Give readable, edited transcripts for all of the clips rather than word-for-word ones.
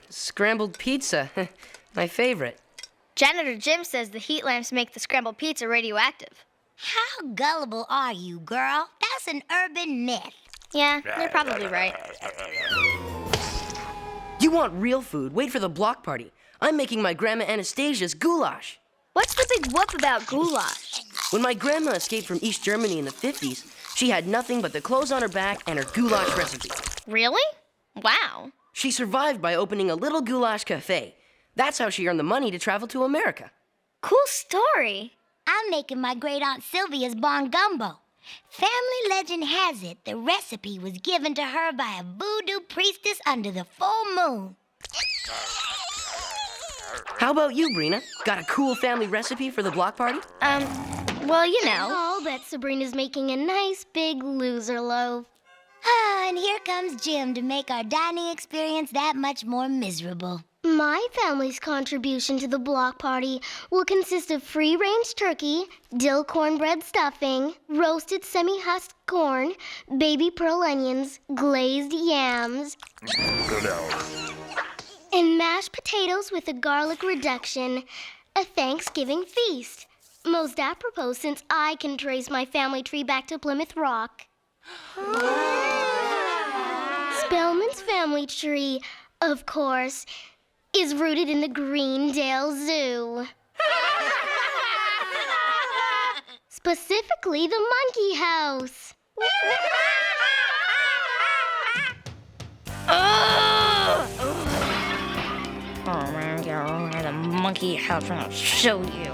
Scrambled pizza. My favorite. Janitor Jim says the heat lamps make the scrambled pizza radioactive. How gullible are you, girl? That's an urban myth. Yeah, you're probably right. You want real food? Wait for the block party. I'm making my Grandma Anastasia's goulash. What's the big whoop about goulash? When my grandma escaped from East Germany in the 50s, she had nothing but the clothes on her back and her goulash recipe. Really? Wow. She survived by opening a little goulash cafe. That's how she earned the money to travel to America. Cool story. I'm making my great-aunt Sylvia's bon gumbo. Family legend has it the recipe was given to her by a voodoo priestess under the full moon. How about you, Brina? Got a cool family recipe for the block party? Well, you know. I'll bet Sabrina's making a nice big loser loaf. And here comes Jim to make our dining experience that much more miserable. My family's contribution to the block party will consist of free-range turkey, dill cornbread stuffing, roasted semi-husked corn, baby pearl onions, glazed yams, and mashed potatoes with a garlic reduction. A Thanksgiving feast. Most apropos since I can trace my family tree back to Plymouth Rock. Spellman's family tree, of course, is rooted in the Greendale Zoo. Specifically, the monkey house. Oh, man, the monkey house, I'll show you.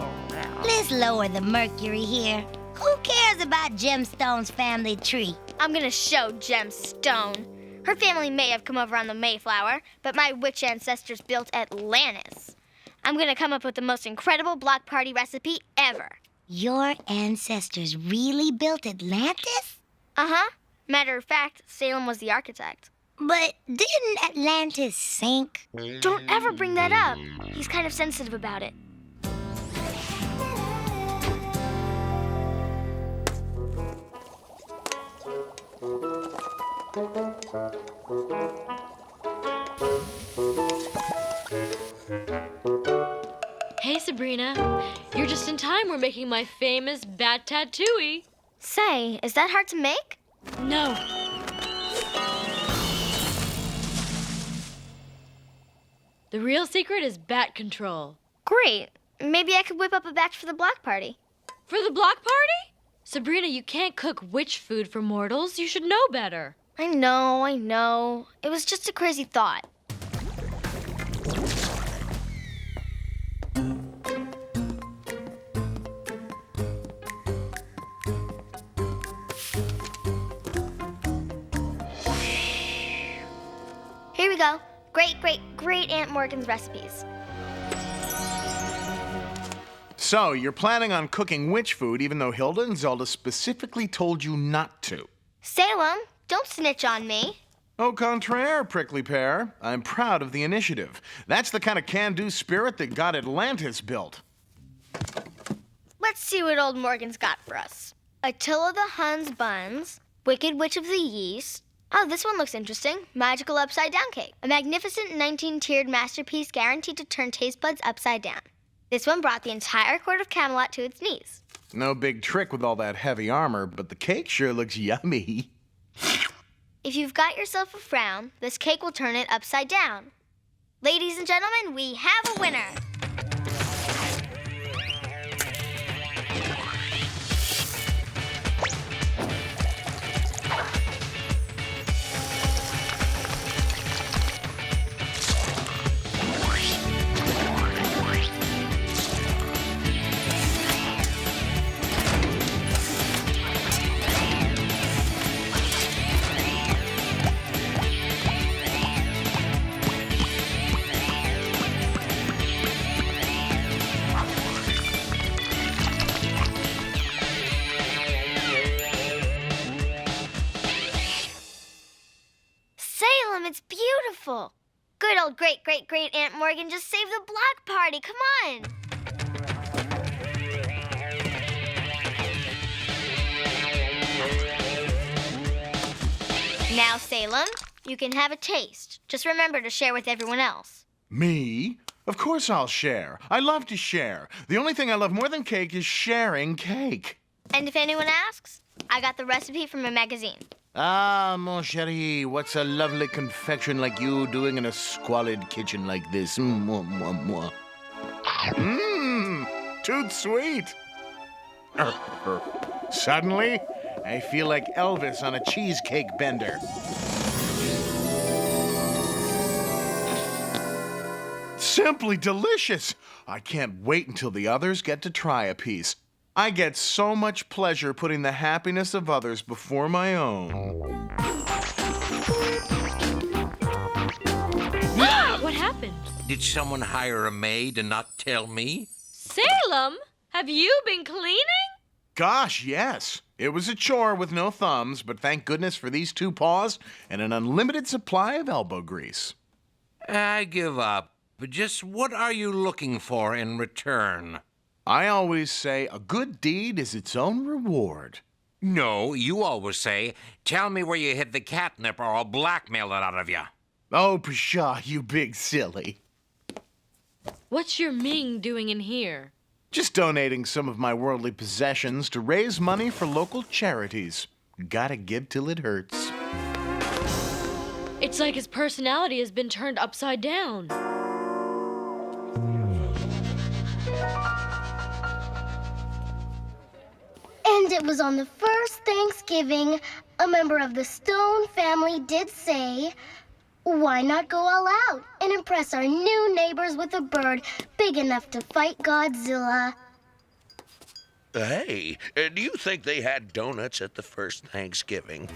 Let's lower the mercury here. Who cares about Gemstone's family tree? I'm gonna show Gemstone. Her family may have come over on the Mayflower, but my witch ancestors built Atlantis. I'm gonna come up with the most incredible block party recipe ever. Your ancestors really built Atlantis? Uh-huh. Matter of fact, Salem was the architect. But didn't Atlantis sink? Don't ever bring that up. He's kind of sensitive about it. Hey, Sabrina. You're just in time. We're making my famous bat tattooey. Say, is that hard to make? No. The real secret is bat control. Great. Maybe I could whip up a batch for the block party. For the block party? Sabrina, you can't cook witch food for mortals. You should know better. I know. It was just a crazy thought. Here we go. Great Aunt Morgan's recipes. So, you're planning on cooking witch food even though Hilda and Zelda specifically told you not to. Salem, don't snitch on me. Au contraire, prickly pear. I'm proud of the initiative. That's the kind of can-do spirit that got Atlantis built. Let's see what old Morgan's got for us. Attila the Hun's buns, Wicked Witch of the Yeast. Oh, this one looks interesting. Magical upside-down cake. A magnificent 19-tiered masterpiece guaranteed to turn taste buds upside down. This one brought the entire court of Camelot to its knees. No big trick with all that heavy armor, but the cake sure looks yummy. If you've got yourself a frown, this cake will turn it upside down. Ladies and gentlemen, we have a winner. It's beautiful. Good old great Aunt Morgan just saved the block party. Come on. Now, Salem, You can have a taste. Just remember to share with everyone else. Me? Of course I'll share. I love to share. The only thing I love more than cake is sharing cake. And if anyone asks, I got the recipe from a magazine. Ah, mon chéri, what's a lovely confection like you doing in a squalid kitchen like this? Mwah, mwah, mwah. Too sweet. Suddenly, I feel like Elvis on a cheesecake bender. Simply delicious. I can't wait until the others get to try a piece. I get so much pleasure putting the happiness of others before my own. What happened? Did someone hire a maid and not tell me? Salem? Have you been cleaning? Gosh, yes. It was a chore with no thumbs, but thank goodness for these 2 paws and an unlimited supply of elbow grease. I give up. But just what are you looking for in return? I always say a good deed is its own reward. No, you always say, tell me where you hid the catnip or I'll blackmail it out of you. Oh, pshaw, you big silly. What's your Ming doing in here? Just donating some of my worldly possessions to raise money for local charities. Gotta give till it hurts. It's like his personality has been turned upside down. And it was on the first Thanksgiving, a member of the Stone family did say, why not go all out and impress our new neighbors with a bird big enough to fight Godzilla? Hey, do you think they had donuts at the first Thanksgiving?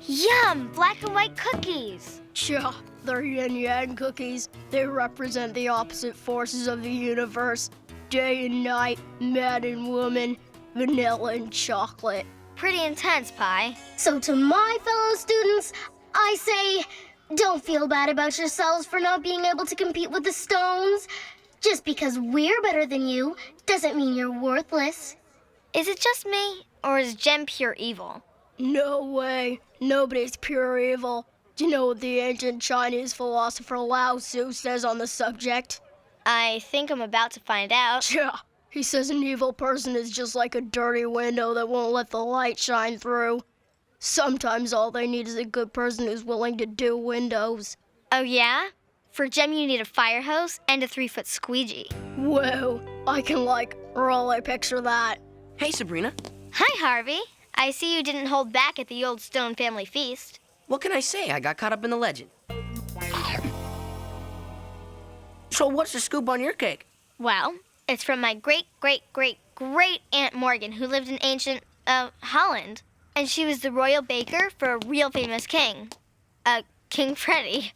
Yum! Black and white cookies. Sure, they're yin-yang cookies. They represent the opposite forces of the universe. Day and night, man and woman, vanilla and chocolate. Pretty intense, Pie. So to my fellow students, I say, don't feel bad about yourselves for not being able to compete with the Stones. Just because we're better than you doesn't mean you're worthless. Is it just me, or is Gem pure evil? No way. Nobody's pure evil. Do you know what the ancient Chinese philosopher Lao Tzu says on the subject? I think I'm about to find out. Yeah, he says an evil person is just like a dirty window that won't let the light shine through. Sometimes all they need is a good person who's willing to do windows. Oh, yeah? For Gem, you need a fire hose and a 3-foot squeegee. Whoa, I can, really picture that. Hey, Sabrina. Hi, Harvey. I see you didn't hold back at the old Stone family feast. What can I say? I got caught up in the legend. So what's the scoop on your cake? Well, it's from my great-great-great-great Aunt Morgan, who lived in ancient, Holland. And she was the royal baker for a real famous king. King Freddie.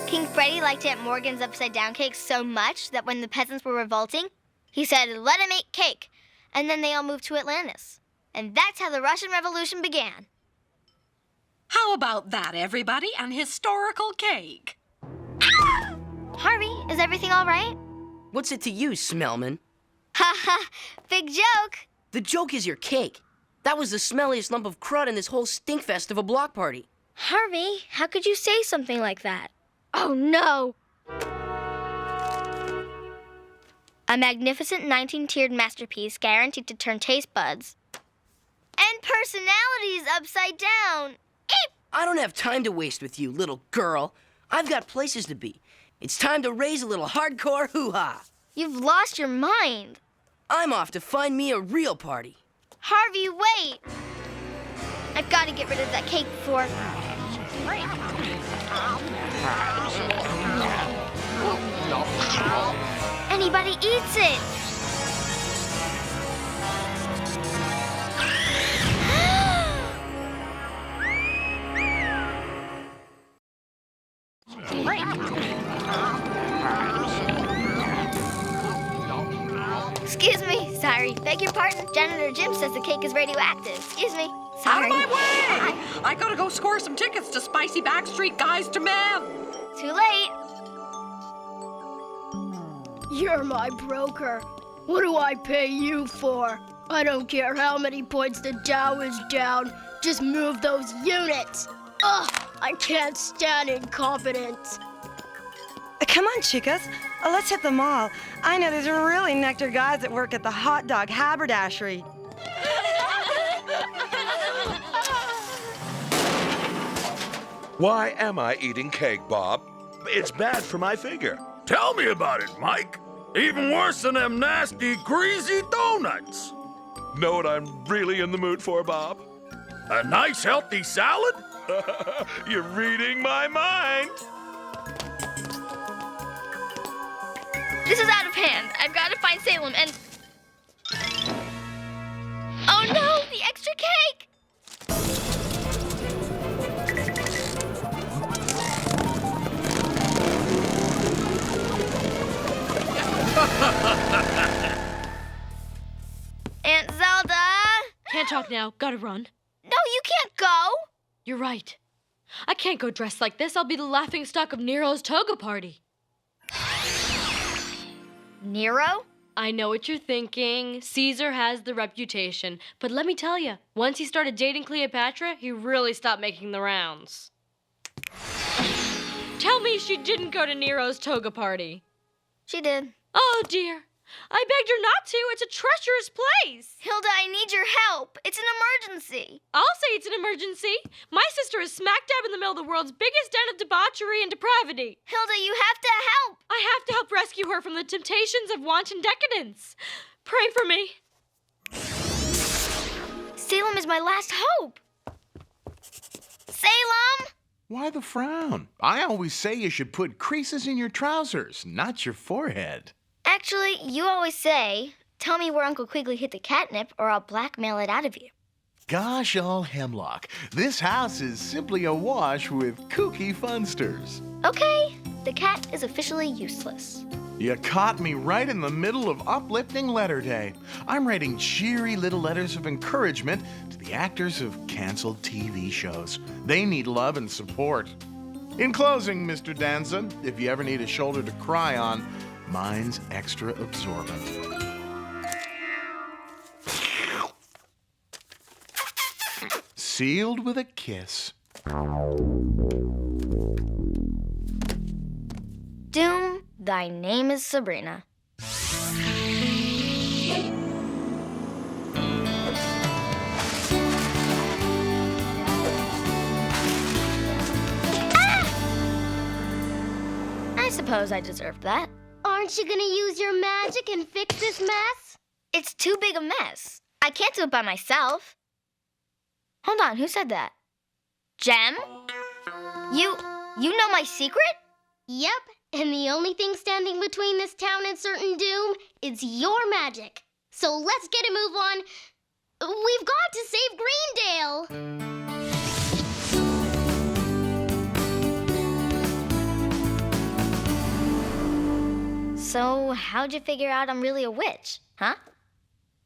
King Freddie liked Aunt Morgan's upside-down cake so much that when the peasants were revolting, he said, let him eat cake. And then they all moved to Atlantis. And that's how the Russian Revolution began. How about that, everybody? An historical cake. Harvey, is everything all right? What's it to you, Smellman? Ha ha, big joke. The joke is your cake. That was the smelliest lump of crud in this whole stinkfest of a block party. Harvey, how could you say something like that? Oh, no. A magnificent 19-tiered masterpiece guaranteed to turn taste buds and personalities upside down. Eep! I don't have time to waste with you, little girl. I've got places to be. It's time to raise a little hardcore hoo-ha. You've lost your mind. I'm off to find me a real party. Harvey, wait. I've got to get rid of that cake before... anybody eats it. Excuse me. Sorry. Beg your pardon. Janitor Jim says the cake is radioactive. Excuse me. Sorry. Out of my way! I gotta go score some tickets to Spicy Backstreet Guys to Man. Too late. You're my broker. What do I pay you for? I don't care how many points the Dow is down. Just move those units. Ugh, I can't stand incompetence. Come on, chicas. Let's hit the mall. I know there's really nectar guys that work at the hot dog haberdashery. Why am I eating cake, Bob? It's bad for my figure. Tell me about it, Mike. Even worse than them nasty, greasy donuts. Know what I'm really in the mood for, Bob? A nice, healthy salad? You're reading my mind. This is out of hand. I've got to find Salem and... Oh no, the extra cake! Aunt Zelda! Can't talk now. Gotta run. No, you can't go! You're right. I can't go dressed like this. I'll be the laughingstock of Nero's toga party. Nero? I know what you're thinking. Caesar has the reputation. But let me tell you, once he started dating Cleopatra, he really stopped making the rounds. Tell me she didn't go to Nero's toga party. She did. Oh, dear. I begged her not to. It's a treacherous place. Hilda, I need your help. It's an emergency. I'll say it's an emergency. My sister is smack dab in the middle of the world's biggest den of debauchery and depravity. Hilda, you have to help. I have to help rescue her from the temptations of wanton decadence. Pray for me. Salem is my last hope. Salem! Why the frown? I always say you should put creases in your trousers, not your forehead. Actually, you always say, tell me where Uncle Quigley hid the catnip or I'll blackmail it out of you. Gosh all hemlock, this house is simply awash with kooky funsters. Okay, the cat is officially useless. You caught me right in the middle of uplifting letter day. I'm writing cheery little letters of encouragement to the actors of canceled TV shows. They need love and support. In closing, Mr. Danza, if you ever need a shoulder to cry on, mine's extra absorbent. Sealed with a kiss. Doom, thy name is Sabrina. I suppose I deserved that. Aren't you gonna use your magic and fix this mess? It's too big a mess. I can't do it by myself. Hold on, who said that? Gem? You know my secret? Yep, and the only thing standing between this town and certain doom is your magic. So let's get a move on. We've got to save Greendale! So, how'd you figure out I'm really a witch, huh?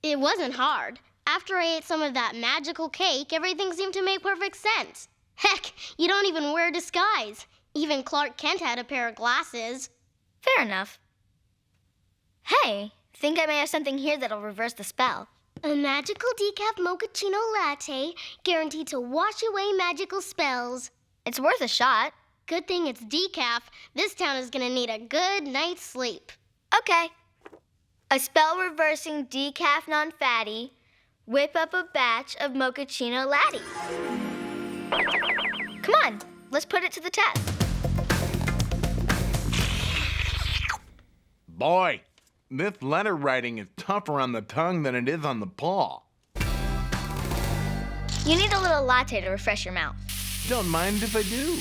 It wasn't hard. After I ate some of that magical cake, everything seemed to make perfect sense. Heck, you don't even wear a disguise. Even Clark Kent had a pair of glasses. Fair enough. Hey, think I may have something here that'll reverse the spell. A magical decaf mochaccino latte, guaranteed to wash away magical spells. It's worth a shot. Good thing it's decaf. This town is gonna need a good night's sleep. Okay. A spell-reversing decaf non-fatty. Whip up a batch of mochaccino latte. Come on, let's put it to the test. Boy, this letter writing is tougher on the tongue than it is on the paw. You need a little latte to refresh your mouth. Don't mind if I do.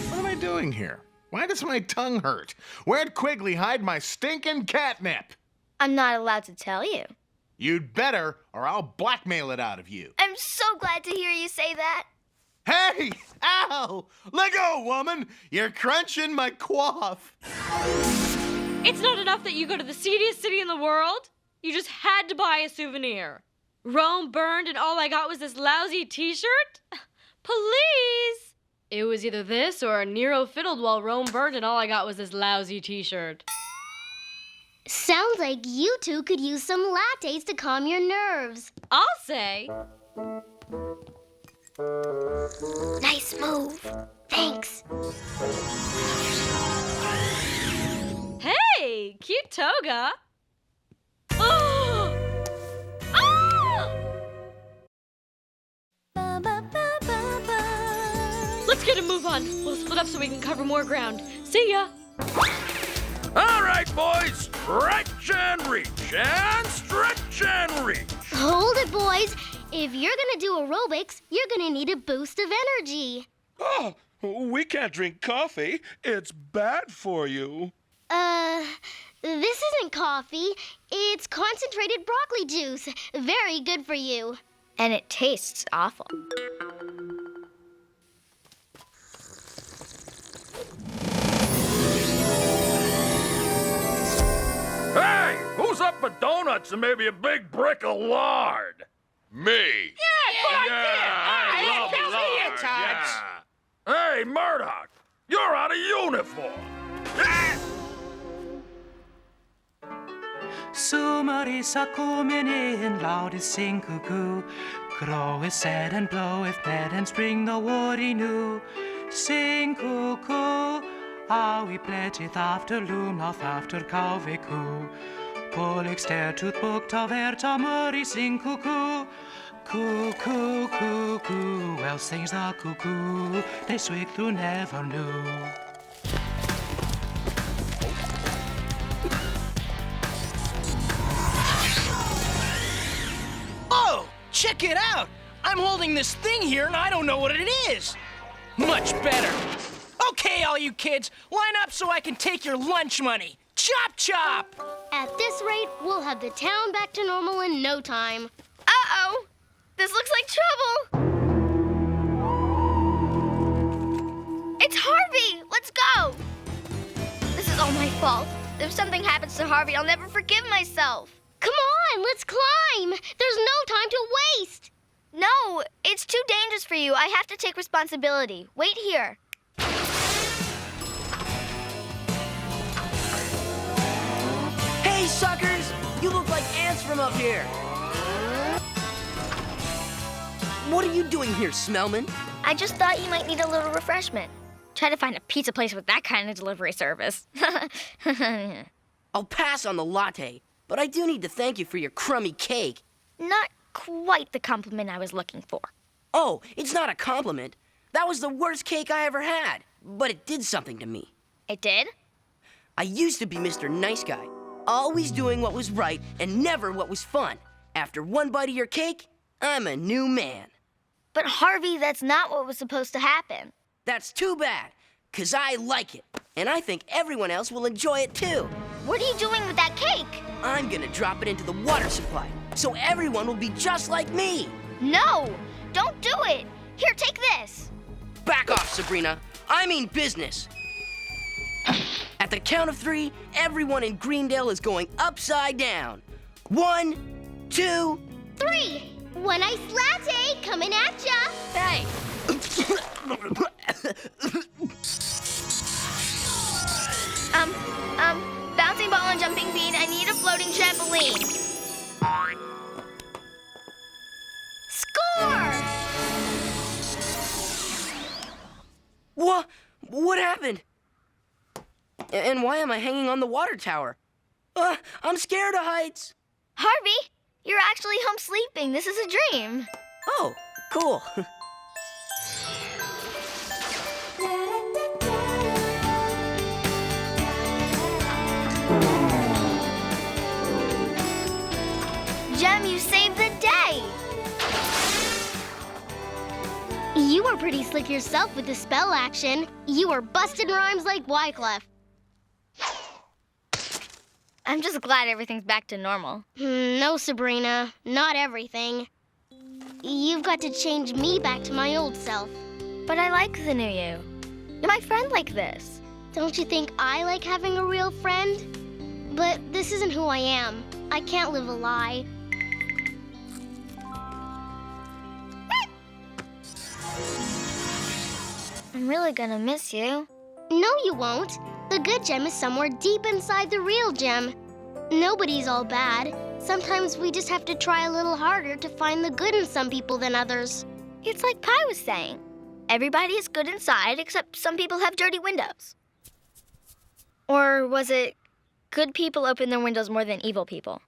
What am I doing here? Why does my tongue hurt? Where'd Quigley hide my stinking catnip? I'm not allowed to tell you. You'd better, or I'll blackmail it out of you. I'm so glad to hear you say that. Hey! Ow! Let go, woman! You're crunching my quaff. It's not enough that you go to the seediest city in the world. You just had to buy a souvenir. Rome burned and all I got was this lousy t-shirt? Please! It was either this or Nero fiddled while Rome burned, and all I got was this lousy t-shirt. Sounds like you two could use some lattes to calm your nerves. I'll say. Nice move. Thanks. Hey, cute toga. Oh! Ah! Let's get a move on. We'll split up so we can cover more ground. See ya. All right, boys. Stretch and reach, and stretch and reach. Hold it, boys. If you're gonna do aerobics, you're gonna need a boost of energy. Oh, we can't drink coffee. It's bad for you. This isn't coffee. It's concentrated broccoli juice. Very good for you. And it tastes awful. Hey, who's up for donuts and maybe a big brick of lard? Me. I love lard. Hey, Murdoch, you're out of uniform. Summer is a coming in, loud is sing cuckoo. Grow is sad and blow if bad and spring the worry new. Sing cuckoo, how we pledgeth after loom, north after cowve coo. Polik stare tooth book ta verta murray sing cuckoo. Cuckoo, cuckoo, well sings the cuckoo, they swig through never knew. Oh, check it out! I'm holding this thing here and I don't know what it is. Much better. Okay, all you kids, line up so I can take your lunch money. Chop, chop! At this rate, we'll have the town back to normal in no time. Uh-oh! This looks like trouble! It's Harvey! Let's go! This is all my fault. If something happens to Harvey, I'll never forgive myself. Come on, let's climb! There's no time to waste! No, it's too dangerous for you. I have to take responsibility. Wait here. Hey, suckers! You look like ants from up here. What are you doing here, Smellman? I just thought you might need a little refreshment. Try to find a pizza place with that kind of delivery service. I'll pass on the latte, but I do need to thank you for your crummy cake. Not quite the compliment I was looking for. Oh, it's not a compliment. That was the worst cake I ever had, but it did something to me. It did? I used to be Mr. Nice Guy, always doing what was right and never what was fun. After one bite of your cake, I'm a new man. But Harvey, that's not what was supposed to happen. That's too bad, 'cause I like it, and I think everyone else will enjoy it too. What are you doing with that cake? I'm gonna drop it into the water supply, so everyone will be just like me. No, don't do it. Here, take this. Back off, Sabrina. I mean business. At the count of 3, everyone in Greendale is going upside down. 1, 2, 3. One ice latte coming at ya. Hey. Bouncing ball and jumping bean. I need a floating trampoline. Score! What happened? And why am I hanging on the water tower? I'm scared of heights. Harvey, you're actually home sleeping. This is a dream. Oh, cool. Gem, you saved the day. You were pretty slick yourself with the spell action. You were busting rhymes like Wyclef. I'm just glad everything's back to normal. No, Sabrina, not everything. You've got to change me back to my old self. But I like the new you. You're my friend like this. Don't you think I like having a real friend? But this isn't who I am. I can't live a lie. I'm really gonna miss you. No, you won't. The good gem is somewhere deep inside the real gem. Nobody's all bad. Sometimes we just have to try a little harder to find the good in some people than others. It's like Pi was saying. Everybody is good inside, except some people have dirty windows. Or was it good people open their windows more than evil people?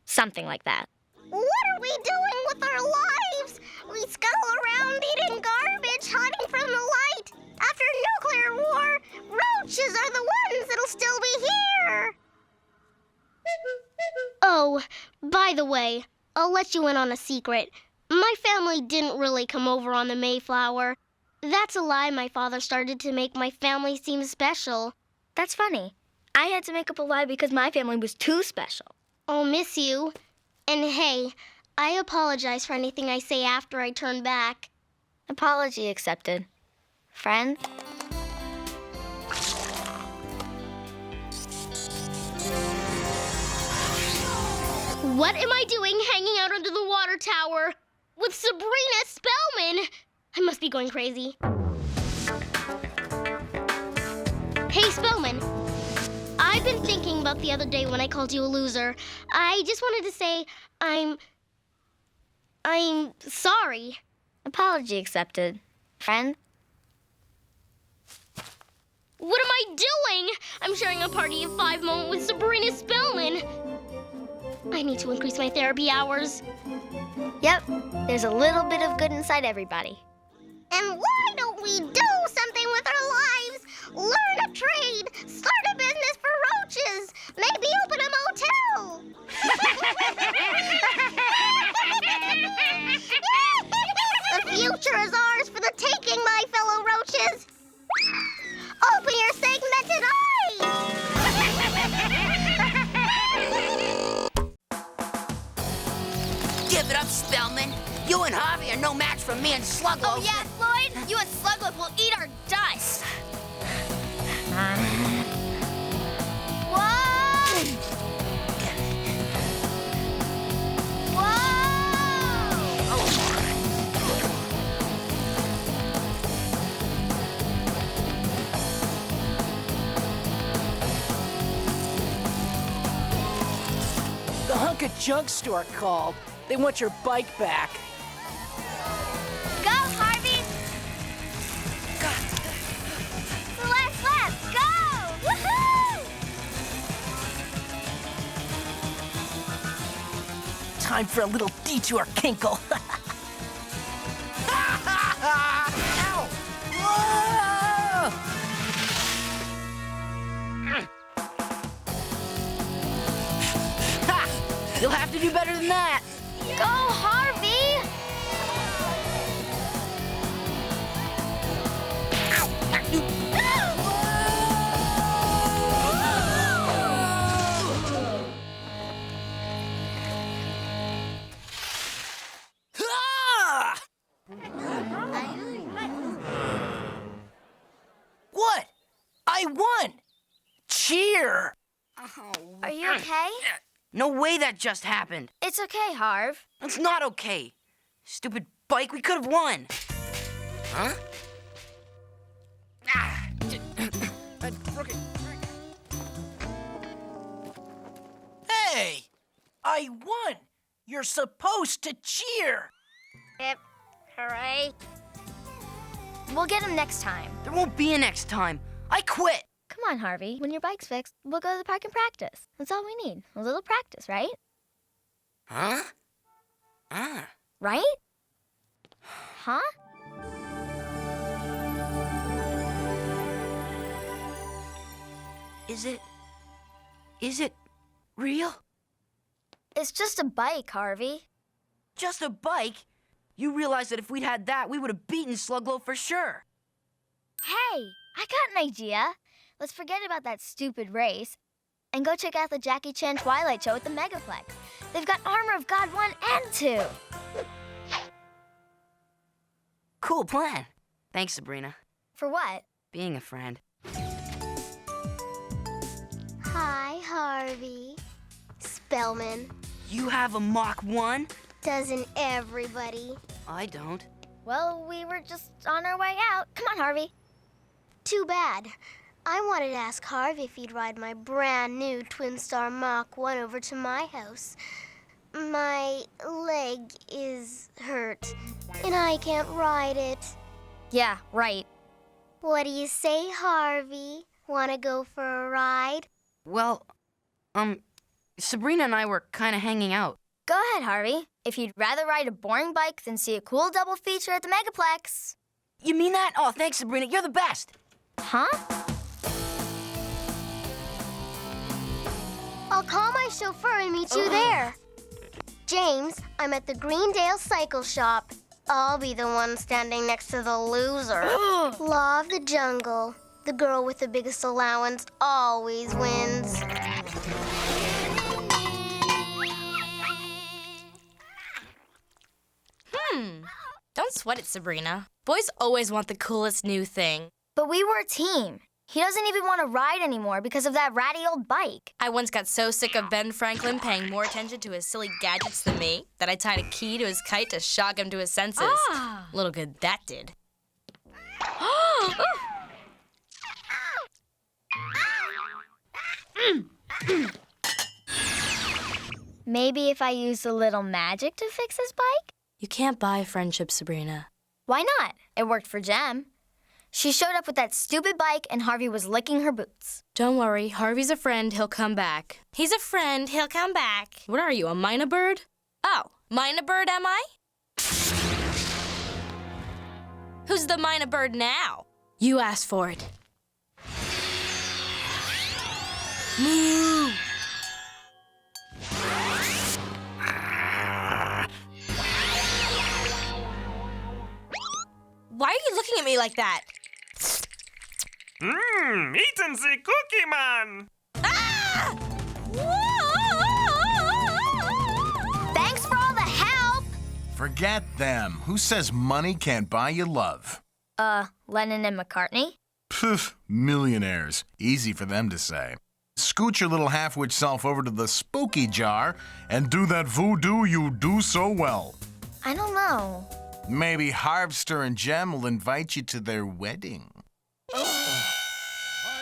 Something like that. What are we doing with our lives? We scull around eating garbage, hiding from the light. After nuclear war, roaches are the ones that'll still be here. Oh, by the way, I'll let you in on a secret. My family didn't really come over on the Mayflower. That's a lie my father started to make my family seem special. That's funny. I had to make up a lie because my family was too special. I'll miss you. And hey, I apologize for anything I say after I turn back. Apology accepted. Friend? What am I doing hanging out under the water tower with Sabrina Spellman? I must be going crazy. Hey, Spellman. I've been thinking about the other day when I called you a loser. I just wanted to say I'm sorry. Apology accepted. Friend? What am I doing? I'm sharing a party of 5 moment with Sabrina Spellman. I need to increase my therapy hours. Yep, there's a little bit of good inside everybody. And why don't we do something with our lives? Learn a trade, start a business for roaches, maybe open a motel. The future is ours for the taking, my fellow roaches. Open your segmented eyes. Give it up, Spellman. You and Harvey are no match for me and Slugloaf. Oh, yeah, Floyd? You and Slugloaf will eat our dust. Whoa! The hunk of junk store called. They want your bike back. Go, Harvey! Go! The last lap! Go! Woohoo! Time for a little detour, Kinkle. Ow! Whoa! Ha! You'll have to do better than that. Go, Harvey! What? I won! Cheer! Are you okay? No way that just happened. It's okay, Harv. It's not okay. Stupid bike, we could have won. Huh? Hey! I won! You're supposed to cheer! Yep. Hooray. We'll get him next time. There won't be a next time. I quit. Come on, Harvey. When your bike's fixed, we'll go to the park and practice. That's all we need. A little practice, right? Huh? Right? Huh? Is it real? It's just a bike, Harvey. Just a bike? You realize that if we'd had that, we would have beaten Slugloaf for sure. Hey, I got an idea. Let's forget about that stupid race and go check out the Jackie Chan Twilight Show at the Megaplex. They've got Armor of God 1 and 2. Cool plan. Thanks, Sabrina. For what? Being a friend. Hi, Harvey. Spellman. You have a Mach 1? Doesn't everybody? I don't. Well, we were just on our way out. Come on, Harvey. Too bad. I wanted to ask Harvey if he'd ride my brand new Twin Star Mach 1 over to my house. My leg is hurt, and I can't ride it. Yeah, right. What do you say, Harvey? Want to go for a ride? Well, Sabrina and I were kind of hanging out. Go ahead, Harvey. If you'd rather ride a boring bike than see a cool double feature at the Megaplex. You mean that? Oh, thanks, Sabrina. You're the best. Huh? I'll call my chauffeur and meet you there. James, I'm at the Greendale Cycle Shop. I'll be the one standing next to the loser. Law of the jungle. The girl with the biggest allowance always wins. Don't sweat it, Sabrina. Boys always want the coolest new thing. But we were a team. He doesn't even want to ride anymore because of that ratty old bike. I once got so sick of Ben Franklin paying more attention to his silly gadgets than me that I tied a key to his kite to shock him to his senses. Little good that did. Maybe if I use a little magic to fix his bike? You can't buy friendship, Sabrina. Why not? It worked for Gem. She showed up with that stupid bike and Harvey was licking her boots. Don't worry, Harvey's a friend, he'll come back. He's a friend, he'll come back. What are you, a mynah bird? Oh, mynah bird am I? Who's the mynah bird now? You asked for it. Moo! Why are you looking at me like that? Eaten the cookie man! Ah! Thanks for all the help! Forget them. Who says money can't buy you love? Lennon and McCartney? Pff, millionaires. Easy for them to say. Scoot your little half-witch self over to the spooky jar and do that voodoo you do so well. I don't know. Maybe Harvester and Gem will invite you to their wedding.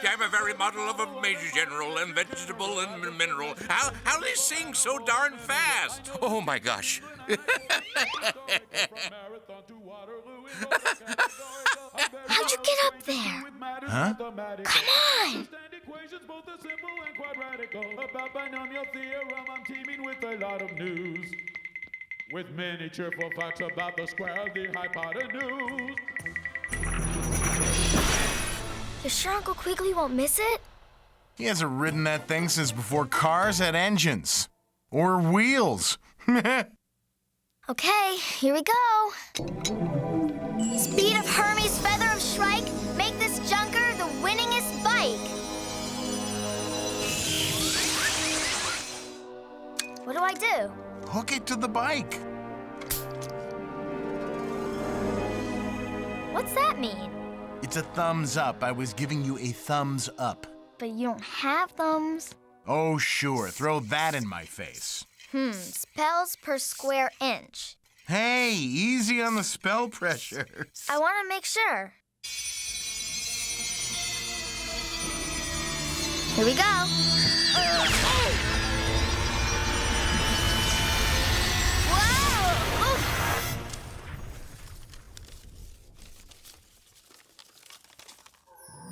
I'm a very model of a major general and vegetable and mineral. How they sing so darn fast? Oh my gosh. How'd you get up there? Huh? Come on! About binomial theorem, I'm teaming with a lot of news. With many cheerful facts about the square, the hypotenuse. You sure Uncle Quigley won't miss it? He hasn't ridden that thing since before cars had engines. Or wheels. Okay, here we go. Speed of Hermes, feather of Shrike, make this junker the winningest bike. What do I do? Hook it to the bike. What's that mean? It's a thumbs up. I was giving you a thumbs up. But you don't have thumbs. Oh, sure. Throw that in my face. Spells per square inch. Hey, easy on the spell pressure. I want to make sure. Here we go.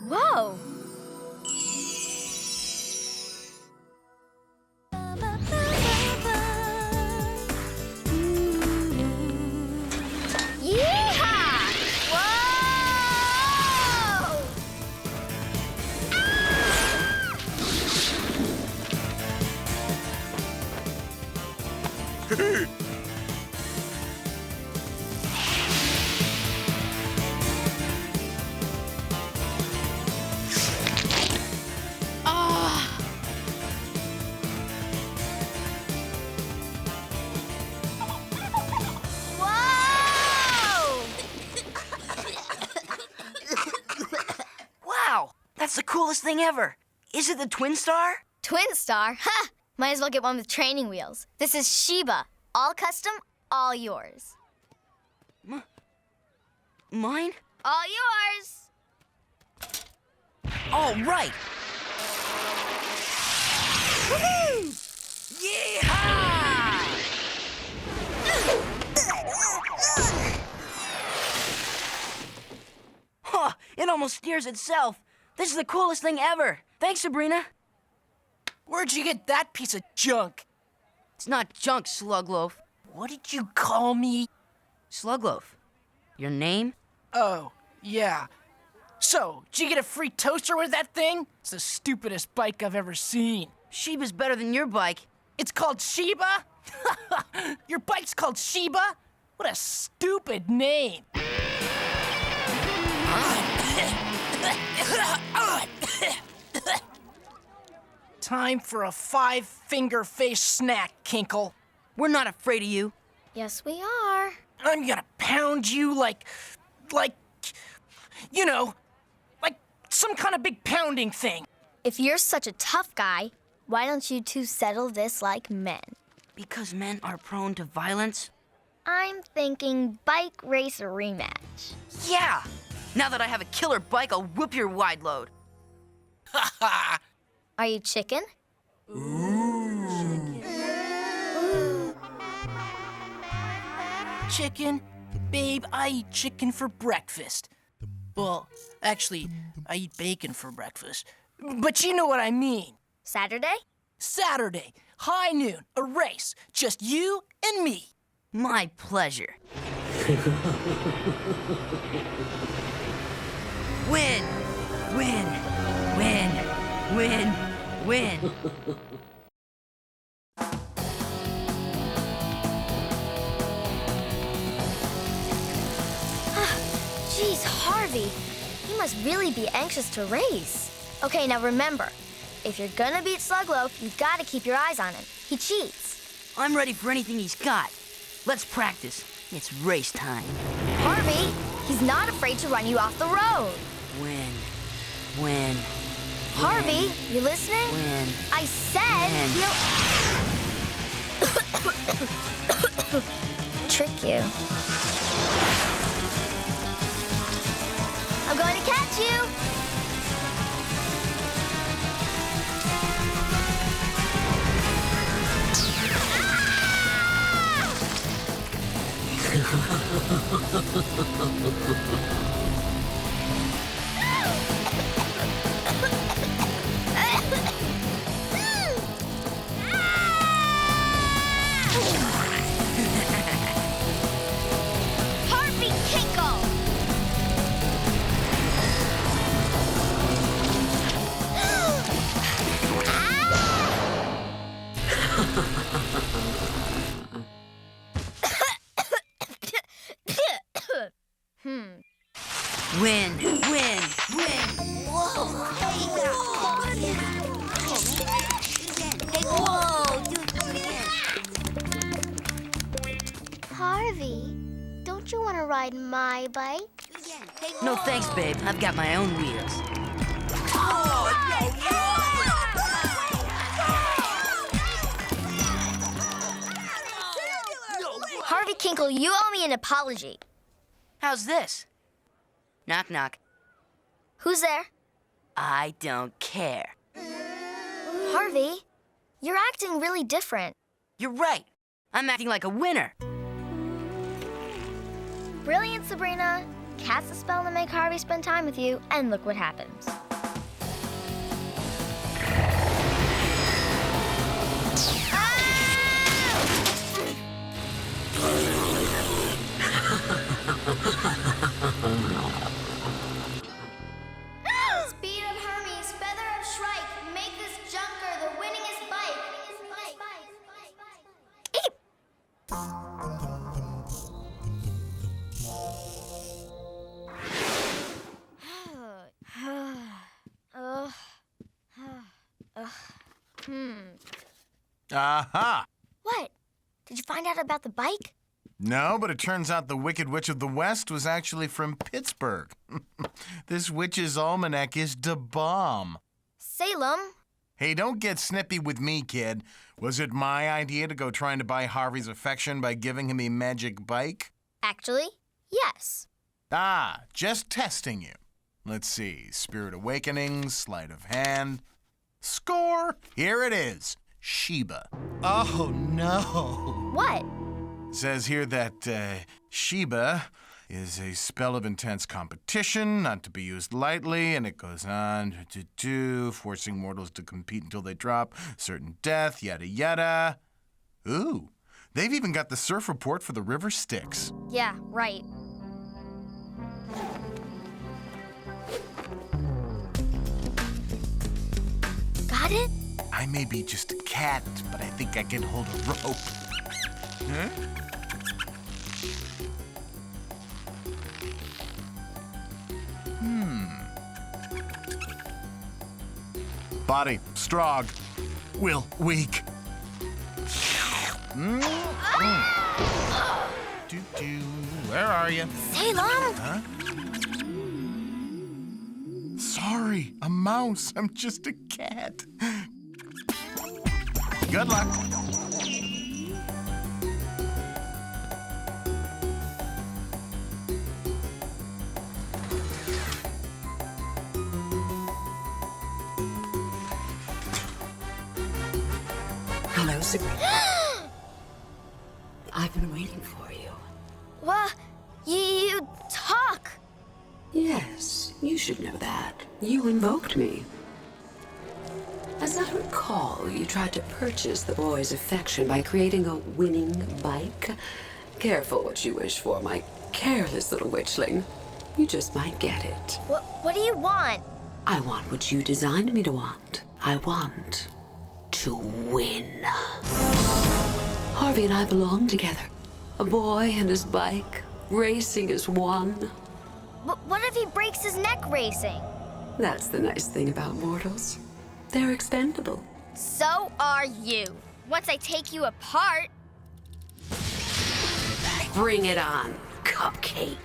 Whoa! Yeehaw! Whoa! Wow, that's the coolest thing ever. Is it the Twin Star? Twin Star? Ha! Might as well get one with training wheels. This is Sheba. All custom, all yours. Mine? All yours. All right. Woohoo! Yeehaw! Huh, it almost steers itself. This is the coolest thing ever. Thanks, Sabrina. Where'd you get that piece of junk? It's not junk, Slugloaf. What did you call me? Slugloaf. Your name? Oh, yeah. So, did you get a free toaster with that thing? It's the stupidest bike I've ever seen. Sheba's better than your bike. It's called Sheba? Your bike's called Sheba? What a stupid name. Time for a 5-finger-face snack, Kinkle. We're not afraid of you. Yes, we are. I'm gonna pound you like, you know, like some kind of big pounding thing. If you're such a tough guy, why don't you two settle this like men? Because men are prone to violence? I'm thinking bike race rematch. Yeah! Now that I have a killer bike, I'll whoop your wide load. Ha ha! Are you chicken? Chicken? Babe, I eat chicken for breakfast. Well, actually, I eat bacon for breakfast. But you know what I mean. Saturday? Saturday, high noon, a race. Just you and me. My pleasure. Win! Win! Win! Win! Win! Jeez, Harvey. You must really be anxious to race. Okay, now remember, if you're gonna beat Slugloaf, you've got to keep your eyes on him. He cheats. I'm ready for anything he's got. Let's practice. It's race time. Harvey, he's not afraid to run you off the road. Win. Win. Harvey, you listening? Win. I said he'll... trick you. I'm going to catch you. Harvey Kinkle! Win. Win. Win. Whoa! Whoa! Harvey, don't you want to ride my bike? No thanks, babe. I've got my own wheels. Harvey Kinkle, you owe me an apology. How's this? Knock, knock. Who's there? I don't care. Harvey, you're acting really different. You're right. I'm acting like a winner. Brilliant, Sabrina. Cast a spell to make Harvey spend time with you, and look what happens. Speed of Hermes, feather of Shrike, make this junker the winningest bike. Aha! What? Did you find out about the bike? No, but it turns out the Wicked Witch of the West was actually from Pittsburgh. This witch's almanac is da bomb. Salem? Hey, don't get snippy with me, kid. Was it my idea to go trying to buy Harvey's affection by giving him a magic bike? Actually, yes. Ah, just testing you. Let's see. Spirit Awakening, Sleight of Hand. Score! Here it is. Sheba. Oh, no. What? Says here that Sheba is a spell of intense competition, not to be used lightly, and it goes on, forcing mortals to compete until they drop certain death, yada yada. Ooh, they've even got the surf report for the river Styx. Yeah, right. Got it? I may be just a cat, but I think I can hold a rope. Huh? Body, strong. Will, weak. Where are you? Salem? Huh? Sorry, a mouse. I'm just a cat. Good luck. Hello, Sabrina. I've been waiting for you. What? You talk. Yes, you should know that. You invoked me. As I recall, you tried to purchase the boy's affection by creating a winning bike. Careful what you wish for, my careless little witchling. You just might get it. What do you want? I want what you designed me to want. I want to win. Harvey and I belong together. A boy and his bike, racing as one. What if he breaks his neck racing? That's the nice thing about mortals. They're expendable. So are you. Once I take you apart... Bring it on, cupcake.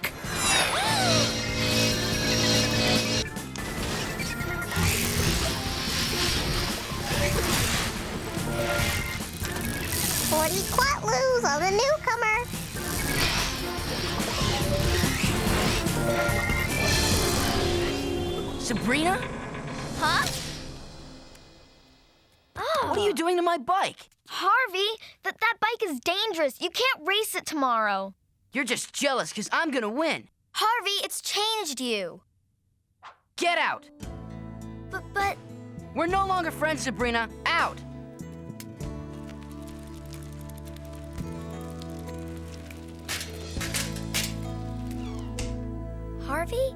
$40 quatloos on the newcomer. Sabrina? Huh? Oh. What are you doing to my bike? Harvey, that bike is dangerous. You can't race it tomorrow. You're just jealous because I'm gonna win. Harvey, it's changed you. Get out. But... We're no longer friends, Sabrina. Out. Harvey?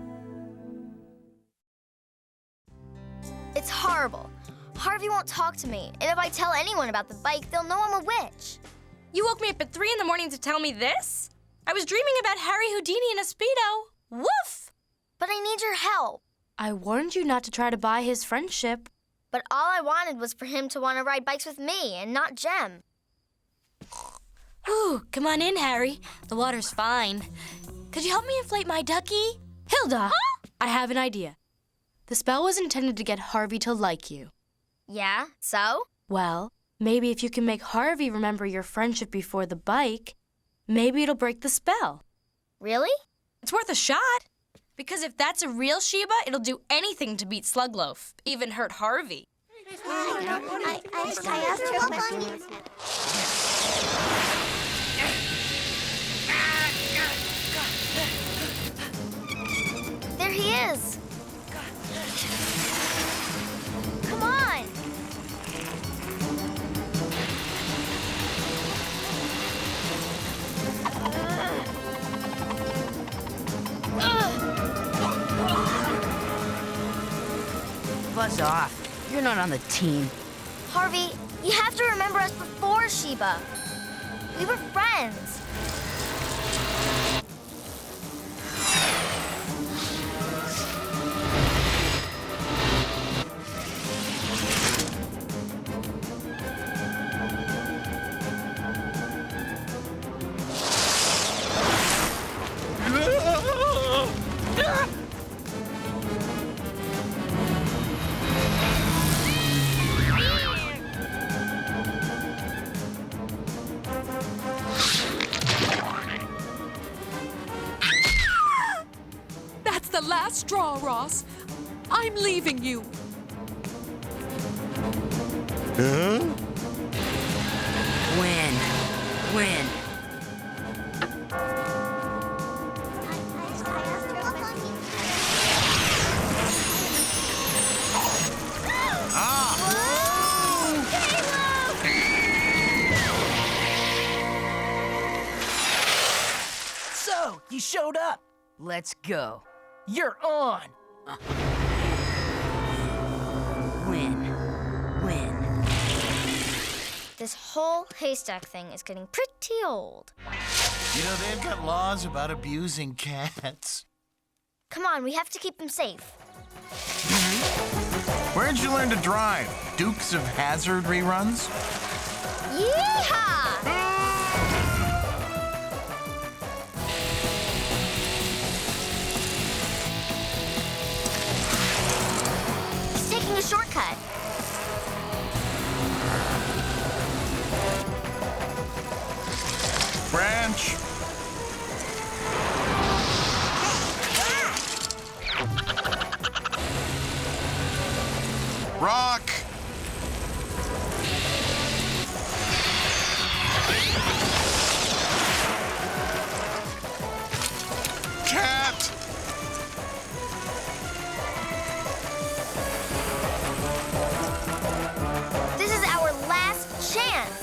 It's horrible. Harvey won't talk to me, and if I tell anyone about the bike, they'll know I'm a witch. You woke me up at 3 in the morning to tell me this? I was dreaming about Harry Houdini in a Speedo. Woof! But I need your help. I warned you not to try to buy his friendship. But all I wanted was for him to want to ride bikes with me and not Gem. Ooh, come on in, Harry. The water's fine. Could you help me inflate my ducky? Hilda! Huh? I have an idea. The spell was intended to get Harvey to like you. Yeah, so? Well, maybe if you can make Harvey remember your friendship before the bike, maybe it'll break the spell. Really? It's worth a shot. Because if that's a real Sheba, it'll do anything to beat Slugloaf, even hurt Harvey. There he is. Come on. Buzz off. You're not on the team. Harvey, you have to remember us before Sheba. We were friends. the last straw, Ross. I'm leaving you. Huh? When? So, you showed up. Let's go. You're on. When? This whole haystack thing is getting pretty old. You know, they've got laws about abusing cats. Come on, we have to keep them safe. Where'd you learn to drive? Dukes of Hazzard reruns? Yeehaw! He's taking a shortcut. Branch. Rock. Cat. This is our last chance.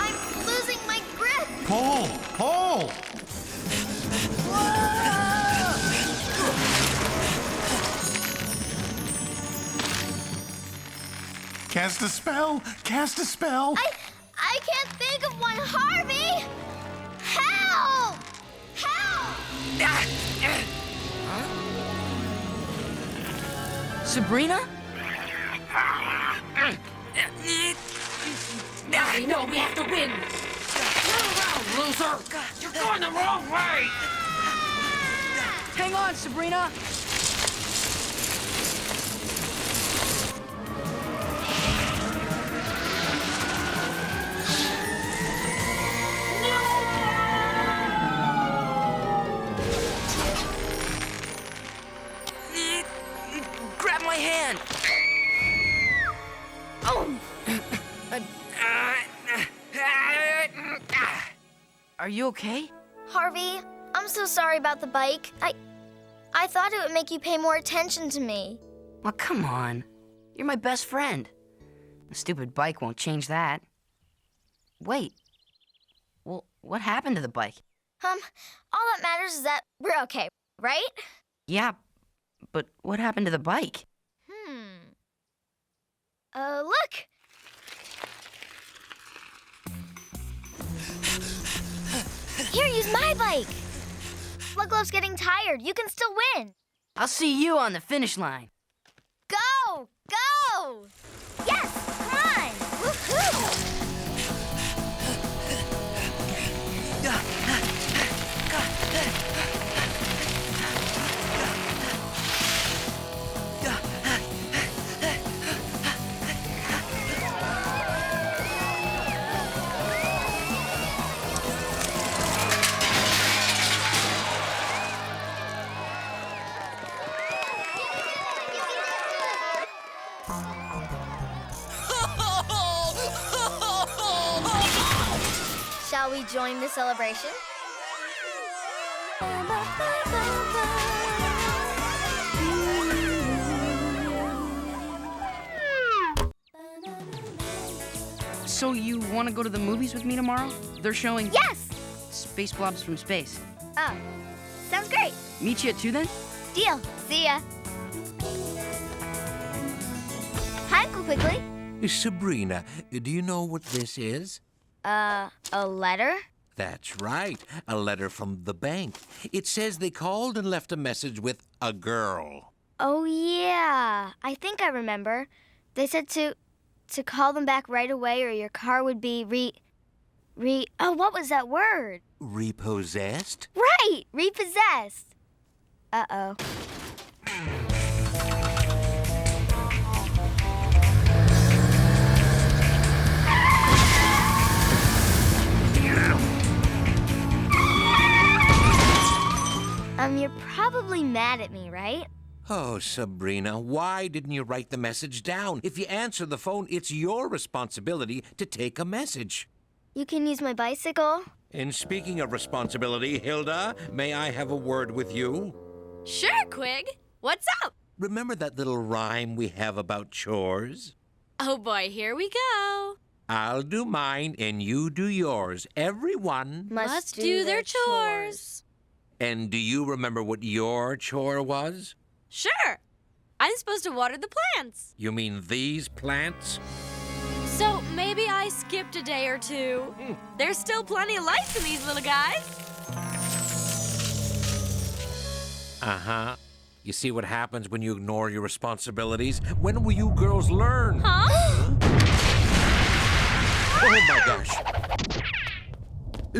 I'm losing my grip. Pull. Cast a spell. I can't think of one. Harvey! Help! Sabrina? I know we have to win. Turn around, loser. You're going the wrong way. Hang on, Sabrina. Grab my hand. Oh. Are you okay? Harvey, I'm so sorry about the bike. I thought it would make you pay more attention to me. Well, come on. You're my best friend. A stupid bike won't change that. Wait. Well, what happened to the bike? All that matters is that we're okay, right? Yeah, but what happened to the bike? Look! Here, use my bike! Sluglove's getting tired. You can still win. I'll see you on the finish line. Go! Go! Yes! Come on! Woohoo! Shall we join the celebration? So you want to go to the movies with me tomorrow? They're showing... Yes! Space Blobs from Space. Oh, sounds great. Meet you at 2 then? Deal. See ya. Hi, Uncle Quigley. Sabrina, do you know what this is? A letter? That's right, a letter from the bank. It says they called and left a message with a girl. Oh, yeah. I think I remember. They said to call them back right away or your car would be oh, what was that word? Repossessed? Right! Repossessed. Uh-oh. You're probably mad at me, right? Oh, Sabrina, why didn't you write the message down? If you answer the phone, it's your responsibility to take a message. You can use my bicycle. And speaking of responsibility, Hilda, may I have a word with you? Sure, Quig. What's up? Remember that little rhyme we have about chores? Oh boy, here we go. I'll do mine and you do yours. Everyone Must do their chores. And do you remember what your chore was? Sure. I'm supposed to water the plants. You mean these plants? So maybe I skipped a day or two. There's still plenty of life in these little guys. Uh-huh. You see what happens when you ignore your responsibilities? When will you girls learn? Huh? Oh my gosh.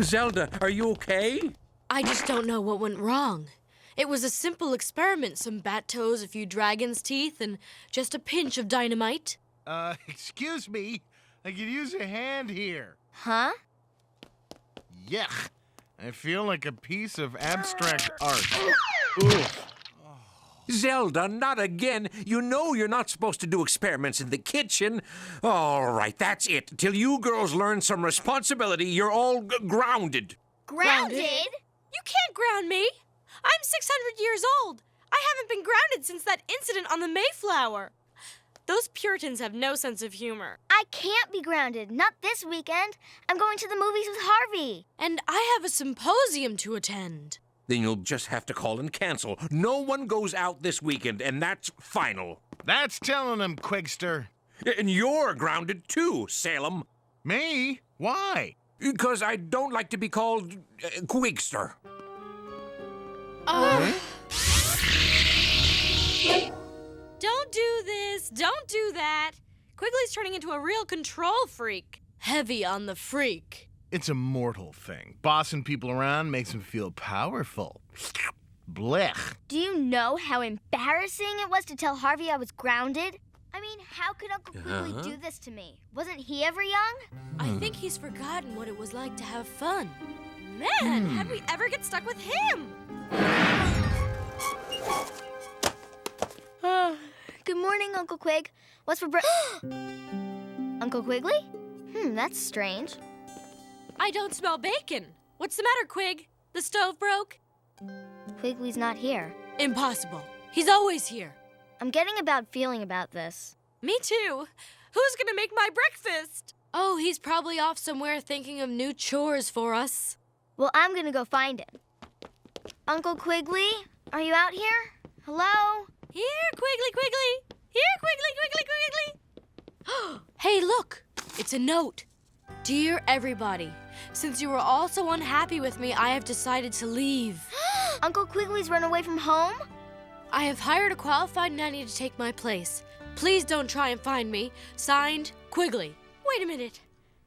Zelda, are you okay? I just don't know what went wrong. It was a simple experiment, some bat toes, a few dragon's teeth, and just a pinch of dynamite. Excuse me. I could use a hand here. Huh? Yuck. I feel like a piece of abstract art. Oof. Zelda, not again. You know you're not supposed to do experiments in the kitchen. All right, that's it. Till you girls learn some responsibility, you're all grounded. Grounded? You can't ground me. I'm 600 years old. I haven't been grounded since that incident on the Mayflower. Those Puritans have no sense of humor. I can't be grounded. Not this weekend. I'm going to the movies with Harvey. And I have a symposium to attend. Then you'll just have to call and cancel. No one goes out this weekend, and that's final. That's telling them, Quigster. And you're grounded too, Salem. Me? Why? Because I don't like to be called Quigster. Don't do this. Don't do that. Quigley's turning into a real control freak. Heavy on the freak. It's a mortal thing. Bossing people around makes him feel powerful. Blech. Do you know how embarrassing it was to tell Harvey I was grounded? I mean, how could Uncle Quigley do this to me? Wasn't he ever young? I think he's forgotten what it was like to have fun. Man, how'd we ever get stuck with him? Good morning, Uncle Quig. What's for Uncle Quigley? That's strange. I don't smell bacon. What's the matter, Quig? The stove broke? Quigley's not here. Impossible. He's always here. I'm getting a bad feeling about this. Me too. Who's gonna make my breakfast? Oh, he's probably off somewhere thinking of new chores for us. Well, I'm gonna go find him. Uncle Quigley, are you out here? Hello? Here, Quigley, Quigley. Here, Quigley, Quigley, Quigley. Hey, look. It's a note. Dear everybody, since you were all so unhappy with me, I have decided to leave. Uncle Quigley's run away from home? I have hired a qualified nanny to take my place. Please don't try and find me. Signed, Quigley. Wait a minute.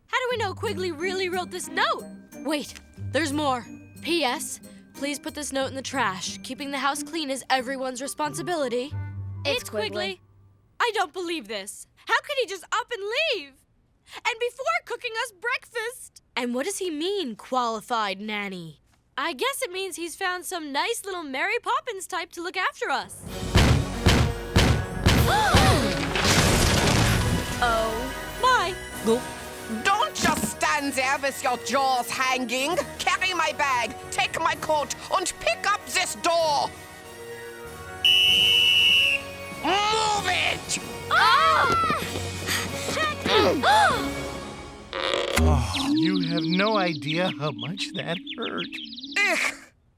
How do we know Quigley really wrote this note? Wait, there's more. P.S. Please put this note in the trash. Keeping the house clean is everyone's responsibility. It's Quigley. I don't believe this. How could he just up and leave? And before cooking us breakfast. And what does he mean, qualified nanny? I guess it means he's found some nice little Mary Poppins type to look after us. Oh, my. Don't just stand there with your jaws hanging. Carry my bag, take my coat, and pick up this door. Move it! Oh, you have no idea how much that hurt. Ich,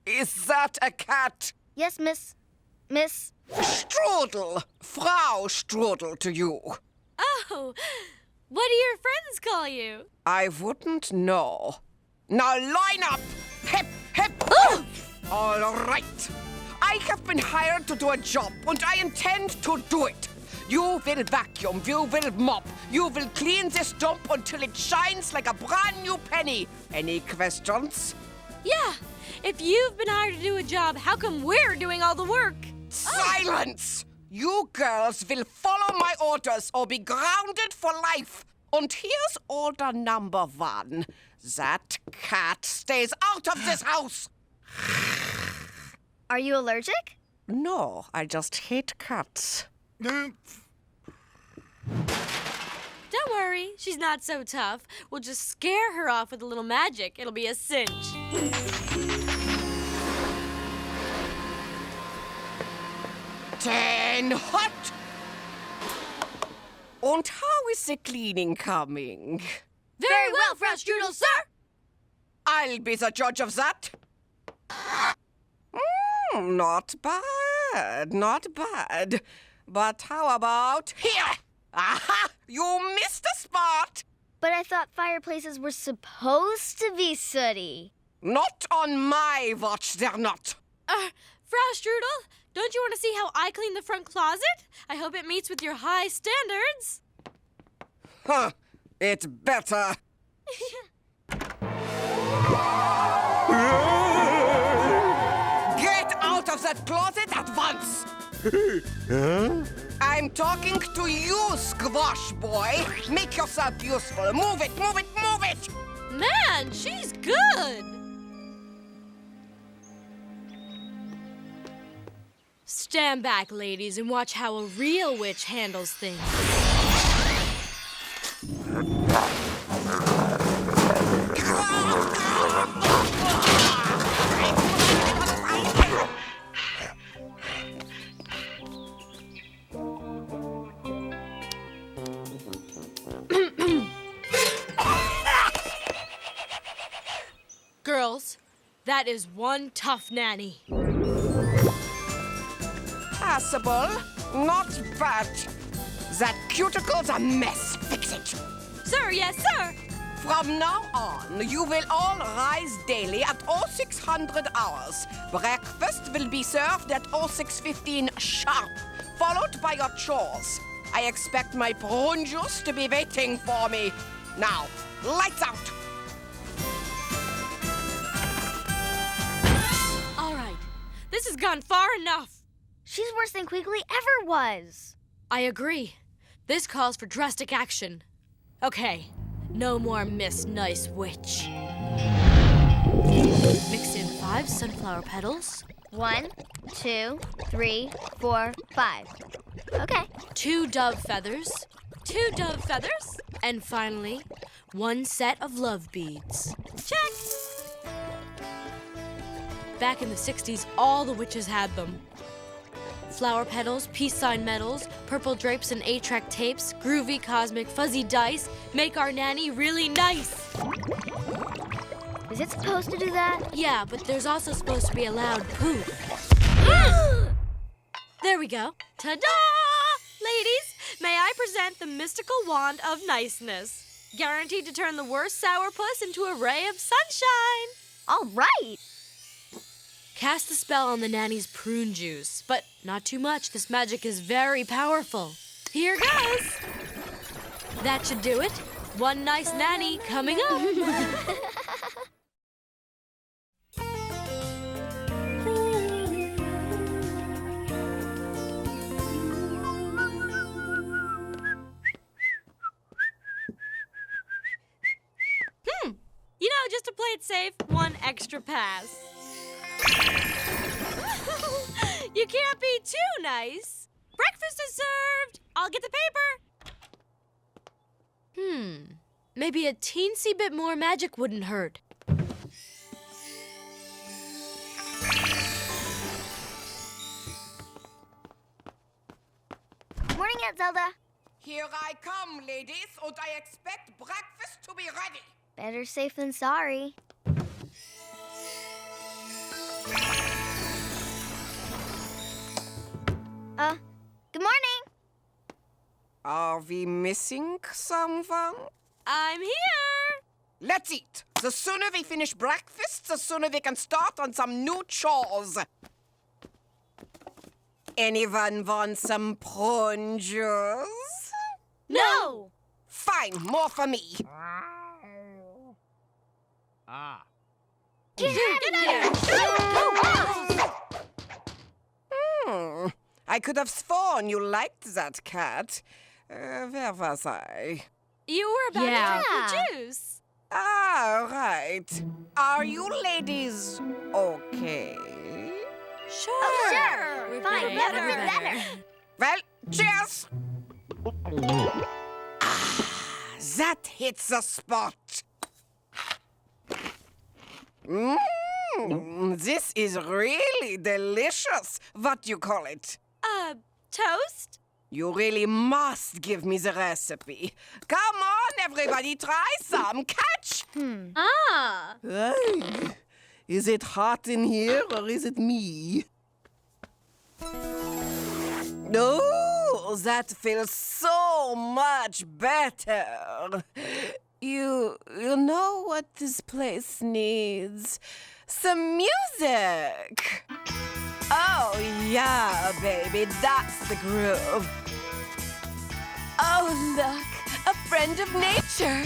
is that a cat? Yes, Miss. Strudel. Frau Strudel to you. Oh, what do your friends call you? I wouldn't know. Now line up! Hip, hip! All right. I have been hired to do a job, and I intend to do it. You will vacuum, you will mop, you will clean this dump until it shines like a brand new penny. Any questions? Yeah, if you've been hired to do a job, how come we're doing all the work? Silence! You girls will follow my orders or be grounded for life. And here's order number 1. That cat stays out of this house. Are you allergic? No, I just hate cats. Don't worry, she's not so tough. We'll just scare her off with a little magic. It'll be a cinch. 10 hot! And how is the cleaning coming? Very well, Frau Strudel, sir! I'll be the judge of that. Not bad, not bad. But how about here? Aha! You missed the spot! But I thought fireplaces were supposed to be sooty. Not on my watch, they're not. Frau Strudel, don't you want to see how I clean the front closet? I hope it meets with your high standards. Huh, it's better. Get out of that closet at once! Huh? I'm talking to you, squash boy. Make yourself useful. Move it, move it, move it! Man, she's good! Stand back, ladies, and watch how a real witch handles things. Girls, that is one tough nanny. Passable, not bad. That cuticle's a mess. Fix it. Sir, yes, sir. From now on, you will all rise daily at 0600 hours. Breakfast will be served at 0615 sharp, followed by your chores. I expect my prune juice to be waiting for me. Now, lights out. All right, this has gone far enough. She's worse than Quigley ever was. I agree. This calls for drastic action. Okay, no more Miss Nice Witch. Mix in 5 sunflower petals. 1, 2, 3, 4, 5. Okay. 2 dove feathers. 2 dove feathers. And finally, 1 set of love beads. Check! Back in the 60s, all the witches had them. Flower petals, peace sign medals, purple drapes and 8-track tapes, groovy, cosmic, fuzzy dice make our nanny really nice. Is it supposed to do that? Yeah, but there's also supposed to be a loud poof. There we go. Ta-da! Ladies, may I present the mystical wand of niceness. Guaranteed to turn the worst sourpuss into a ray of sunshine. All right. Cast the spell on the nanny's prune juice, but not too much. This magic is very powerful. Here goes. That should do it. One nice nanny coming up. You know, just to play it safe, 1 extra pass. You can't be too nice. Breakfast is served. I'll get the paper. Maybe a teensy bit more magic wouldn't hurt. Morning, Aunt Zelda. Here I come, ladies, and I expect breakfast to be ready. Better safe than sorry. Good morning. Are we missing someone? I'm here. Let's eat. The sooner we finish breakfast, the sooner we can start on some new chores. Anyone want some prune juice? No. Fine, more for me. Get out of here. I could have sworn you liked that cat. Where was I? You were about to drink the juice. Ah, right. Are you ladies okay? Sure. Oh, sure. We're Fine, better. we're better. Well, cheers! That hits the spot. This is really delicious. What do you call it? Toast? You really must give me the recipe. Come on, everybody, try some. Catch! Ah. Hey, is it hot in here or is it me? Oh, that feels so much better. You know what this place needs? Some music. Oh, yeah, baby, that's the groove. Oh, look, a friend of nature.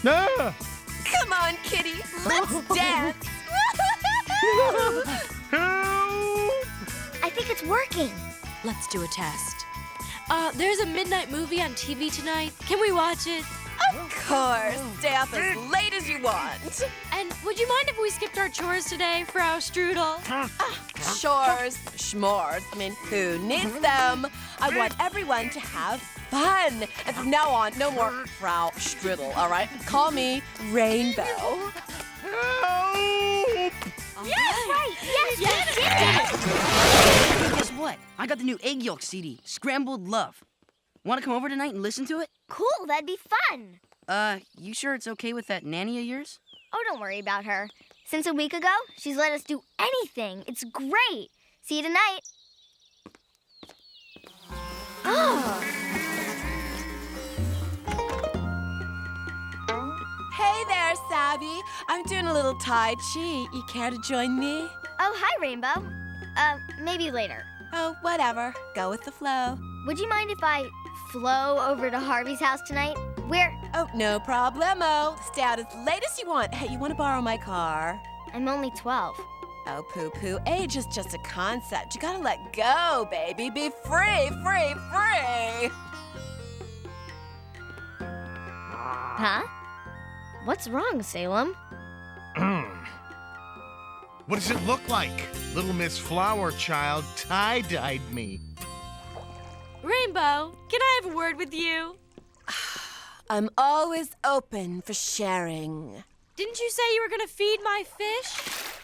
Ah! Come on, kitty, let's dance. I think it's working. Let's do a test. There's a midnight movie on TV tonight. Can we watch it? Of course. Stay up as late as you want. And would you mind if we skipped our chores today, Frau Strudel? Chores, schmores. I mean, who needs them? I want everyone to have fun. And from now on, no more Frau Strudel, all right? Call me Rainbow. Yes, right. Yes. Hey, guess what? I got the new egg yolk CD, Scrambled Love. Want to come over tonight and listen to it? Cool, that'd be fun. You sure it's okay with that nanny of yours? Oh, don't worry about her. Since a week ago, she's let us do anything. It's great. See you tonight. Oh. Hey there, Savvy. I'm doing a little Tai Chi. You care to join me? Oh, hi, Rainbow. Maybe later. Oh, whatever. Go with the flow. Would you mind if I flow over to Harvey's house tonight? Oh, no problemo. Stay out as late as you want. Hey, you want to borrow my car? I'm only 12. Oh, poo-poo. Age is just a concept. You gotta let go, baby. Be free, free, free. Huh? What's wrong, Salem? What does it look like? Little Miss Flower Child tie-dyed me. Rainbow, can I have a word with you? I'm always open for sharing. Didn't you say you were gonna feed my fish?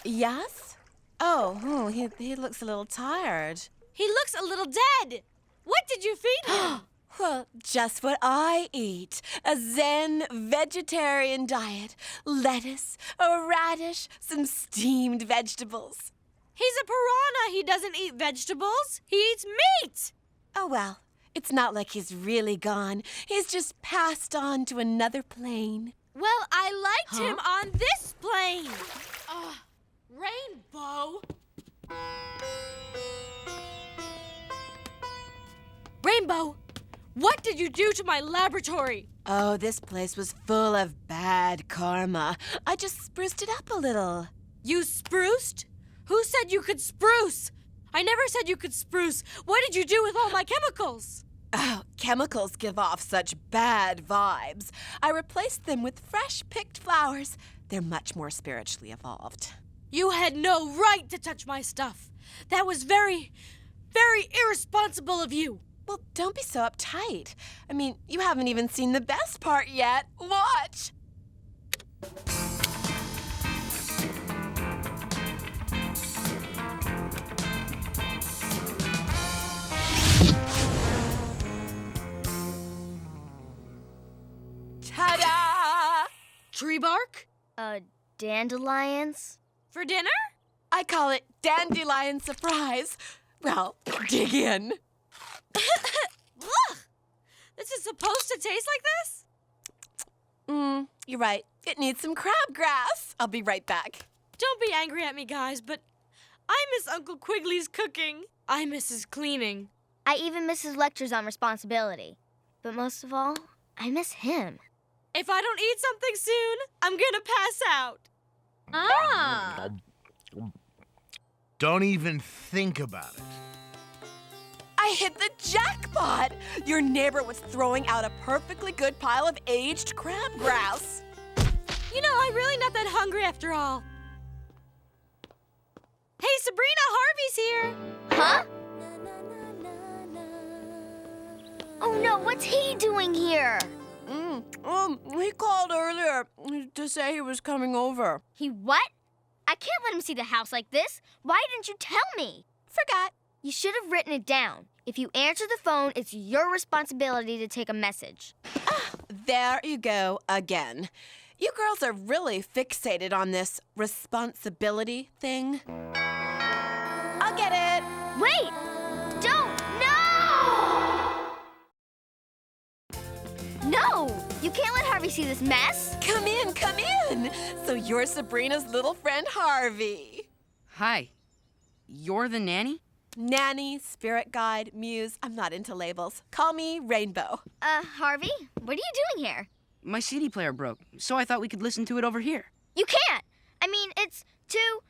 Yes? Oh, he looks a little tired. He looks a little dead. What did you feed him? Well, just what I eat. A Zen vegetarian diet. Lettuce, a radish, some steamed vegetables. He's a piranha. He doesn't eat vegetables. He eats meat. Oh, well, it's not like he's really gone. He's just passed on to another plane. Well, I liked him on this plane. Rainbow. Rainbow, what did you do to my laboratory? Oh, this place was full of bad karma. I just spruced it up a little. You spruced? Who said you could spruce? I never said you could spruce. What did you do with all my chemicals? Oh, chemicals give off such bad vibes. I replaced them with fresh-picked flowers. They're much more spiritually evolved. You had no right to touch my stuff. That was very, very irresponsible of you. Well, don't be so uptight. I mean, you haven't even seen the best part yet. Watch! Ta-da! Tree bark? Dandelions? For dinner? I call it dandelion surprise. Well, dig in. Ugh! This is supposed to taste like this? You're right. It needs some crabgrass. I'll be right back. Don't be angry at me, guys, but I miss Uncle Quigley's cooking. I miss his cleaning. I even miss his lectures on responsibility. But most of all, I miss him. If I don't eat something soon, I'm gonna pass out. Ah! Don't even think about it. I hit the jackpot! Your neighbor was throwing out a perfectly good pile of aged crabgrass. You know, I'm really not that hungry after all. Hey, Sabrina, Harvey's here. Huh? Oh no, what's he doing here? He called earlier to say he was coming over. He what? I can't let him see the house like this. Why didn't you tell me? Forgot. You should have written it down. If you answer the phone, it's your responsibility to take a message. There you go again. You girls are really fixated on this responsibility thing. I'll get it. Wait! Don't! No! No! You can't let Harvey see this mess. Come in, come in. So you're Sabrina's little friend Harvey. Hi. You're the nanny? Nanny, spirit guide, muse. I'm not into labels. Call me Rainbow. Harvey, what are you doing here? My CD player broke, so I thought we could listen to it over here. You can't! I mean, it's too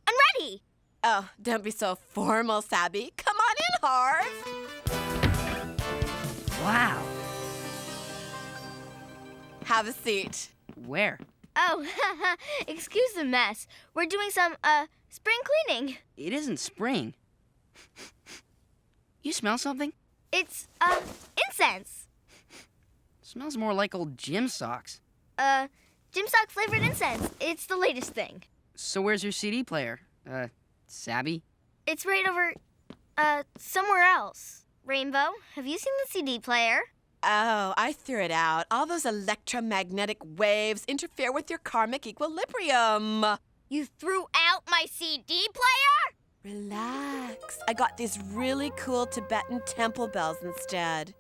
unready! Oh, don't be so formal, Sabby. Come on in, Harv. Wow. Have a seat. Where? Oh, excuse the mess. We're doing some, spring cleaning. It isn't spring. You smell something? It's, incense. Smells more like old gym socks. Gym sock flavored incense. It's the latest thing. So where's your CD player? Sabby? It's right over, somewhere else. Rainbow, have you seen the CD player? Oh, I threw it out. All those electromagnetic waves interfere with your karmic equilibrium. You threw out my CD player? Relax. I got these really cool Tibetan temple bells instead.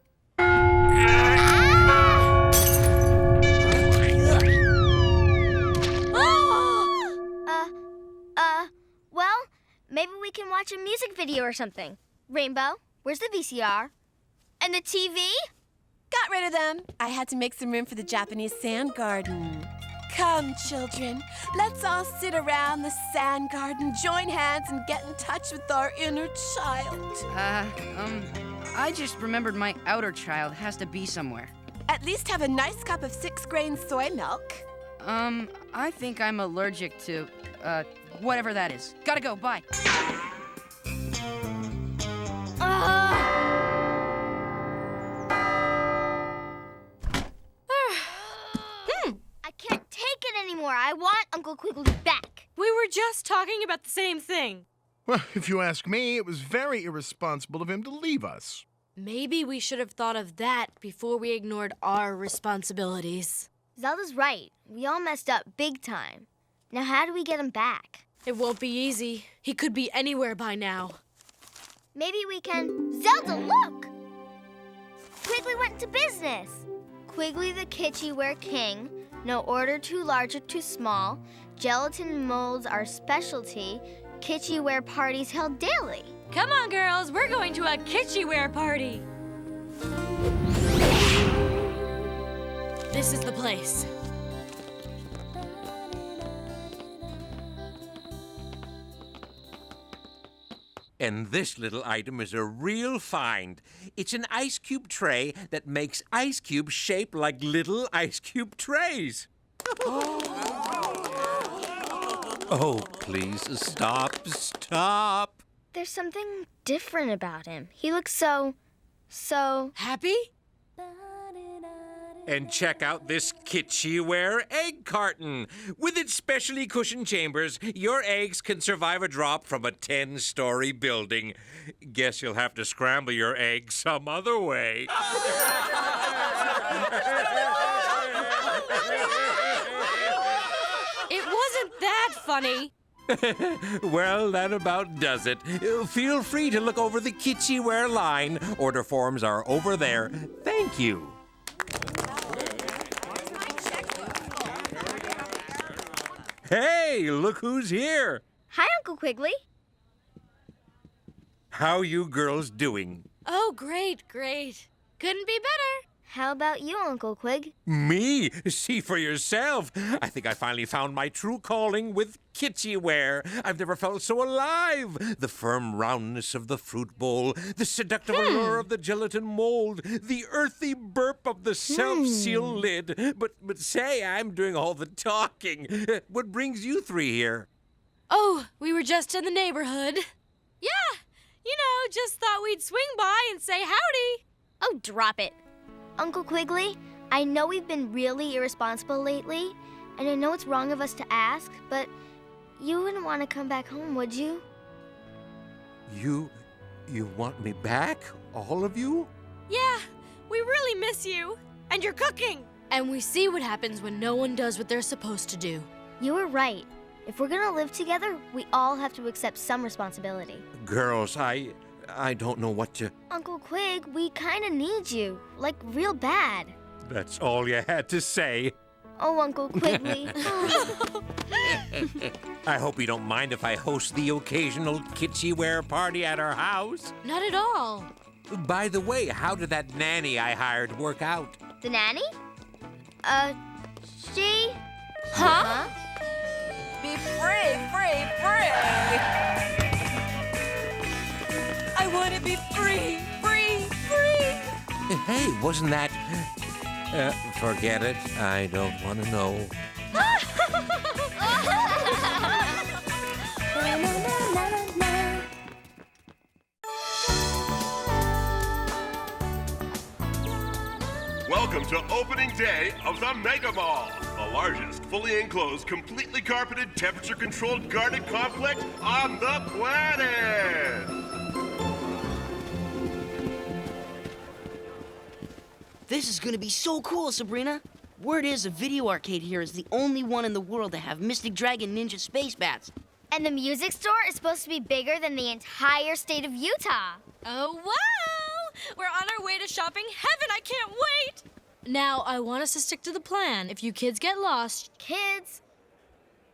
Well, maybe we can watch a music video or something. Rainbow, where's the VCR? And the TV? Got rid of them. I had to make some room for the Japanese sand garden. Come, children. Let's all sit around the sand garden, join hands, and get in touch with our inner child. I just remembered my outer child has to be somewhere. At least have a nice cup of 6-grain soy milk. I think I'm allergic to, whatever that is. Gotta go, bye. I can't take it anymore. I want Uncle Quigley back. We were just talking about the same thing. Well, if you ask me, it was very irresponsible of him to leave us. Maybe we should have thought of that before we ignored our responsibilities. Zelda's right. We all messed up big time. Now how do we get him back? It won't be easy. He could be anywhere by now. Maybe we can... Zelda, look! Quigley went into business. Quigley the Kitschyware King. No order too large or too small. Gelatin molds are specialty. Kitschyware parties held daily. Come on, girls. We're going to a Kitschyware party. This is the place. And this little item is a real find. It's an ice cube tray that makes ice cubes shaped like little ice cube trays. Oh, please, stop. There's something different about him. He looks so happy? And check out this Kitschyware egg carton. With its specially cushioned chambers, your eggs can survive a drop from a 10-story building. Guess you'll have to scramble your eggs some other way. It wasn't that funny. Well, that about does it. Feel free to look over the Kitschyware line. Order forms are over there. Thank you. Hey, look who's here. Hi, Uncle Quigley. How you girls doing? Oh, great. Couldn't be better. How about you, Uncle Quig? Me? See for yourself. I think I finally found my true calling with Kitschyware. I've never felt so alive. The firm roundness of the fruit bowl, the seductive allure of the gelatin mold, the earthy burp of the self-seal lid. But say, I'm doing all the talking. What brings you three here? Oh, we were just in the neighborhood. Yeah, just thought we'd swing by and say howdy. Oh, drop it. Uncle Quigley, I know we've been really irresponsible lately, and I know it's wrong of us to ask, but you wouldn't want to come back home, would you? You want me back? All of you? Yeah, we really miss you. And your cooking. And we see what happens when no one does what they're supposed to do. You were right. If we're gonna live together, we all have to accept some responsibility. Girls, I don't know what to... Uncle Quig, we kinda need you. Like, real bad. That's all you had to say. Oh, Uncle Quigley. I hope you don't mind if I host the occasional kitschy wear party at our house. Not at all. By the way, how did that nanny I hired work out? The nanny? She... Huh? Be free, free, free! I want to be free, free, free! Hey, wasn't that... forget it. I don't want to know. Welcome to opening day of the Mega Mall, the largest fully enclosed, completely carpeted, temperature-controlled garden complex on the planet! This is gonna be so cool, Sabrina. Word is a video arcade here is the only one in the world to have Mystic Dragon Ninja Space Bats. And the music store is supposed to be bigger than the entire state of Utah. Oh, wow! We're on our way to shopping heaven. I can't wait! Now, I want us to stick to the plan. If you kids get lost... Kids?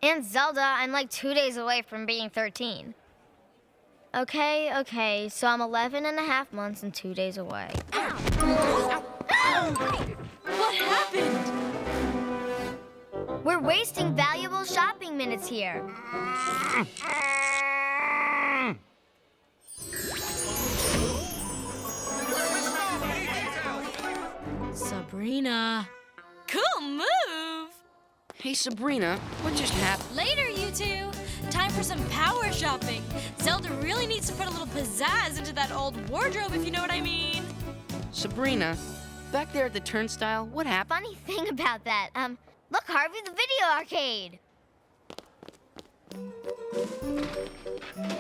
And Zelda, I'm like 2 days away from being 13. Okay, so I'm 11 and a half months and 2 days away. Ow. What happened? We're wasting valuable shopping minutes here. Sabrina. Cool move! Hey, Sabrina, what just happened? Later, you two. Time for some power shopping. Zelda really needs to put a little pizzazz into that old wardrobe, if you know what I mean. Sabrina, back there at the turnstile, what happened? Funny thing about that, look, Harvey, the video arcade.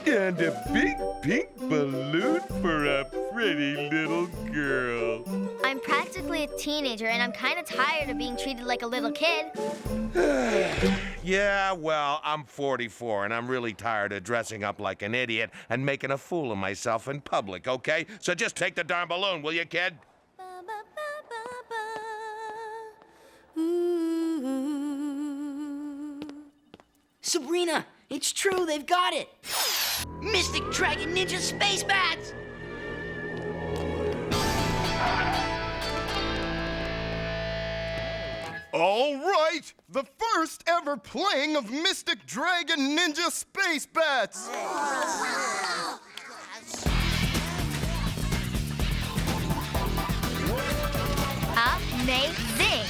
And a big pink balloon for a pretty little girl. I'm practically a teenager, and I'm kind of tired of being treated like a little kid. Yeah, well, I'm 44, and I'm really tired of dressing up like an idiot and making a fool of myself in public, okay? So just take the darn balloon, will you, kid? Sabrina, it's true, they've got it. Mystic Dragon Ninja Space Bats! All right, the first ever playing of Mystic Dragon Ninja Space Bats. Amazing!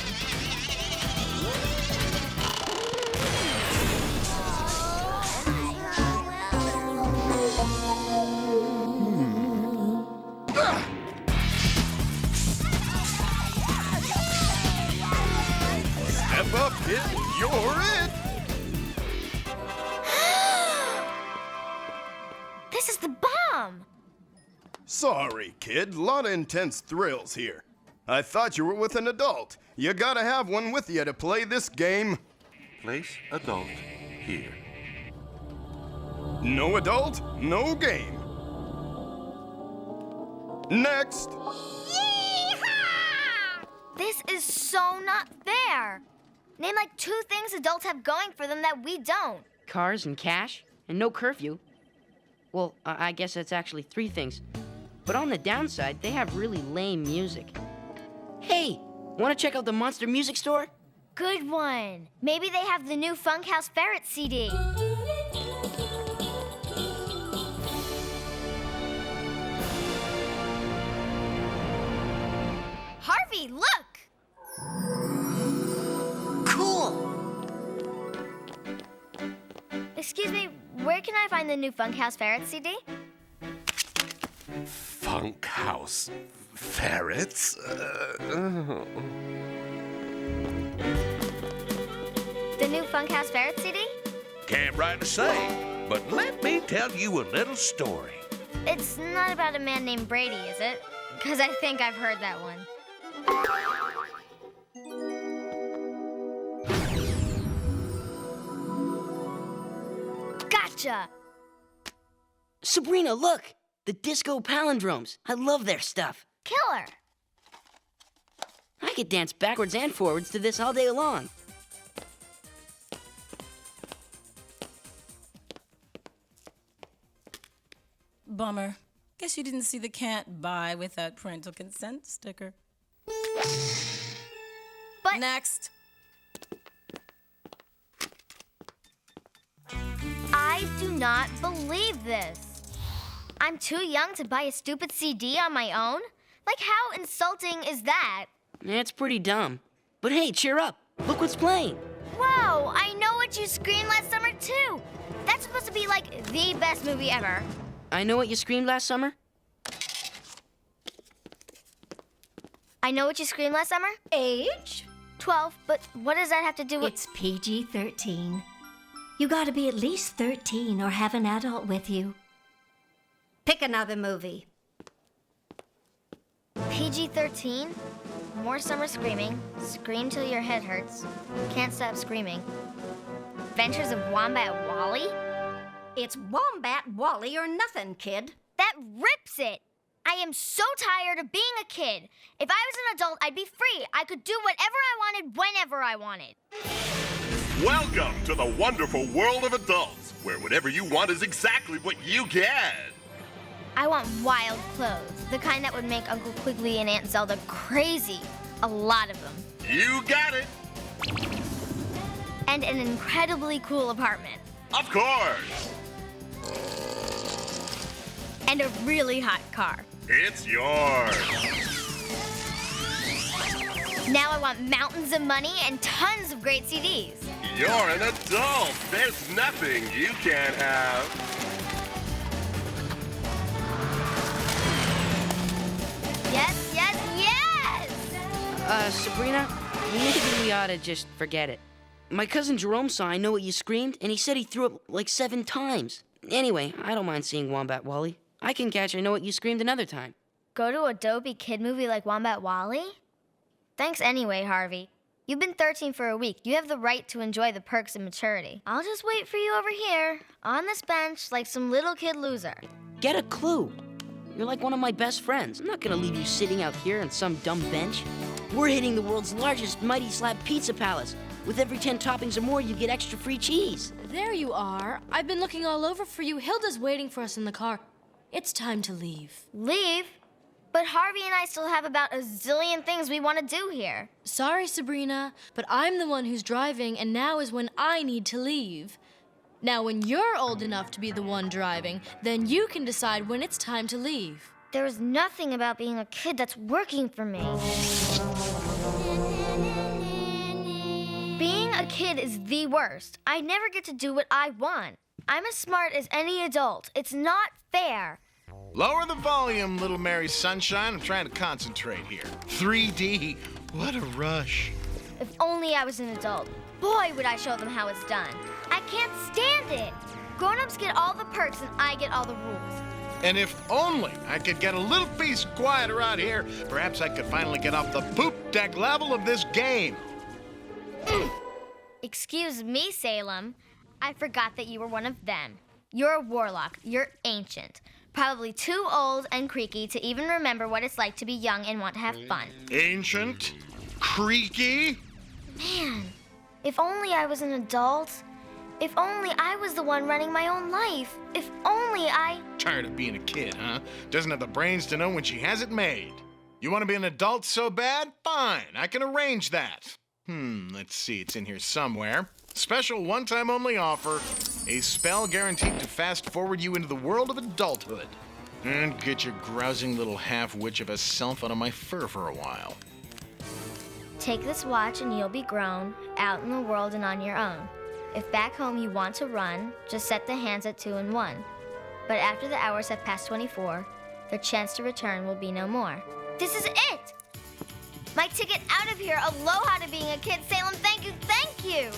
Step up, kid, you're it. This is the bomb! Sorry, kid, lot of intense thrills here. I thought you were with an adult. You gotta have one with you to play this game. Place adult here. No adult, no game. Next. This is so not fair. Name like 2 things adults have going for them that we don't. Cars and cash, and no curfew. Well, I guess that's actually 3 things. But on the downside, they have really lame music. Hey, want to check out the Monster Music Store? Good one. Maybe they have the new Funkhouse Ferret CD. Harvey, look! Cool! Excuse me, can I find the new Funkhouse Ferret CD? Funkhouse ferrets? The new Funkhouse Ferret CD? Can't rightly say, but let me tell you a little story. It's not about a man named Brady, is it? Because I think I've heard that one. Gotcha! Sabrina, look! The disco palindromes. I love their stuff. Killer! I could dance backwards and forwards to this all day long. Bummer. Guess you didn't see the can't buy without parental consent sticker. But next. I do not believe this. I'm too young to buy a stupid CD on my own? Like, how insulting is that? It's pretty dumb. But hey, cheer up. Look what's playing. Whoa, I know what you screamed last summer, too. That's supposed to be, like, the best movie ever. I Know What You Screamed Last Summer? I Know What You Screamed Last Summer? Age? 12, but what does that have to do with... It's PG-13. You gotta be at least 13 or have an adult with you. Pick another movie. PG-13? More summer screaming. Scream till your head hurts. Can't stop screaming. Adventures of Wombat Wally? It's Wombat Wally or nothing, kid. That rips it! I am so tired of being a kid. If I was an adult, I'd be free. I could do whatever I wanted, whenever I wanted. Welcome to the wonderful world of adults, where whatever you want is exactly what you get. I want wild clothes, the kind that would make Uncle Quigley and Aunt Zelda crazy. A lot of them. You got it. And an incredibly cool apartment. Of course. And a really hot car. It's yours. Now I want mountains of money and tons of great CDs. You're an adult. There's nothing you can't have. Yes, yes, yes! Sabrina, maybe we ought to just forget it. My cousin Jerome saw I Know What You Screamed, and he said he threw up like 7 times. Anyway, I don't mind seeing Wombat Wally. I can catch I Know What You Screamed another time. Go to a dopey kid movie like Wombat Wally? Thanks anyway, Harvey. You've been 13 for a week. You have the right to enjoy the perks of maturity. I'll just wait for you over here, on this bench, like some little kid loser. Get a clue. You're like one of my best friends. I'm not gonna leave you sitting out here on some dumb bench. We're hitting the world's largest Mighty Slab Pizza Palace. With every 10 toppings or more, you get extra free cheese. There you are. I've been looking all over for you. Hilda's waiting for us in the car. It's time to leave. Leave? But Harvey and I still have about a zillion things we want to do here. Sorry, Sabrina, but I'm the one who's driving, and now is when I need to leave. Now, when you're old enough to be the one driving, then you can decide when it's time to leave. There's nothing about being a kid that's working for me. Being a kid is the worst. I never get to do what I want. I'm as smart as any adult. It's not fair. Lower the volume, little Mary Sunshine. I'm trying to concentrate here. 3D, what a rush. If only I was an adult. Boy, would I show them how it's done. I can't stand it. Grown-ups get all the perks and I get all the rules. And if only I could get a little peace and quiet around here, perhaps I could finally get off the poop deck level of this game. Excuse me, Salem. I forgot that you were one of them. You're a warlock. You're ancient. Probably too old and creaky to even remember what it's like to be young and want to have fun. Ancient? Creaky? Man, if only I was an adult. If only I was the one running my own life. If only I... Tired of being a kid, huh? Doesn't have the brains to know when she has it made. You want to be an adult so bad? Fine, I can arrange that. Let's see, it's in here somewhere. Special one-time only offer. A spell guaranteed to fast-forward you into the world of adulthood. And get your grousing little half-witch of a self out of my fur for a while. Take this watch and you'll be grown, out in the world and on your own. If back home you want to run, just set the hands at 2 and 1. But after the hours have passed 24, their chance to return will be no more. This is it! My ticket out of here. Aloha to being a kid, Salem. Thank you, thank you!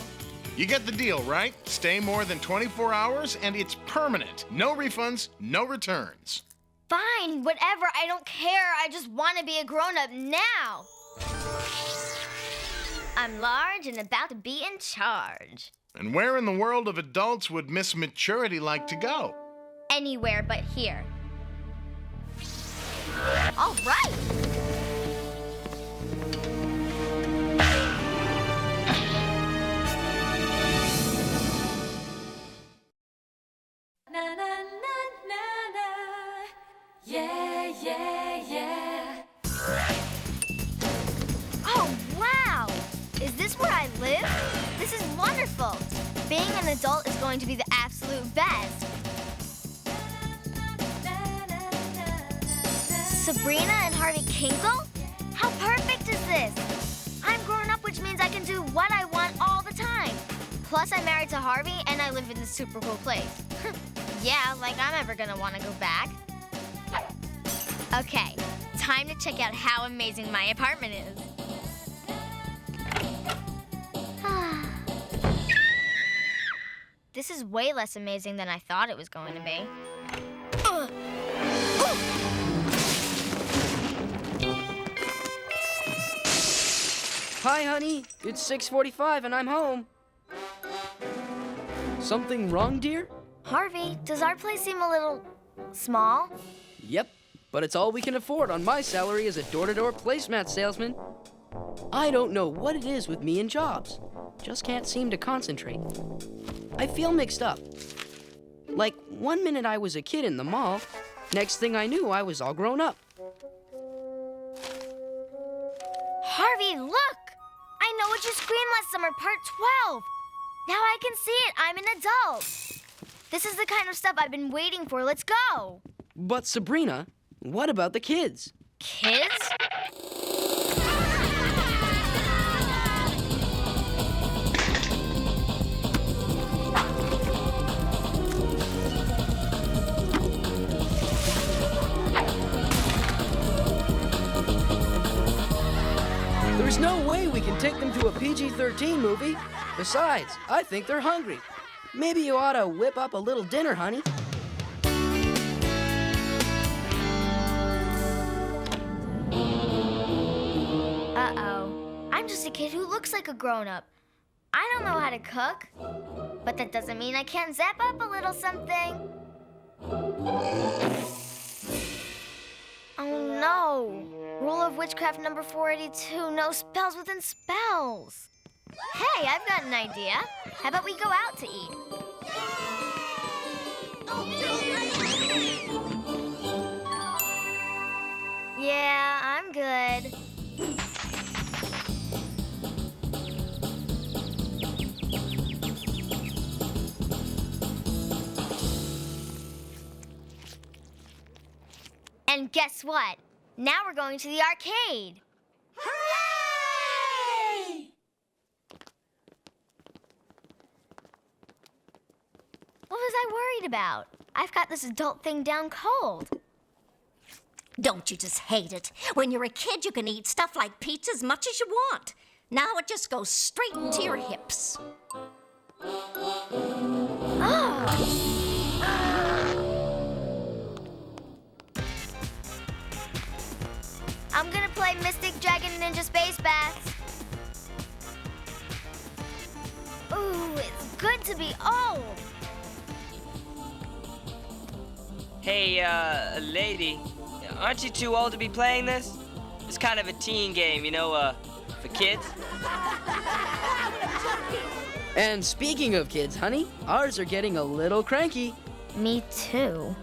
You get the deal, right? Stay more than 24 hours and it's permanent. No refunds, no returns. Fine, whatever. I don't care. I just want to be a grown-up now. I'm large and about to be in charge. And where in the world of adults would Miss Maturity like to go? Anywhere but here. All right. Na na na na na. Yeah, yeah, yeah. Oh, wow! Is this where I live? This is wonderful. Being an adult is going to be the absolute best. Sabrina and Harvey Kinkle? How perfect is this? I'm grown up, which means I can do what I want all the time. Plus, I'm married to Harvey, and I live in this super cool place. Yeah, like I'm ever gonna want to go back. Okay, time to check out how amazing my apartment is. This is way less amazing than I thought it was going to be. Hi, honey. It's 6:45 and I'm home. Something wrong, dear? Harvey, does our place seem a little small? Yep, but it's all we can afford on my salary as a door-to-door placemat salesman. I don't know what it is with me and jobs. Just can't seem to concentrate. I feel mixed up. Like, one minute I was a kid in the mall, next thing I knew I was all grown up. Harvey, look! I know what you screamed last summer, part 12. Now I can see it. I'm an adult. This is the kind of stuff I've been waiting for. Let's go. But Sabrina, what about the kids? Kids? There's no way we can take them to a PG-13 movie. Besides, I think they're hungry. Maybe you ought to whip up a little dinner, honey. Uh-oh. I'm just a kid who looks like a grown-up. I don't know how to cook, but that doesn't mean I can't zap up a little something. Oh, no. Rule of witchcraft number 482, no spells within spells. Hey, I've got an idea. How about we go out to eat? Yeah, I'm good. And guess what? Now we're going to the arcade. Hooray! What was I worried about? I've got this adult thing down cold. Don't you just hate it? When you're a kid, you can eat stuff like pizza as much as you want. Now it just goes straight into your hips. I'm gonna play Mystic Dragon Ninja Space Bats. Ooh, it's good to be old. Hey, lady, aren't you too old to be playing this? It's kind of a teen game, you know, for kids. And speaking of kids, honey, ours are getting a little cranky. Me too.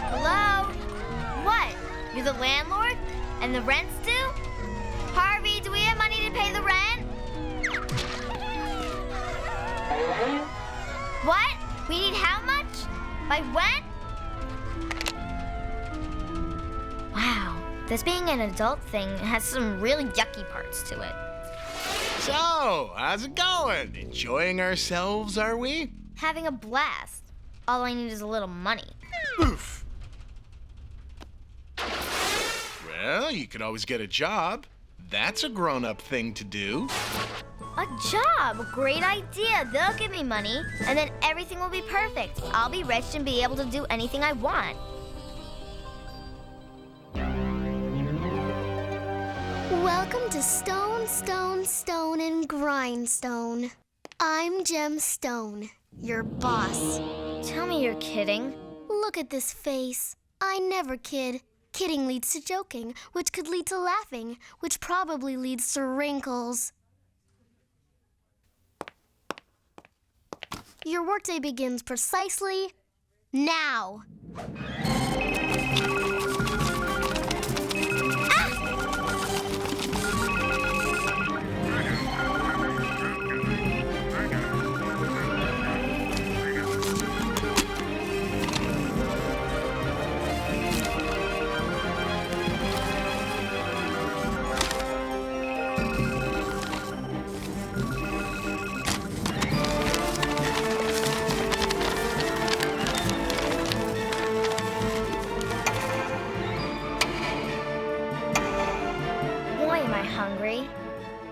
Hello? What? You're the landlord? And the rent's due? Harvey, do we have money to pay the rent? What? We need how much? By when? Wow, this being an adult thing has some really yucky parts to it. So, how's it going? Enjoying ourselves, are we? Having a blast. All I need is a little money. Oof. Well, you could always get a job. That's a grown-up thing to do. A job! Great idea. They'll give me money, and then everything will be perfect. I'll be rich and be able to do anything I want. Welcome to Stone, Stone, Stone, and Grindstone. I'm Gemstone, your boss. Tell me you're kidding. Look at this face. I never kid. Kidding leads to joking, which could lead to laughing, which probably leads to wrinkles. Your workday begins precisely now.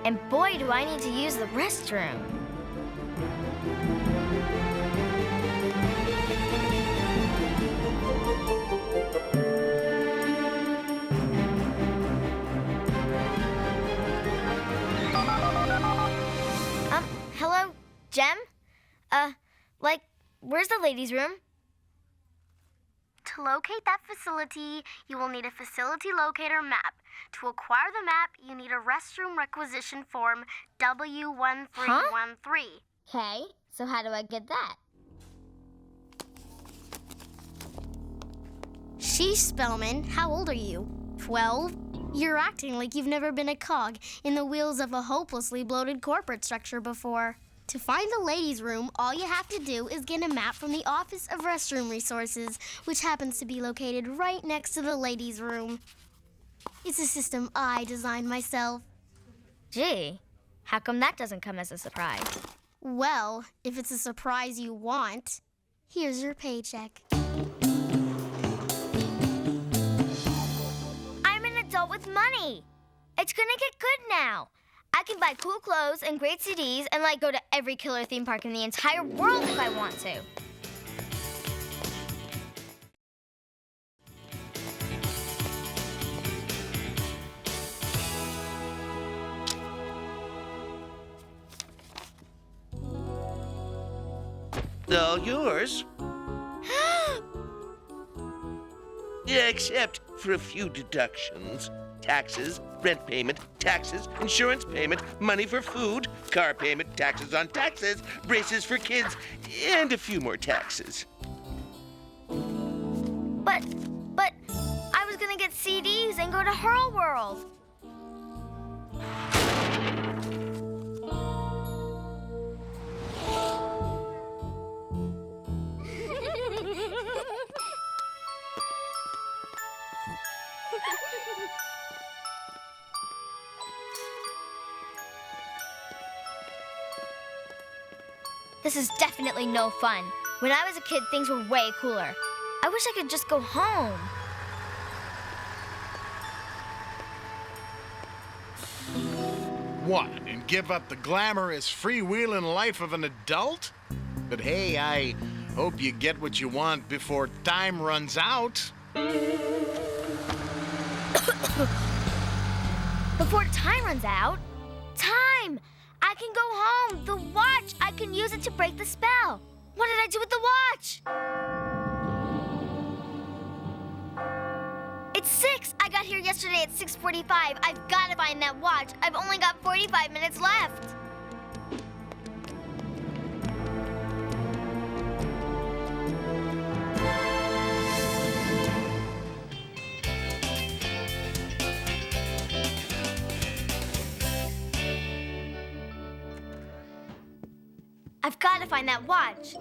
And boy, do I need to use the restroom. Hello, Gem? Where's the ladies' room? To locate that facility, you will need a facility locator map. To acquire the map, you need a restroom requisition form W1313. Okay, so how do I get that? Sheesh, Spellman, how old are you? 12? You're acting like you've never been a cog in the wheels of a hopelessly bloated corporate structure before. To find the ladies' room, all you have to do is get a map from the Office of Restroom Resources, which happens to be located right next to the ladies' room. It's a system I designed myself. Gee, how come that doesn't come as a surprise? Well, if it's a surprise you want, here's your paycheck. I'm an adult with money. It's gonna get good now. I can buy cool clothes and great CDs and go to every killer theme park in the entire world if I want to. All yours. Yeah, except for a few deductions. Taxes, rent payment, taxes, insurance payment, money for food, car payment, taxes on taxes, braces for kids, and a few more taxes. But I was gonna get CDs and go to Hurl World. This is definitely no fun. When I was a kid, things were way cooler. I wish I could just go home. What, and give up the glamorous freewheeling life of an adult? But hey, I hope you get what you want before time runs out. Before time runs out? Time! I can go home. The watch. I can use it to break the spell. What did I do with the watch? It's 6. I got here yesterday at 6:45. I've got to find that watch. I've only got 45 minutes left. I've got to find that watch.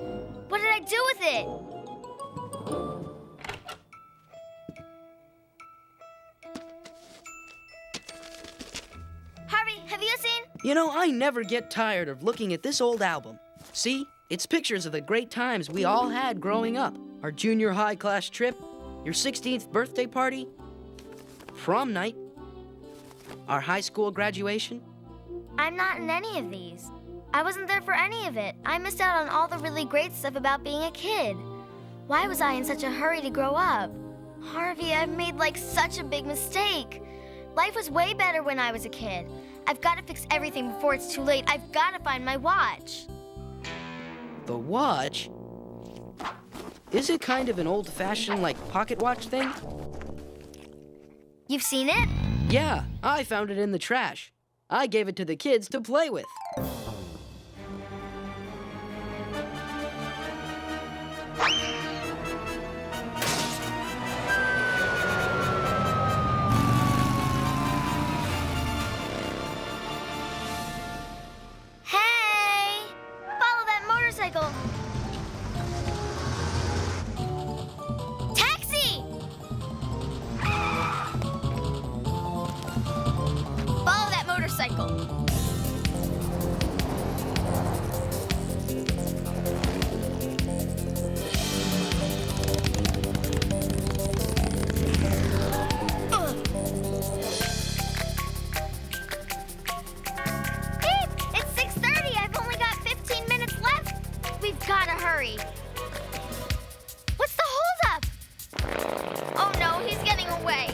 What did I do with it? You know, I never get tired of looking at this old album. See? It's pictures of the great times we all had growing up. Our junior high class trip, your 16th birthday party, prom night, our high school graduation. I'm not in any of these. I wasn't there for any of it. I missed out on all the really great stuff about being a kid. Why was I in such a hurry to grow up? Harvey, I've made such a big mistake. Life was way better when I was a kid. I've got to fix everything before it's too late. I've got to find my watch. The watch? Is it kind of an old-fashioned, pocket watch thing? You've seen it? Yeah, I found it in the trash. I gave it to the kids to play with. Hey! Follow that motorcycle! Taxi! Follow that motorcycle. Gotta hurry. What's the holdup? Oh no, he's getting away.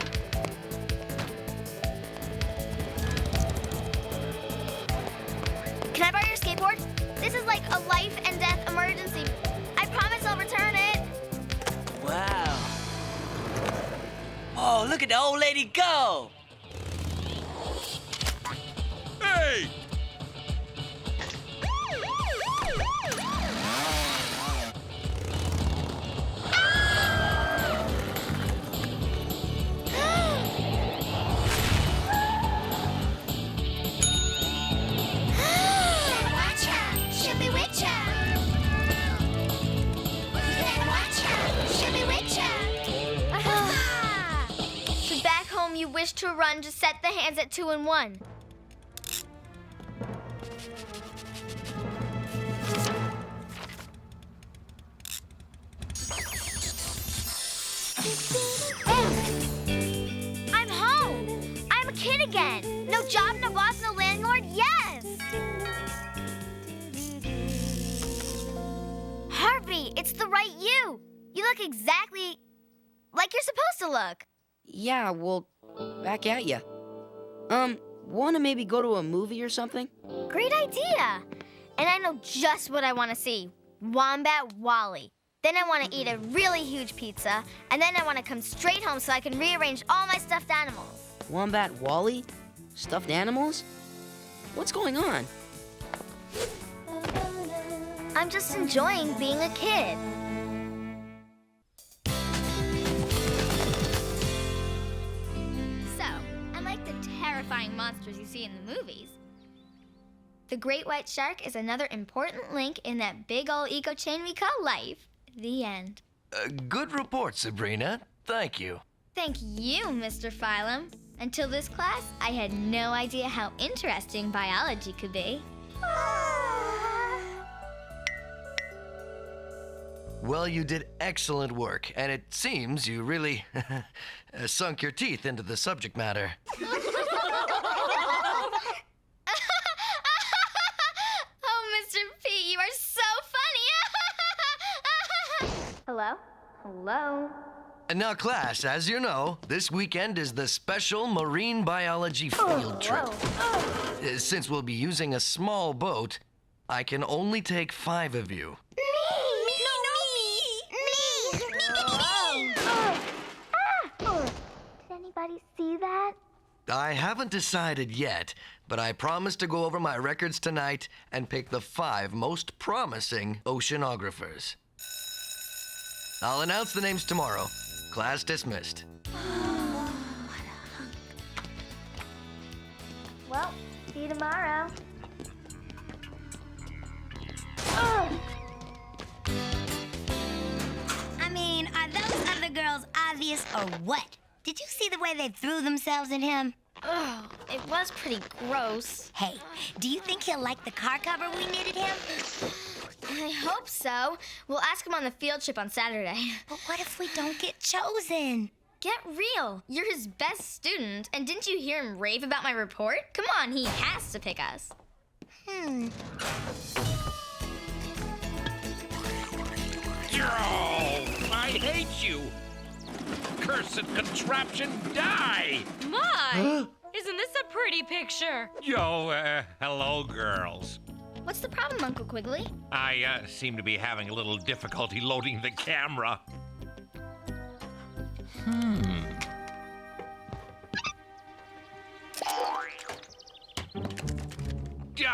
Can I borrow your skateboard? This is like a life and death emergency. I promise I'll return it. Wow. Oh, look at the old lady go. Hey! You wish to run, just set the hands at 2 and 1. I'm home. I'm a kid again. No job, no boss, no landlord. Yes. Harvey, it's the right you. You look exactly like you're supposed to look. Yeah, well, back at ya. Wanna maybe go to a movie or something? Great idea! And I know just what I want to see. Wombat Wally. Then I want to eat a really huge pizza, and then I want to come straight home so I can rearrange all my stuffed animals. Wombat Wally? Stuffed animals? What's going on? I'm just enjoying being a kid. Terrifying monsters you see in the movies. The great white shark is another important link in that big old eco chain we call life. The end. Good report, Sabrina. Thank you. Thank you, Mr. Phylum. Until this class, I had no idea how interesting biology could be. Well, you did excellent work, and it seems you really sunk your teeth into the subject matter. Hello? Hello? And now, class, as you know, this weekend is the special marine biology field trip. Since we'll be using a small boat, I can only take 5 of you. Did anybody see that? I haven't decided yet, but I promise to go over my records tonight and pick the 5 most promising oceanographers. I'll announce the names tomorrow. Class dismissed. Well, see you tomorrow. I mean, are those other girls obvious or what? Did you see the way they threw themselves at him? It was pretty gross. Hey, do you think he'll like the car cover we knitted him? I hope so. We'll ask him on the field trip on Saturday. But what if we don't get chosen? Get real. You're his best student, and didn't you hear him rave about my report? Come on, he has to pick us. I hate you! Cursed contraption, die! My! Isn't this a pretty picture? Yo, hello, girls. What's the problem, Uncle Quigley? I seem to be having a little difficulty loading the camera.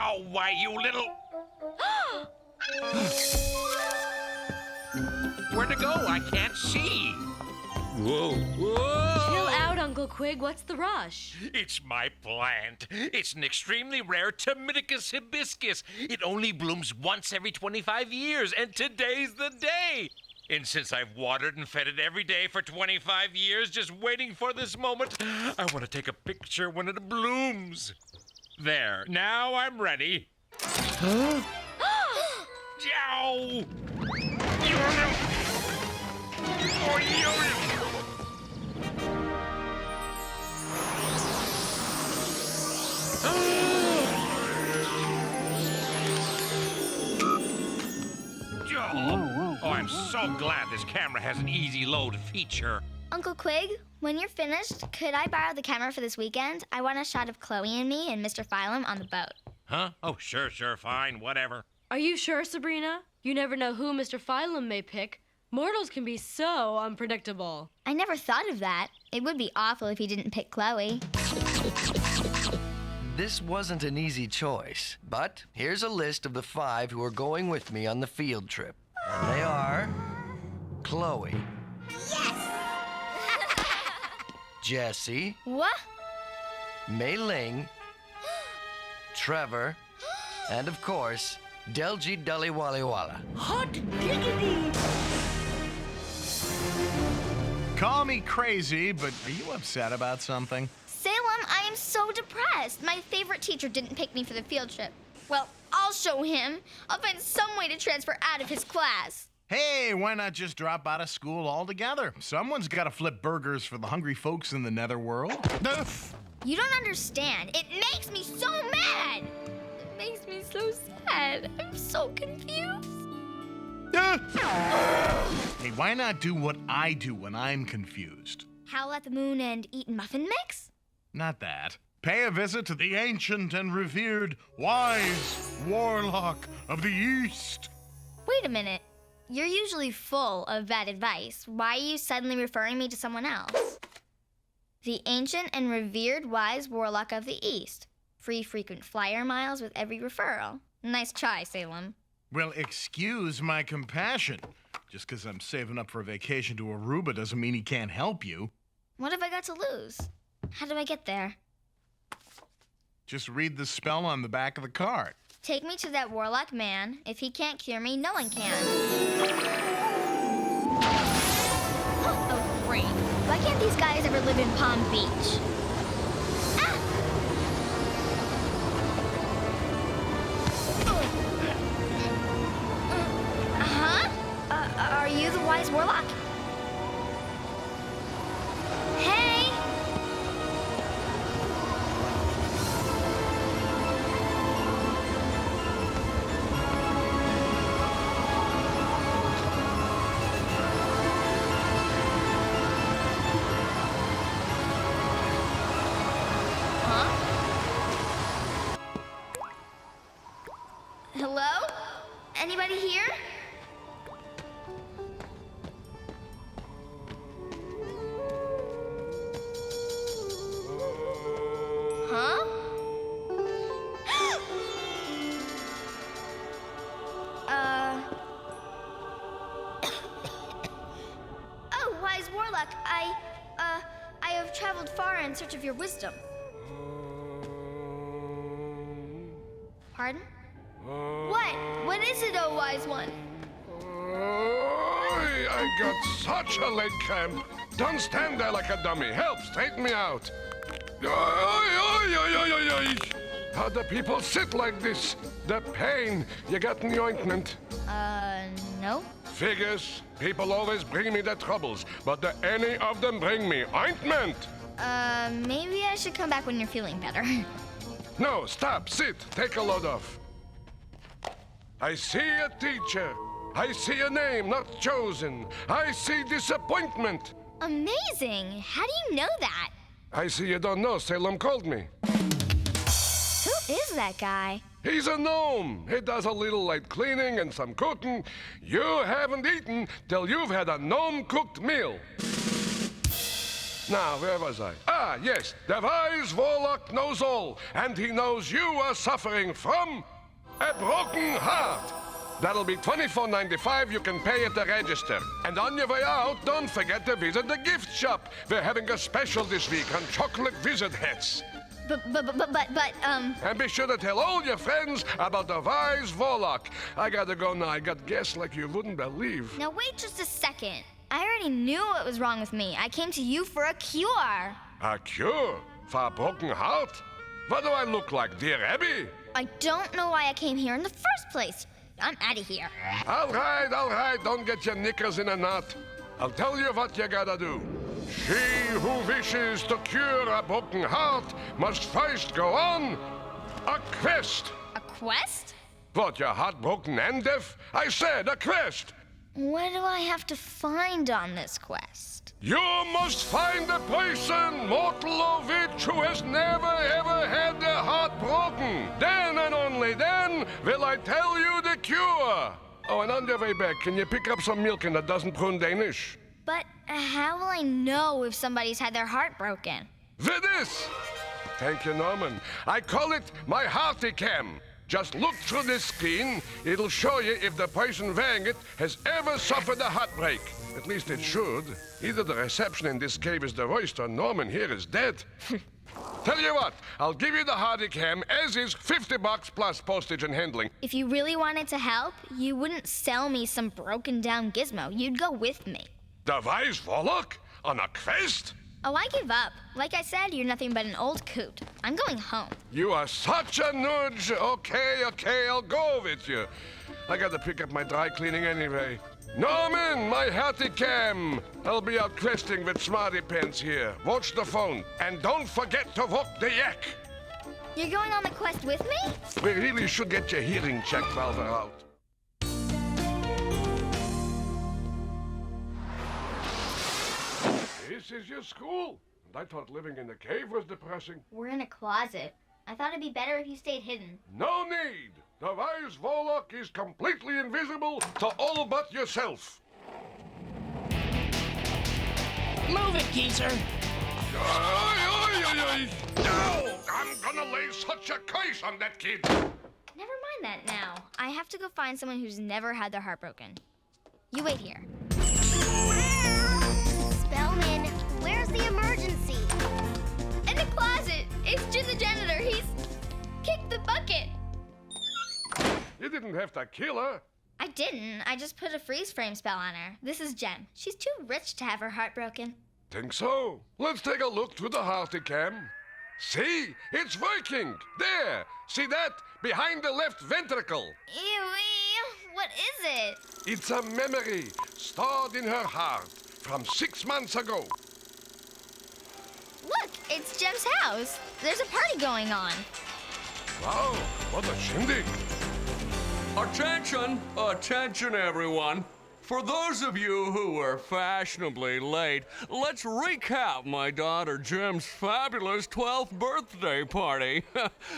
Oh, why, you little... Where'd it go? I can't see. Whoa. Chill out, Uncle Quig. What's the rush? It's my plant. It's an extremely rare Tomidicus hibiscus. It only blooms once every 25 years, and today's the day. And since I've watered and fed it every day for 25 years, just waiting for this moment, I want to take a picture when it blooms. There. Now I'm ready. Ow! Oh, I'm so glad this camera has an easy load feature. Uncle Quig, when you're finished, could I borrow the camera for this weekend? I want a shot of Chloe and me and Mr. Phylum on the boat. Huh? Oh, sure, fine, whatever. Are you sure, Sabrina? You never know who Mr. Phylum may pick. Mortals can be so unpredictable. I never thought of that. It would be awful if he didn't pick Chloe. This wasn't an easy choice, but here's a list of the 5 who are going with me on the field trip. And they are Chloe. Yes! What? Jesse. Mei Ling. Trevor. And of course, Delji Dully Wally Walla. Hot diggity! Call me crazy, but are you upset about something? Salem, I am so depressed. My favorite teacher didn't pick me for the field trip. Well, I'll show him. I'll find some way to transfer out of his class. Hey, why not just drop out of school altogether? Someone's got to flip burgers for the hungry folks in the netherworld. You don't understand. It makes me so mad. It makes me so sad. I'm so confused. Hey, why not do what I do when I'm confused? Howl at the moon and eat muffin mix? Not that. Pay a visit to the ancient and revered wise warlock of the East. Wait a minute. You're usually full of bad advice. Why are you suddenly referring me to someone else? The ancient and revered wise warlock of the East. Free frequent flyer miles with every referral. Nice try, Salem. Well, excuse my compassion. Just because I'm saving up for a vacation to Aruba doesn't mean he can't help you. What have I got to lose? How do I get there? Just read the spell on the back of the card. Take me to that warlock man. If he can't cure me, no one can. Oh, great. Why can't these guys ever live in Palm Beach? Are you the wise warlock? Hey! Hello? Anybody here? Huh? Oh, wise warlock, I have traveled far in search of your wisdom. Pardon? What? What is it, oh wise one? I got such a leg cramp. Don't stand there like a dummy. Help, straighten me out. other people sit like this? The pain. You got any ointment? No. Figures. People always bring me their troubles, but do any of them bring me ointment? Maybe I should come back when you're feeling better. No, stop, sit, take a load off. I see a teacher. I see a name not chosen. I see disappointment. Amazing! How do you know that? I see you don't know. Salem called me. Who is that guy? He's a gnome. He does a little light cleaning and some cooking. You haven't eaten till you've had a gnome-cooked meal. Now, where was I? Ah, yes. The wise warlock knows all, and he knows you are suffering from a broken heart. That'll be $24.95. You can pay at the register. And on your way out, don't forget to visit the gift shop. We're having a special this week on chocolate wizard hats. But, And be sure to tell all your friends about the wise warlock. I gotta go now. I got guests like you wouldn't believe. Now wait just a second. I already knew what was wrong with me. I came to you for a cure. A cure? For a broken heart? What do I look like, dear Abby? I don't know why I came here in the first place. I'm out of here. All right. Don't get your knickers in a knot. I'll tell you what you gotta do. She who wishes to cure a broken heart must first go on a quest. A quest? What, you're heartbroken and deaf? I said a quest. What do I have to find on this quest? You must find a person, mortal or witch, who has never ever had their heart broken. Then and only then will I tell you the cure. Oh, and on your way back, can you pick up some milk in a dozen prune Danish? But how will I know if somebody's had their heart broken? With this! Thank you, Norman. I call it my hearty cam. Just look through this screen. It'll show you if the person wearing it has ever suffered a heartbreak. At least it should. Either the reception in this cave is the worst or Norman here is dead. Tell you what, I'll give you the hardy cam as is, $50 plus postage and handling. If you really wanted to help, you wouldn't sell me some broken down gizmo. You'd go with me. The wise warlock? On a quest? Oh, I give up. Like I said, you're nothing but an old coot. I'm going home. You are such a nudge. Okay, I'll go with you. I gotta pick up my dry cleaning anyway. Norman, my hearty cam. I'll be out questing with Smarty Pants here. Watch the phone. And don't forget to walk the yak. You're going on the quest with me? We really should get your hearing checked while we're out. This is your school. And I thought living in the cave was depressing. We're in a closet. I thought it'd be better if you stayed hidden. No need. The wise warlock is completely invisible to all but yourself. Move it, geezer. No! I'm gonna lay such a curse on that kid. Never mind that now. I have to go find someone who's never had their heart broken. You wait here. Spellman, where's the emergency? In the closet. It's Jim the janitor. He's kicked the bucket. You didn't have to kill her. I didn't. I just put a freeze frame spell on her. This is Jem. She's too rich to have her heart broken. Think so? Let's take a look through the hearty cam. See? It's working. There. See that? Behind the left ventricle. Ew, what is it? It's a memory stored in her heart from 6 months ago. Look, it's Jem's house. There's a party going on. Wow, what a shindig. Attention everyone. For those of you who were fashionably late, let's recap my daughter Jem's fabulous 12th birthday party.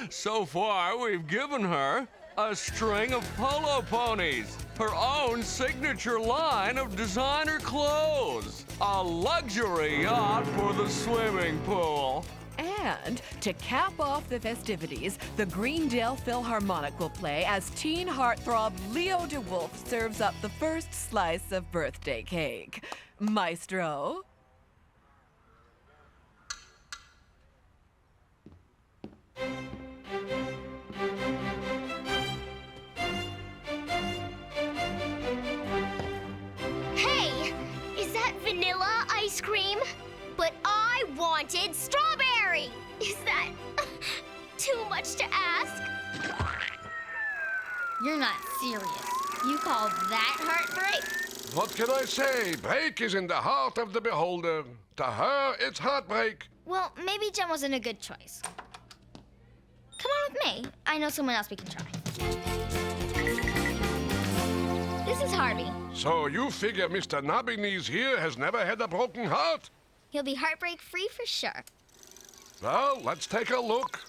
So far, we've given her a string of polo ponies, her own signature line of designer clothes, a luxury yacht for the swimming pool. And to cap off the festivities, the Greendale Philharmonic will play as teen heartthrob Leo DeWolf serves up the first slice of birthday cake. Maestro? Hey, is that vanilla ice cream? But I wanted strawberry! Is that too much to ask? You're not serious. You call that heartbreak? What can I say? Break is in the heart of the beholder. To her, it's heartbreak. Well, maybe Jem wasn't a good choice. Come on with me. I know someone else we can try. This is Harvey. So you figure Mr. Knobby-Knees here has never had a broken heart? He'll be heartbreak-free for sure. Well, let's take a look.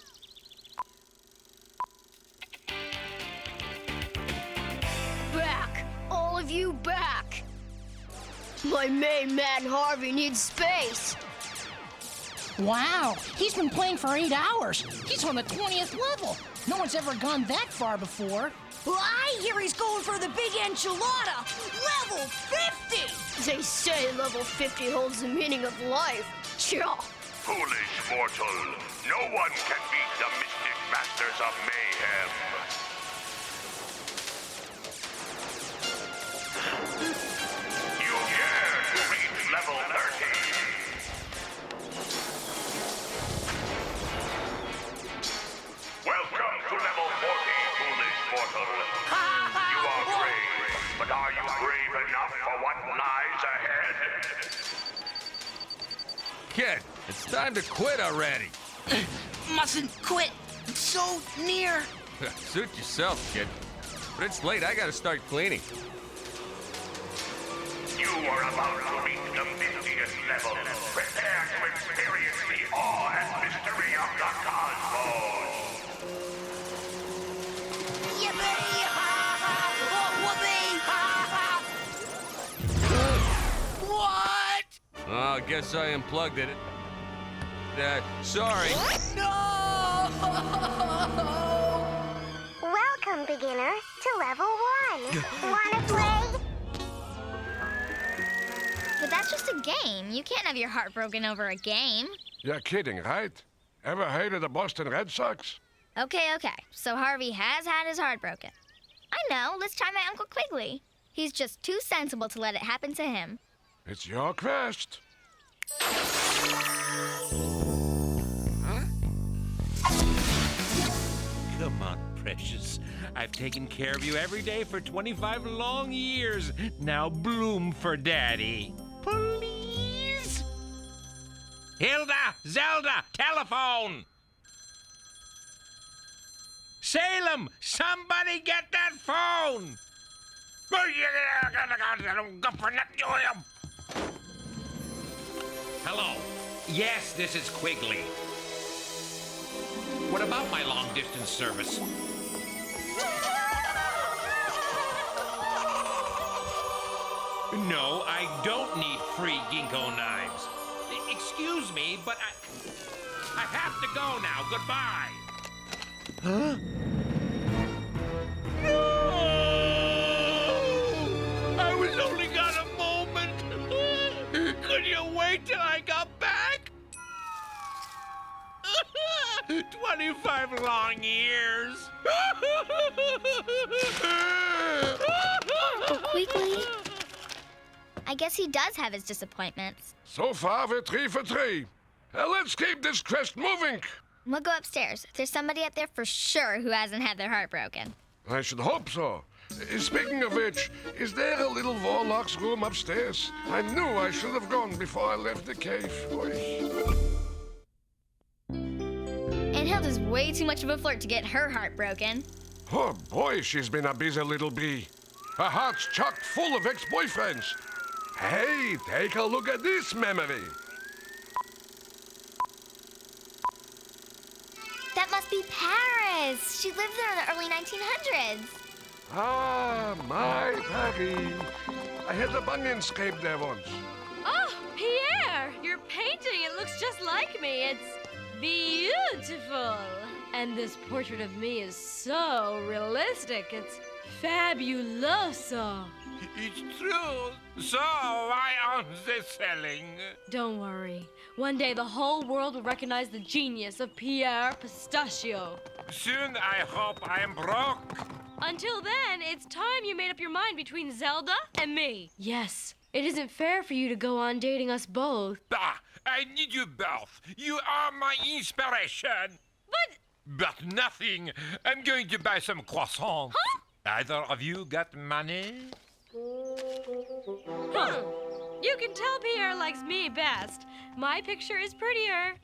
Back! All of you back! My main man Harvey needs space. Wow, he's been playing for 8 hours. He's on the 20th level. No one's ever gone that far before. Well, I hear he's going for the big enchilada. Level 50! They say level 50 holds the meaning of life. Cha! Foolish mortal. No one can beat the mystic masters of mayhem. You dare to reach level 30. Welcome to level 40, foolish mortal. You are brave, but are you brave enough for what lies ahead? Kid, it's time to quit already. Mustn't quit. It's so near. Suit yourself, kid. But it's late. I gotta start cleaning. You are about to reach the 50th level. Prepare to experience the awe and mystery of the cosmos. Yippee! Ha ha! Whoopee! Ha ha! What? Oh, I guess I unplugged it. Sorry. No! Welcome, beginner, to level 1. Wanna play? But that's just a game. You can't have your heart broken over a game. You're kidding, right? Ever heard of the Boston Red Sox? Okay. So Harvey has had his heart broken. I know. Let's try my Uncle Quigley. He's just too sensible to let it happen to him. It's your quest. Come on, precious. I've taken care of you every day for 25 long years. Now bloom for Daddy. Please? Hilda! Zelda! Telephone! Salem! Somebody get that phone! Hello. Yes, this is Quigley. What about my long-distance service? No, I don't need free ginkgo knives. Excuse me, but I have to go now. Goodbye. Huh? No! I was only got a moment. Could you wait till I got back? 25 long years. Oh, Quigley. I guess he does have his disappointments. So far, we're 3 for 3. Let's keep this quest moving. We'll go upstairs. There's somebody up there for sure who hasn't had their heart broken. I should hope so. Speaking of which, is there a little warlock's room upstairs? I knew I should have gone before I left the cave. Oy. And Hilda's way too much of a flirt to get her heart broken. Oh boy, she's been a busy little bee. Her heart's chock full of ex-boyfriends. Hey, take a look at this memory. That must be Paris. She lived there in the early 1900s. Ah, my Paris. I had a bunionscape there once. Oh, Pierre, your painting, it looks just like me. It's beautiful. And this portrait of me is so realistic. It's fabuloso. It's true. So I own the selling. Don't worry. One day the whole world will recognize the genius of Pierre Pistachio. Soon I hope I am broke. Until then, it's time you made up your mind between Zelda and me. Yes, it isn't fair for you to go on dating us both. Bah, I need you both. You are my inspiration. But But nothing. I'm going to buy some croissants. Huh? Either of you got money? You can tell Pierre likes me best. My picture is prettier.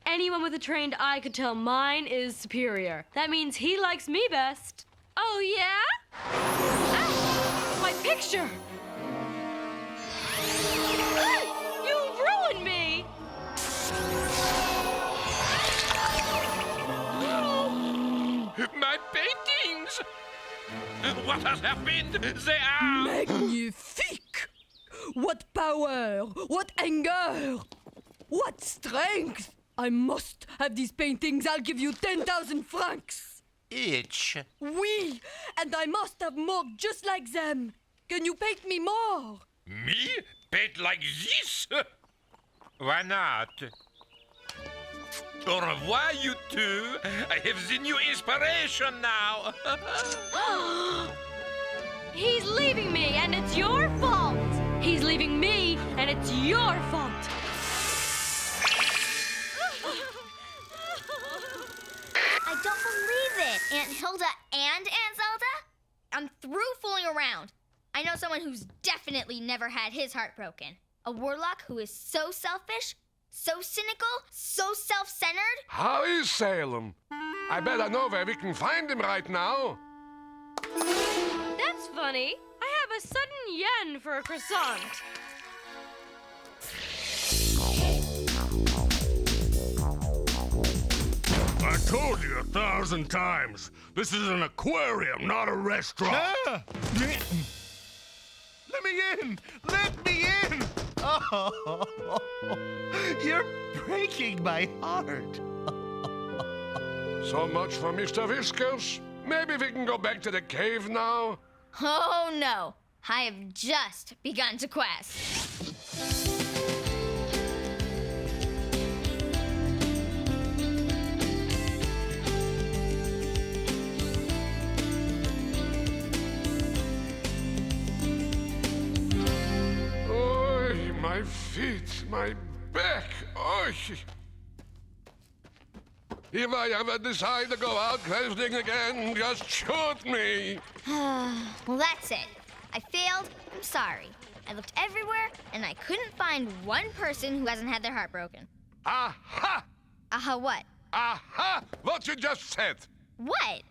Anyone with a trained eye could tell mine is superior. That means he likes me best. Oh, yeah? Ah, my picture! Ah, you ruined me! My paintings! What has happened? They are... Magnifique! What power! What anger! What strength! I must have these paintings. I'll give you 10,000 francs. Each? Oui, and I must have more just like them. Can you paint me more? Me? Paint like this? Why not? Au revoir, you two. I have the new inspiration now. He's leaving me, and it's your fault. He's leaving me, and it's your fault. I don't believe it! Aunt Hilda and Aunt Zelda? I'm through fooling around. I know someone who's definitely never had his heart broken. A warlock who is so selfish, so cynical, so self-centered. How is Salem? I bet I know where we can find him right now. That's funny. I have a sudden yen for a croissant. I told you 1,000 times. This is an aquarium, not a restaurant. Ah! Let me in! Let me in! Oh, you're breaking my heart. So much for Mr. Whiskers. Maybe we can go back to the cave now? Oh no, I have just begun to quest. My feet, my back, oh. If I ever decide to go out questing again, just shoot me. Well, that's it. I failed. I'm sorry. I looked everywhere, and I couldn't find one person who hasn't had their heart broken. Aha! Aha what? Aha! What you just said. What?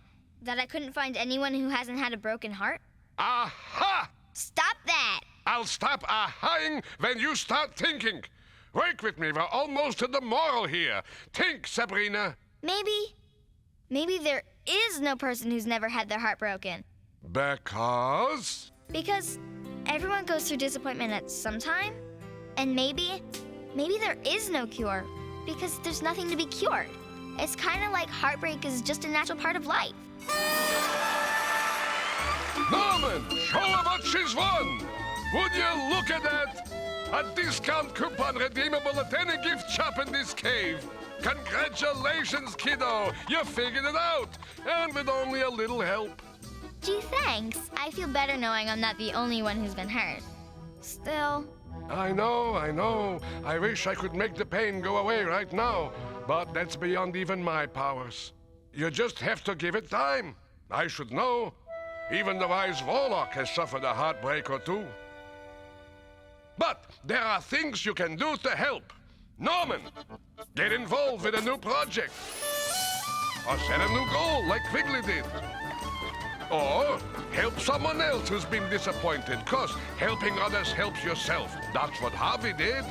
That I couldn't find anyone who hasn't had a broken heart? Aha! Stop that! I'll stop ahaing when you start thinking. Work with me, we're almost to the moral here. Think, Sabrina. Maybe there is no person who's never had their heart broken. Because everyone goes through disappointment at some time. And maybe there is no cure because there's nothing to be cured. It's kind of like heartbreak is just a natural part of life. Norman, show her what she's won. Would you look at that? A discount coupon redeemable at any gift shop in this cave. Congratulations, kiddo. You figured it out. And with only a little help. Gee, thanks. I feel better knowing I'm not the only one who's been hurt. Still. I know. I wish I could make the pain go away right now. But that's beyond even my powers. You just have to give it time. I should know. Even the wise warlock has suffered a heartbreak or two. But there are things you can do to help. Norman, get involved with a new project. Or set a new goal like Quigley did. Or help someone else who's been disappointed, cause helping others helps yourself. That's what Harvey did.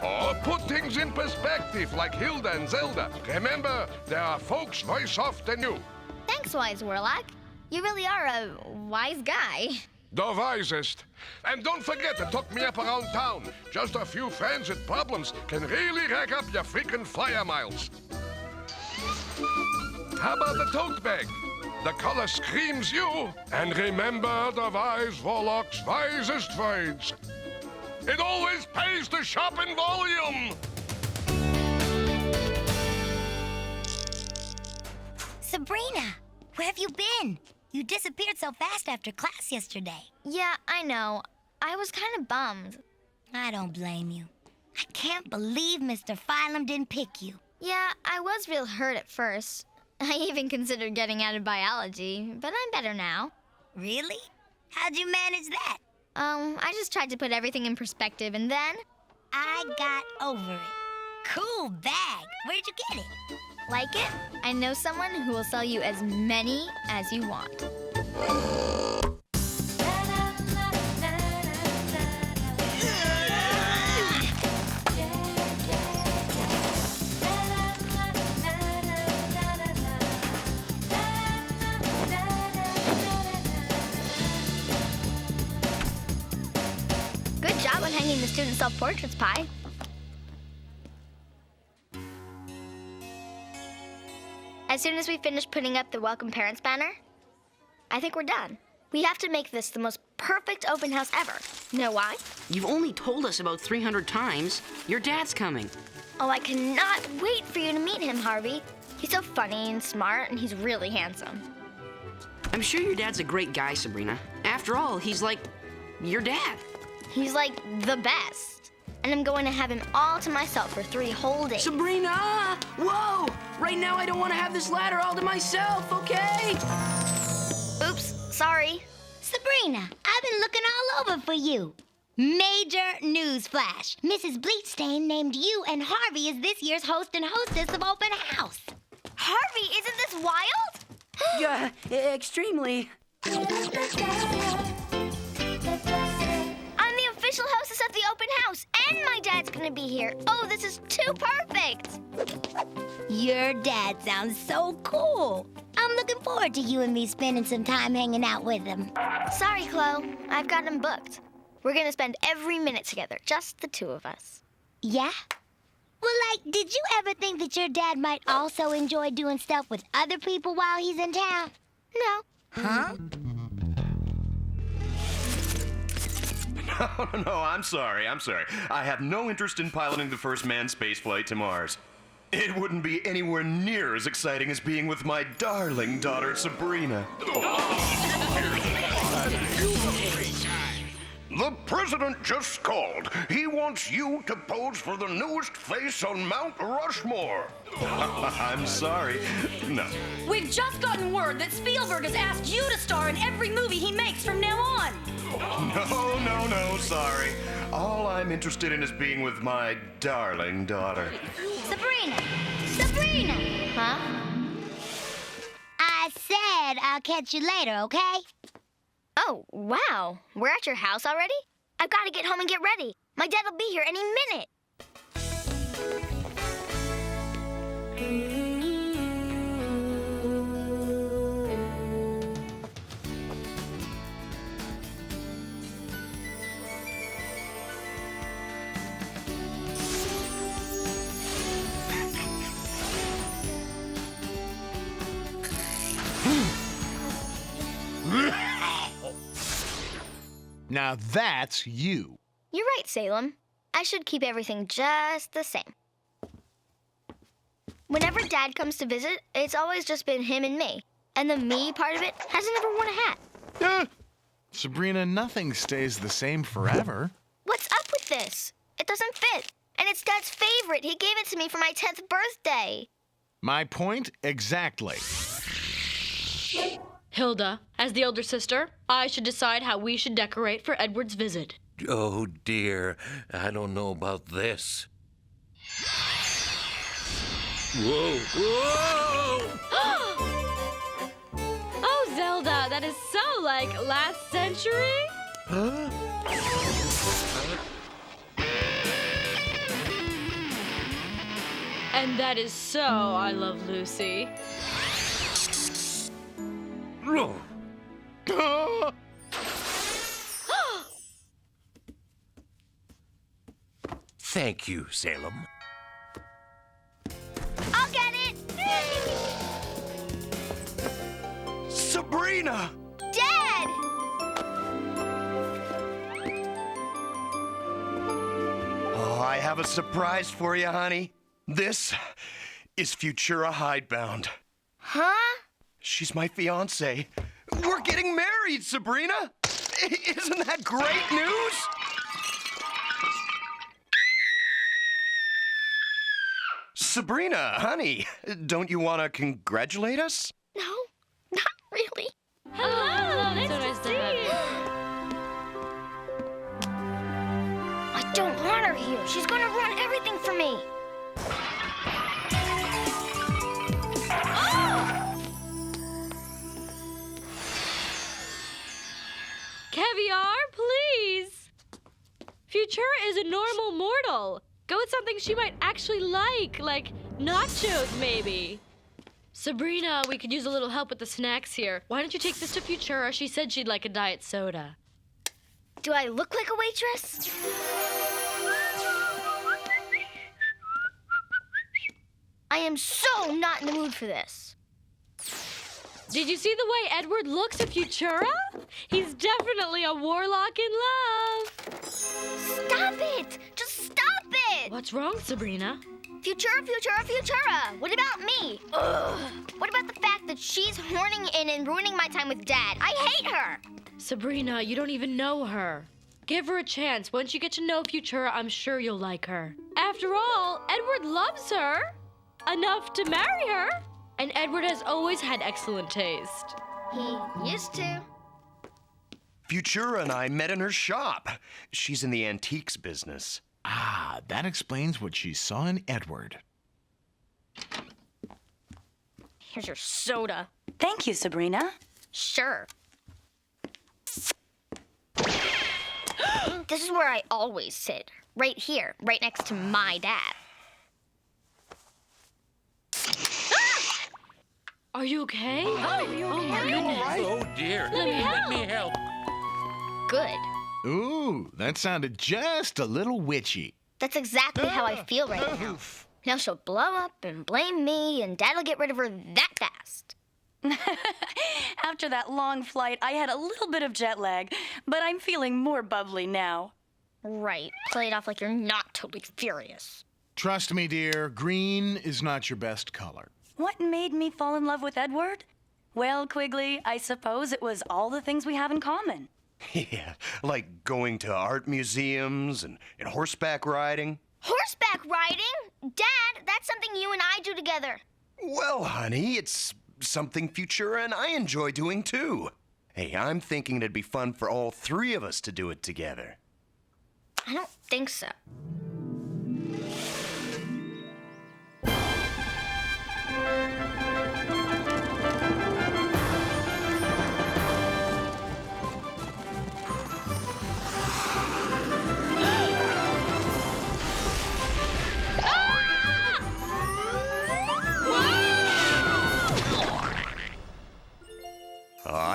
Or put things in perspective like Hilda and Zelda. Remember, there are folks worse off than you. Thanks, wise warlock. You really are a wise guy. The wisest. And don't forget to talk me up around town. Just a few friends with problems can really rack up your freaking flyer miles. How about the tote bag? The color screams you. And remember the wise warlock's wisest words. It always pays to shop in volume. Sabrina, where have you been? You disappeared so fast after class yesterday. Yeah, I know. I was kind of bummed. I don't blame you. I can't believe Mr. Phylum didn't pick you. Yeah, I was real hurt at first. I even considered getting out of biology, but I'm better now. Really? How'd you manage that? I just tried to put everything in perspective, and then... I got over it. Cool bag. Where'd you get it? Like it? I know someone who will sell you as many as you want. Good job on hanging the student self-portraits, Pi. As soon as we finish putting up the Welcome Parents banner, I think we're done. We have to make this the most perfect open house ever. Know why? You've only told us about 300 times. Your dad's coming. Oh, I cannot wait for you to meet him, Harvey. He's so funny and smart, and he's really handsome. I'm sure your dad's a great guy, Sabrina. After all, he's like your dad. He's like the best. And I'm going to have him all to myself for 3 whole days. Sabrina! Whoa! Right now I don't want to have this ladder all to myself, okay? Oops, sorry. Sabrina, I've been looking all over for you. Major news flash. Mrs. Bleachstain named you and Harvey as this year's host and hostess of Open House. Harvey, isn't this wild? Yeah, extremely. I'm the official hostess of the open house, and my dad's gonna be here. Oh, this is too perfect. Your dad sounds so cool. I'm looking forward to you and me spending some time hanging out with him. Sorry, Chloe. I've got him booked. We're gonna spend every minute together, just the 2 of us. Yeah? Well, did you ever think that your dad might also enjoy doing stuff with other people while he's in town? No. Huh? No, I'm sorry. I have no interest in piloting the first manned spaceflight to Mars. It wouldn't be anywhere near as exciting as being with my darling daughter, Sabrina. The president just called. He wants you to pose for the newest face on Mount Rushmore. I'm sorry. No. We've just gotten word that Spielberg has asked you to star in every movie he makes from now on. No, sorry. All I'm interested in is being with my darling daughter. Sabrina! Huh? I said I'll catch you later, okay? Oh, wow. We're at your house already? I've got to get home and get ready. My dad will be here any minute. Now that's you. You're right, Salem. I should keep everything just the same. Whenever Dad comes to visit, it's always just been him and me. And the me part of it hasn't ever worn a hat. Sabrina, nothing stays the same forever. What's up with this? It doesn't fit. And it's Dad's favorite. He gave it to me for my 10th birthday. My point exactly. Hilda, as the older sister, I should decide how we should decorate for Edward's visit. Oh, dear. I don't know about this. Whoa! Oh, Zelda, that is so like last century. Huh? And that is so I Love Lucy. Thank you, Salem. I'll get it! Sabrina! Dad! Oh, I have a surprise for you, honey. This is Futura hidebound. Huh? She's my fiancée. We're getting married, Sabrina! Isn't that great news? Sabrina, honey, don't you want to congratulate us? No, not really. Hello, nice to see you. I don't want her here. She's gonna ruin everything for me. Caviar, please. Futura is a normal mortal. Go with something she might actually like nachos, maybe. Sabrina, we could use a little help with the snacks here. Why don't you take this to Futura? She said she'd like a diet soda. Do I look like a waitress? I am so not in the mood for this. Did you see the way Edward looks at Futura? He's definitely a warlock in love. Stop it! Just stop it! What's wrong, Sabrina? Futura! What about me? Ugh. What about the fact that she's horning in and ruining my time with Dad? I hate her! Sabrina, you don't even know her. Give her a chance. Once you get to know Futura, I'm sure you'll like her. After all, Edward loves her. Enough to marry her. And Edward has always had excellent taste. He used to. Futura and I met in her shop. She's in the antiques business. Ah, that explains what she saw in Edward. Here's your soda. Thank you, Sabrina. Sure. This is where I always sit. Right here, right next to my dad. Are you okay? Oh, are you okay? Oh, my goodness. Oh, dear. Let me help. Good. Ooh, that sounded just a little witchy. That's exactly how I feel right now. Now she'll blow up and blame me, and Dad'll get rid of her that fast. After that long flight, I had a little bit of jet lag, but I'm feeling more bubbly now. Right. Play it off like you're not totally furious. Trust me, dear, green is not your best color. What made me fall in love with Edward? Well, Quigley, I suppose it was all the things we have in common. Yeah, like going to art museums and horseback riding. Horseback riding? Dad, that's something you and I do together. Well, honey, it's something Futura and I enjoy doing too. Hey, I'm thinking it'd be fun for all three of us to do it together. I don't think so.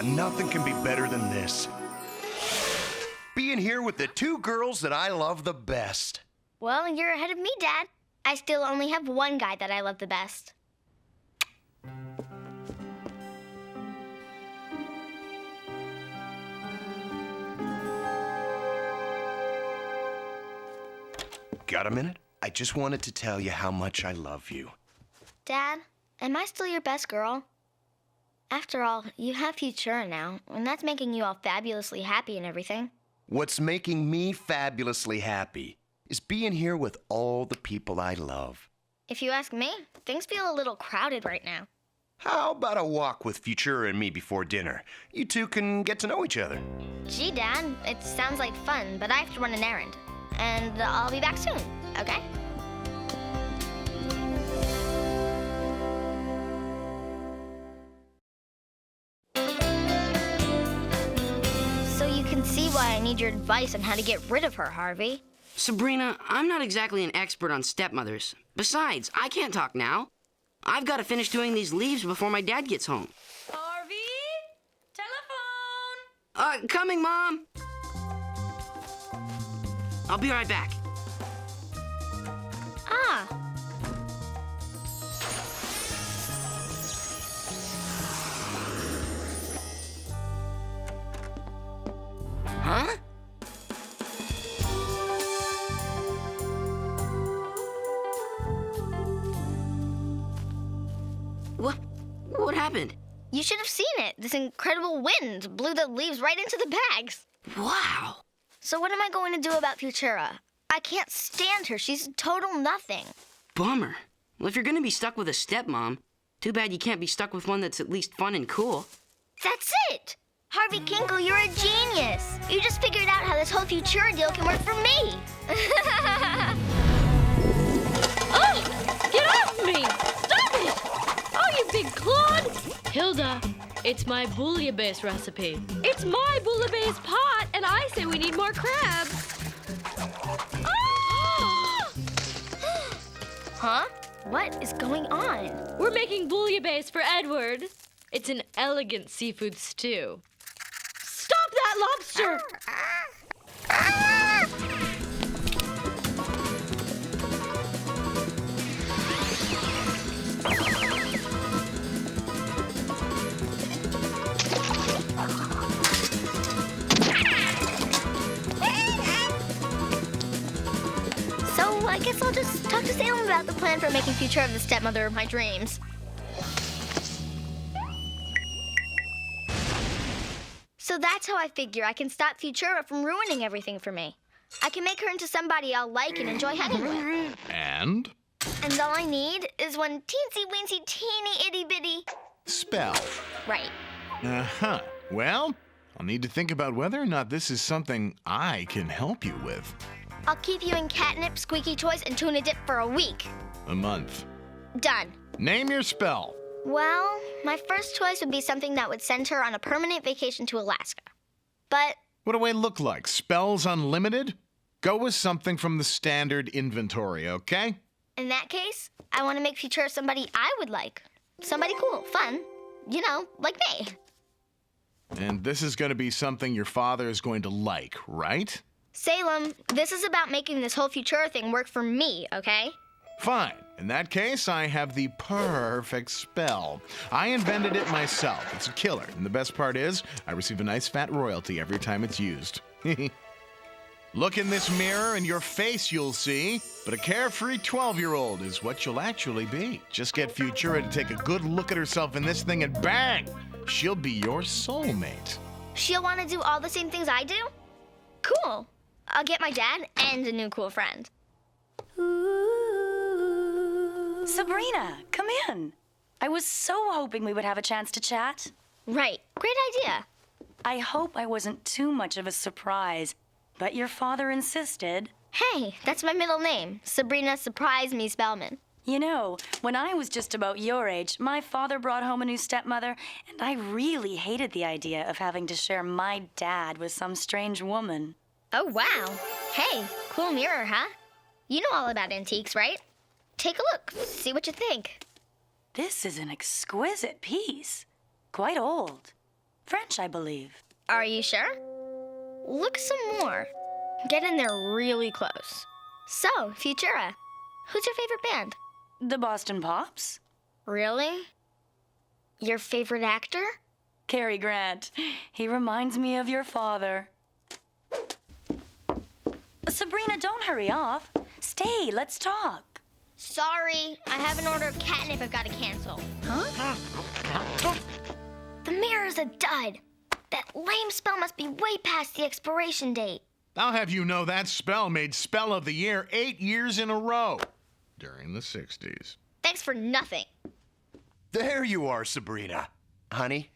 Nothing can be better than this. Being here with the two girls that I love the best. Well, you're ahead of me, Dad. I still only have one guy that I love the best. Got a minute? I just wanted to tell you how much I love you. Dad, am I still your best girl? After all, you have Futura now, and that's making you all fabulously happy and everything. What's making me fabulously happy is being here with all the people I love. If you ask me, things feel a little crowded right now. How about a walk with Futura and me before dinner? You two can get to know each other. Gee, Dad, it sounds like fun, but I have to run an errand. And I'll be back soon, okay? So you can see why I need your advice on how to get rid of her, Harvey. Sabrina, I'm not exactly an expert on stepmothers. Besides, I can't talk now. I've got to finish doing these leaves before my dad gets home. Harvey? Telephone? Coming, Mom. I'll be right back. Ah. Huh? What happened? You should have seen it. This incredible wind blew the leaves right into the bags. Wow. So what am I going to do about Futura? I can't stand her. She's total nothing. Bummer. Well, if you're gonna be stuck with a stepmom, too bad you can't be stuck with one that's at least fun and cool. That's it! Harvey Kinkle, you're a genius! You just figured out how this whole Futura deal can work for me! Oh! Get off me! Stop it! Oh, you big clod! Hilda, it's my bouillabaisse recipe. It's my bouillabaisse pot, and I say we need more crabs. Ah! Huh? What is going on? We're making bouillabaisse for Edward. It's an elegant seafood stew. Stop that lobster! So I guess I'll just talk to Salem about the plan for making Futura the stepmother of my dreams. So that's how I figure I can stop Futura from ruining everything for me. I can make her into somebody I'll like and enjoy hanging with. And? And all I need is one teensy-weensy, teeny itty-bitty Spell. right. Uh-huh. Well, I'll need to think about whether or not this is something I can help you with. I'll keep you in catnip, squeaky toys, and tuna dip for a week. A month. Done. Name your spell. Well, my first choice would be something that would send her on a permanent vacation to Alaska. But What do I look like? Spells unlimited? Go with something from the standard inventory, okay? in that case, I want to make Futura somebody I would like. Somebody cool, fun, you know, like me. And this is going to be something your father is going to like, right? Salem, this is about making this whole Futura thing work for me, okay? Fine. In that case, I have the perfect spell. I invented it myself. It's a killer. And the best part is, I receive a nice fat royalty every time it's used. Look in this mirror and your face you'll see. But a carefree 12-year-old is what you'll actually be. Just get Futura to take a good look at herself in this thing and bang! She'll be your soulmate. She'll want to do all the same things I do? Cool. I'll get my dad and a new cool friend. Sabrina, come in. I was so hoping we would have a chance to chat. Right. Great idea. I hope I wasn't too much of a surprise, but your father insisted. Hey, that's my middle name. Sabrina Surprise Me Spellman. You know, when I was just about your age, my father brought home a new stepmother, and I really hated the idea of having to share my dad with some strange woman. Oh, wow. Hey, cool mirror, huh? You know all about antiques, right? Take a look. See what you think. This is an exquisite piece. Quite old. French, I believe. Are you sure? Look some more. Get in there really close. So, Futura, who's your favorite band? The Boston Pops. Really? Your favorite actor? Cary Grant. He reminds me of your father. Sabrina, don't hurry off. Stay, let's talk. Sorry, I have an order of catnip I've got to cancel. Huh? The mirror's a dud. That lame spell must be way past the expiration date. I'll have you know that spell made Spell of the Year 8 years in a row during the 60s. Thanks for nothing. There you are, Sabrina. Honey,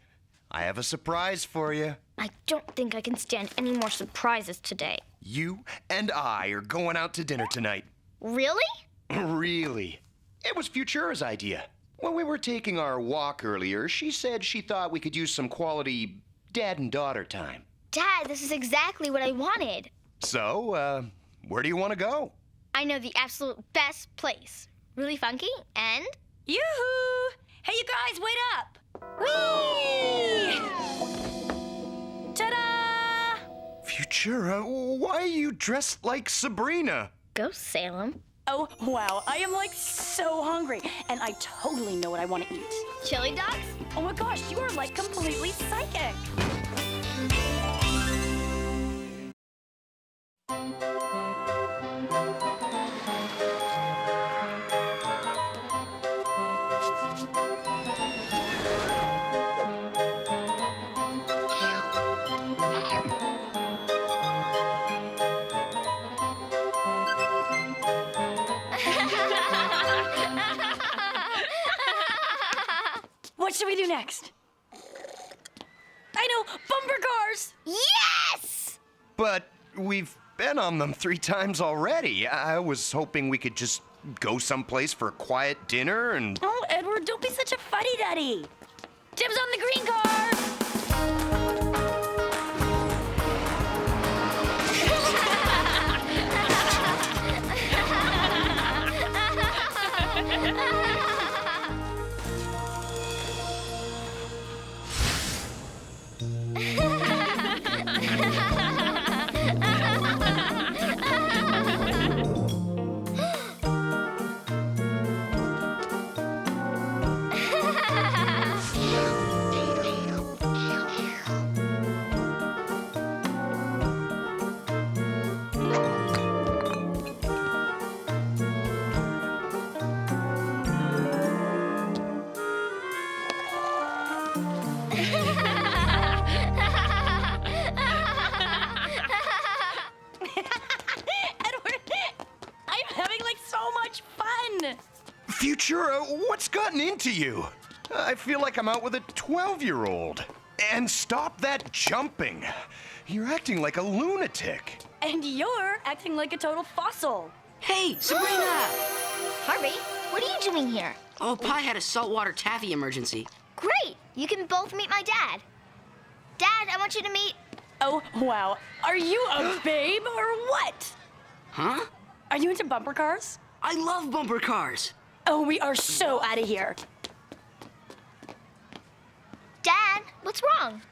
I have a surprise for you. I don't think I can stand any more surprises today. You and I are going out to dinner tonight. Really? Really? It was Futura's idea. When we were taking our walk earlier, she said she thought we could use some quality dad and daughter time. Dad, this is exactly what I wanted. So, where do you want to go? I know the absolute best place. Really funky and... Yoo-hoo! Hey, you guys, wait up! Whee! Ta-da! Futura, why are you dressed like Sabrina? Go, Salem. Oh, wow, I am like so hungry, and I totally know what I want to eat. Chili dogs? Oh my gosh, you are like completely psychic. next? I know, bumper cars! Yes! But we've been on them 3 times already. I was hoping we could just go someplace for a quiet dinner and... Oh, Edward, don't be such a fuddy-duddy. Dibs on the green car! Futura, what's gotten into you? I feel like I'm out with a 12-year-old. And stop that jumping. You're acting like a lunatic. And you're acting like a total fossil. Hey, Sabrina! Harvey, what are you doing here? Oh, Pi had a saltwater taffy emergency. Great! You can both meet my dad. Dad, I want you to meet... Oh, wow. Are you a babe or what? Huh? Are you into bumper cars? I love bumper cars. Oh, we are so out of here. Dad, what's wrong?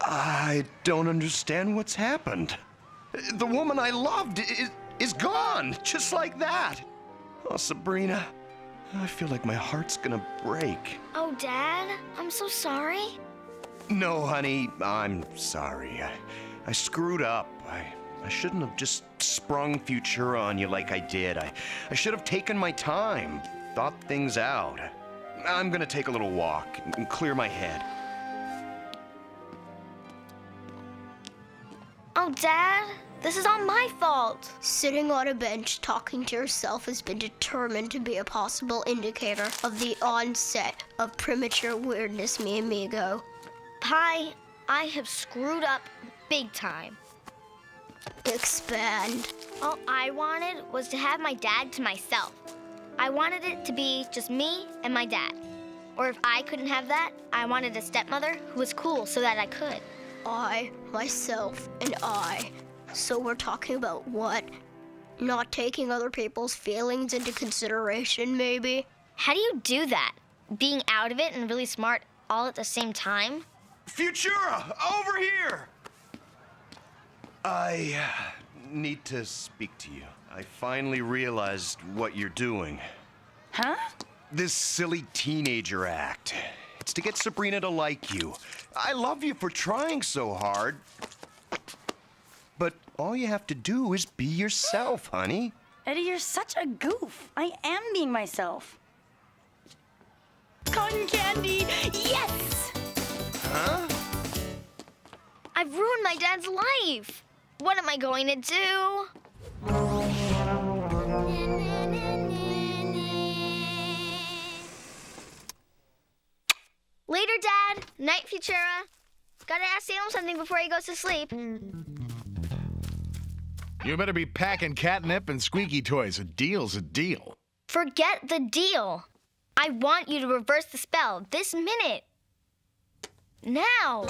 I don't understand what's happened. The woman I loved is gone, just like that. Oh, Sabrina, I feel like my heart's gonna break. Oh, Dad, I'm so sorry. No, honey, I'm sorry. I screwed up. I shouldn't have just sprung Futura on you like I did. I should have taken my time, thought things out. I'm gonna take a little walk and clear my head. Oh, Dad, this is all my fault. Sitting on a bench talking to yourself has been determined to be a possible indicator of the onset of premature weirdness, mi amigo. Pi, I have screwed up big time. Expand. All I wanted was to have my dad to myself. I wanted it to be just me and my dad. Or if I couldn't have that, I wanted a stepmother who was cool so that I could. I, myself, and I. So we're talking about what? Not taking other people's feelings into consideration, maybe? How do you do that? Being out of it and really smart all at the same time? Futura, over here! I need to speak to you. I finally realized what you're doing. Huh? This silly teenager act. It's to get Sabrina to like you. I love you for trying so hard. But all you have to do is be yourself, honey. Eddie, you're such a goof. I am being myself. Cotton candy, yes! Huh? I've ruined my dad's life. What am I going to do? Later, Dad. Night, Futura. Gotta ask Salem something before he goes to sleep. You better be packing catnip and squeaky toys. A deal's a deal. Forget the deal. I want you to reverse the spell this minute. Now.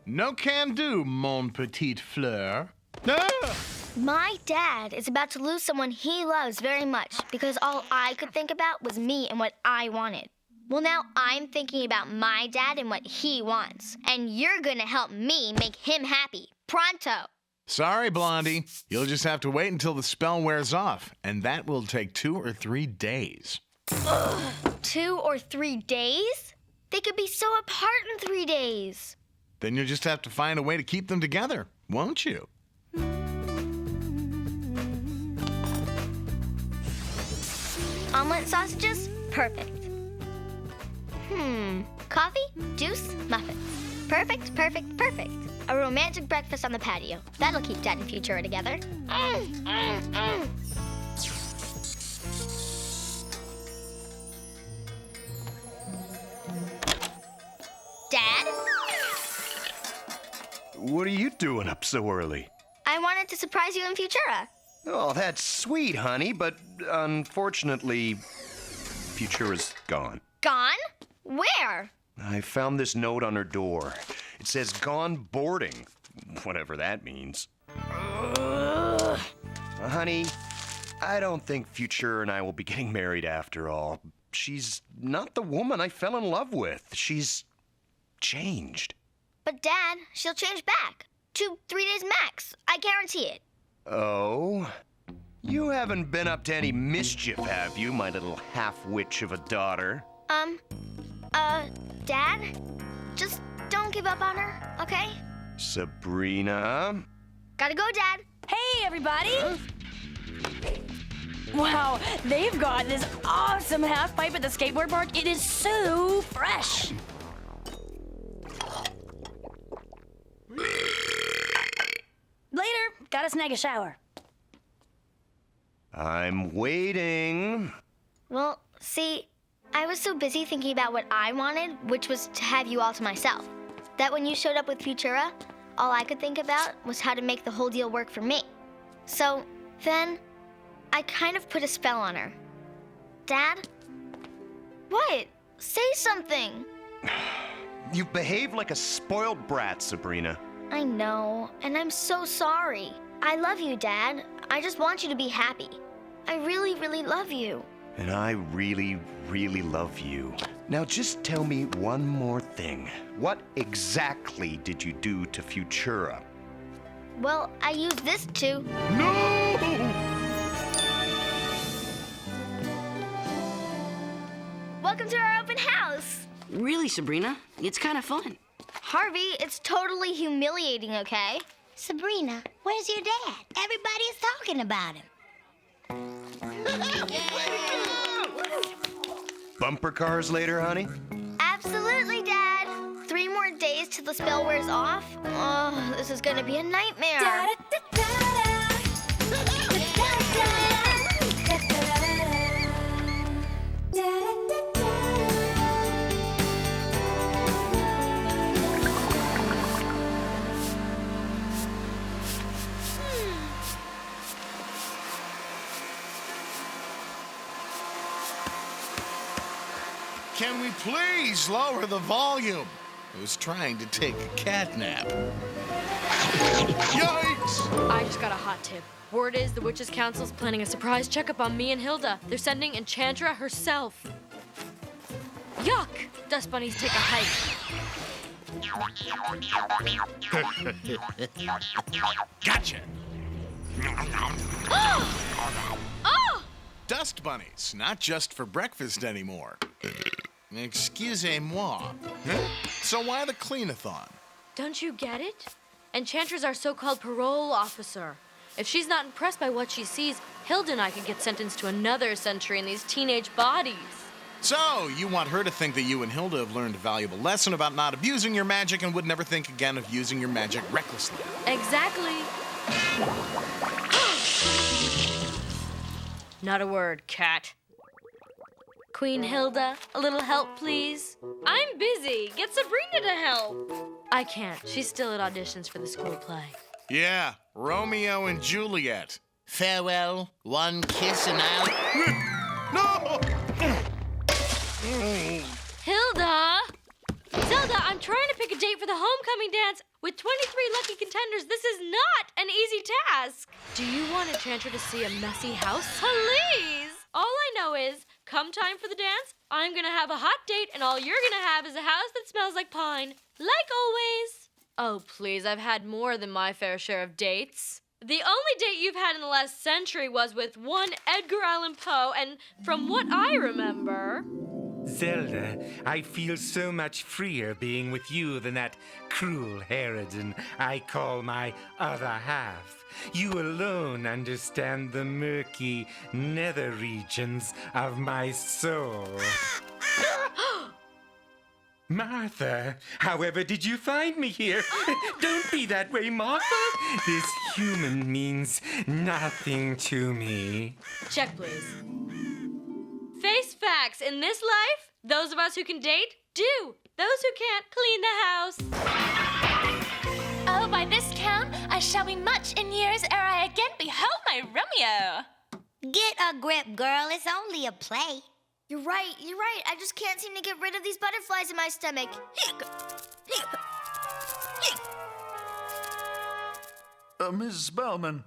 No can do, mon petit fleur. Ah! My dad is about to lose someone he loves very much because all I could think about was me and what I wanted. Well, now I'm thinking about my dad and what he wants. And you're gonna help me make him happy. Pronto. Sorry, Blondie. You'll just have to wait until the spell wears off, and that will take 2 or 3 days. Ugh, 2 or 3 days? They could be so apart in 3 days. Then you'll just have to find a way to keep them together, won't you? Omelet sausages? Perfect. Coffee, juice, muffins. Perfect, perfect, perfect. A romantic breakfast on the patio. That'll keep Dad and Futura together. Dad? What are you doing up so early? I wanted to surprise you in Futura. Oh, that's sweet, honey, but unfortunately, Futura's gone. Gone? Where? I found this note on her door. It says gone boarding, whatever that means. Honey, I don't think Futura and I will be getting married after all. She's not the woman I fell in love with. She's changed. But Dad, she'll change back. 2-3 days max. I guarantee it. Oh? You haven't been up to any mischief, have you, my little half-witch of a daughter? Dad? Just don't give up on her, okay? Sabrina? Gotta go, Dad. Hey, everybody! Wow, they've got this awesome half pipe at the skateboard park. It is so fresh. Later, gotta snag a shower. I'm waiting. Well, see, I was so busy thinking about what I wanted, which was to have you all to myself, that when you showed up with Futura, all I could think about was how to make the whole deal work for me. So then, I kind of put a spell on her. Dad? What? Say something. You behave like a spoiled brat, Sabrina. I know, and I'm so sorry. I love you, Dad. I just want you to be happy. I really, really love you. And I really, really love you. Now just tell me one more thing. What exactly did you do to Futura? Well, I used this to... No! Welcome to our open house. Really, Sabrina? It's kind of fun. Harvey, it's totally humiliating, okay? Sabrina, where's your dad? Everybody's talking about him. Bumper cars later, honey? Absolutely, Dad. 3 more days till the spell wears off. Oh, this is gonna be a nightmare. Can we please lower the volume? I was trying to take a cat nap. Yikes! I just got a hot tip. Word is the Witches' Council's planning a surprise checkup on me and Hilda. They're sending Enchantra herself. Yuck! Dust bunnies take a hike. Gotcha! Oh! Dust bunnies, not just for breakfast anymore. Excusez-moi. Huh? So why the clean-a-thon? Don't you get it? Enchantra's our so-called parole officer. If she's not impressed by what she sees, Hilda and I could get sentenced to another century in these teenage bodies. So, you want her to think that you and Hilda have learned a valuable lesson about not abusing your magic and would never think again of using your magic recklessly. Exactly. Not a word, cat. Queen Hilda, a little help, please? I'm busy. Get Sabrina to help. I can't. She's still at auditions for the school play. Yeah, Romeo and Juliet. Farewell, one kiss and I'll... No! Hilda! Zelda, I'm trying to pick a date for the homecoming dance. With 23 lucky contenders, this is not an easy task. Do you want Enchantra to see a messy house? Please! All I know is, come time for the dance, I'm gonna have a hot date, and all you're gonna have is a house that smells like pine. Like always. Oh, please, I've had more than my fair share of dates. The only date you've had in the last century was with one Edgar Allan Poe, and from what I remember... Zelda, I feel so much freer being with you than that cruel harridan I call my other half. You alone understand the murky nether regions of my soul. Martha, however did you find me here? Don't be that way, Martha. This human means nothing to me. Check, please. Face facts. In this life, those of us who can date Do! Those who can't, clean the house. Oh, by this count, I shall be much in years ere I again behold my Romeo. Get a grip, girl. It's only a play. You're right. I just can't seem to get rid of these butterflies in my stomach. Ms. Spellman.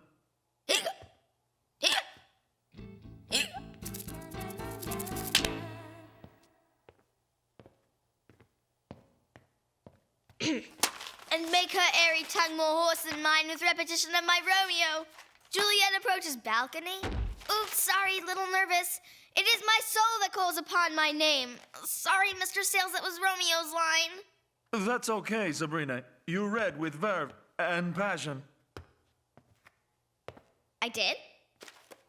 And make her airy tongue more hoarse than mine with repetition of my Romeo. Juliet approaches balcony. Oops, sorry, little nervous. It is my soul that calls upon my name. Sorry, Mr. Sales, that was Romeo's line. That's okay, Sabrina. You read with verve and passion. I did?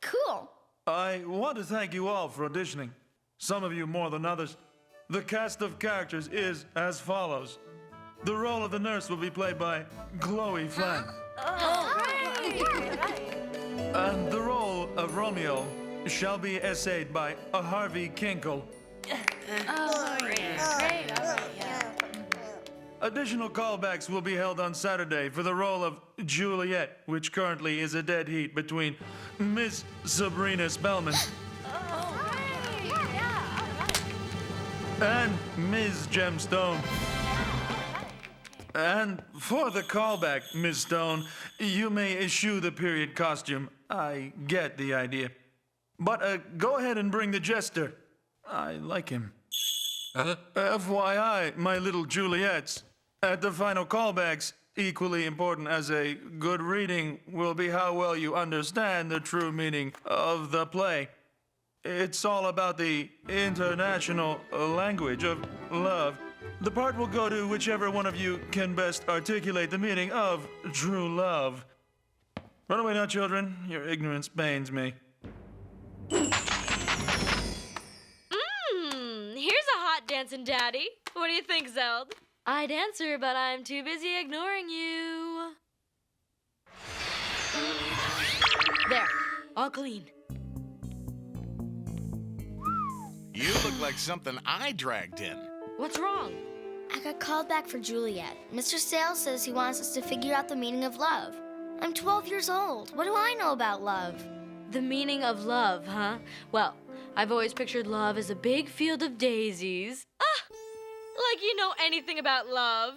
Cool. I want to thank you all for auditioning. Some of you more than others. The cast of characters is as follows. The role of the nurse will be played by Chloe Flank. And the role of Romeo shall be essayed by Harvey Kinkle. Additional callbacks will be held on Saturday for the role of Juliet, which currently is a dead heat between Miss Sabrina Spellman and Ms. Gemstone. And for the callback, Miss Stone, you may eschew the period costume. I get the idea. But go ahead and bring the jester. I like him. FYI, my little Juliets. At the final callbacks, equally important as a good reading will be how well you understand the true meaning of the play. It's all about the international language of love. The part will go to whichever one of you can best articulate the meaning of true love. Run away now, children. Your ignorance pains me. Here's a hot dancing daddy. What do you think, Zeld? I'd answer, but I'm too busy ignoring you. There, all clean. You look like something I dragged in. What's wrong? I got called back for Juliet. Mr. Sales says he wants us to figure out the meaning of love. I'm 12 years old. What do I know about love? The meaning of love, huh? Well, I've always pictured love as a big field of daisies. Like you know anything about love.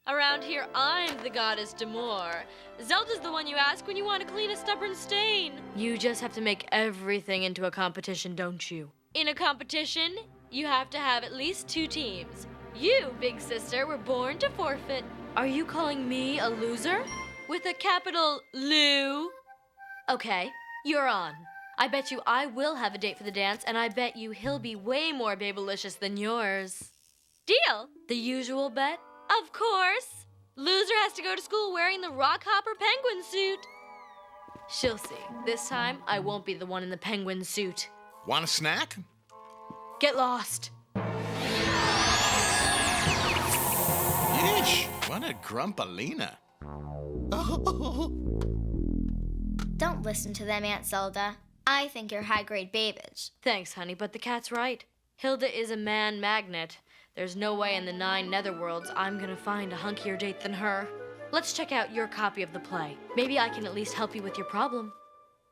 Around here, I'm the goddess D'Amour. Zelda's the one you ask when you want to clean a stubborn stain. You just have to make everything into a competition, don't you? In a competition, you have to have at least 2 teams. You, big sister, were born to forfeit. Are you calling me a loser? With a capital Lou? Okay, you're on. I bet you I will have a date for the dance, and I bet you he'll be way more babylicious than yours. Deal? The usual bet? Of course. Loser has to go to school wearing the Rockhopper penguin suit. She'll see. This time, I won't be the one in the penguin suit. Want a snack? Get lost. Yeesh, what a grumpalina. Don't listen to them, Aunt Zelda. I think you're high-grade babbage. Thanks, honey, but the cat's right. Hilda is a man magnet. There's no way in the 9 netherworlds I'm gonna find a hunkier date than her. Let's check out your copy of the play. Maybe I can at least help you with your problem.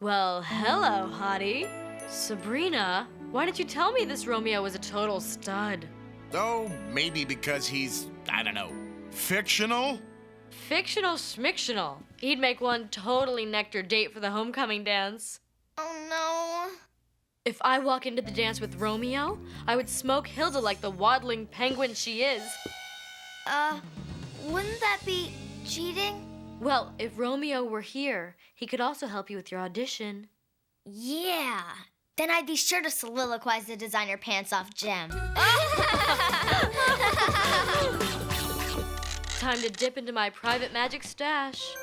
Well, hello, hottie. Sabrina, why didn't you tell me this Romeo was a total stud? Oh, maybe because he's, I don't know, fictional? Fictional schmictional. He'd make one totally nectar date for the homecoming dance. Oh, no. If I walk into the dance with Romeo, I would smoke Hilda like the waddling penguin she is. Wouldn't that be cheating? Well, if Romeo were here, he could also help you with your audition. Yeah. Then I'd be sure to soliloquize the designer pants off Gem. Time to dip into my private magic stash.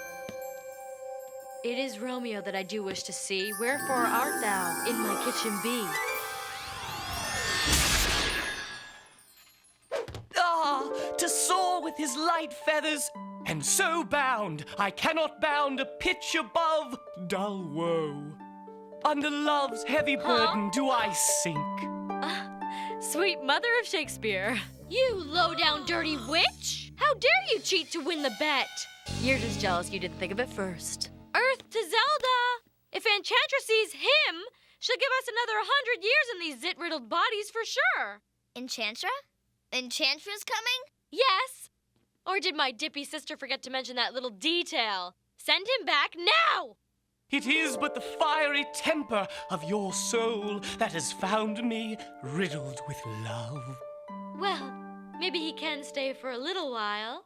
It is Romeo that I do wish to see. Wherefore art thou in my kitchen be? To soar with his light feathers, and so bound I cannot bound a pitch above dull woe. Under love's heavy burden do I sink. Sweet mother of Shakespeare. You low-down dirty witch! How dare you cheat to win the bet? You're just jealous you didn't think of it first. Earth to Zelda! If Enchantress sees him, she'll give us another 100 years in these zit-riddled bodies for sure. Enchantra? Enchantra's coming? Yes. Or did my dippy sister forget to mention that little detail? Send him back now! It is but the fiery temper of your soul that has found me riddled with love. Well, maybe he can stay for a little while.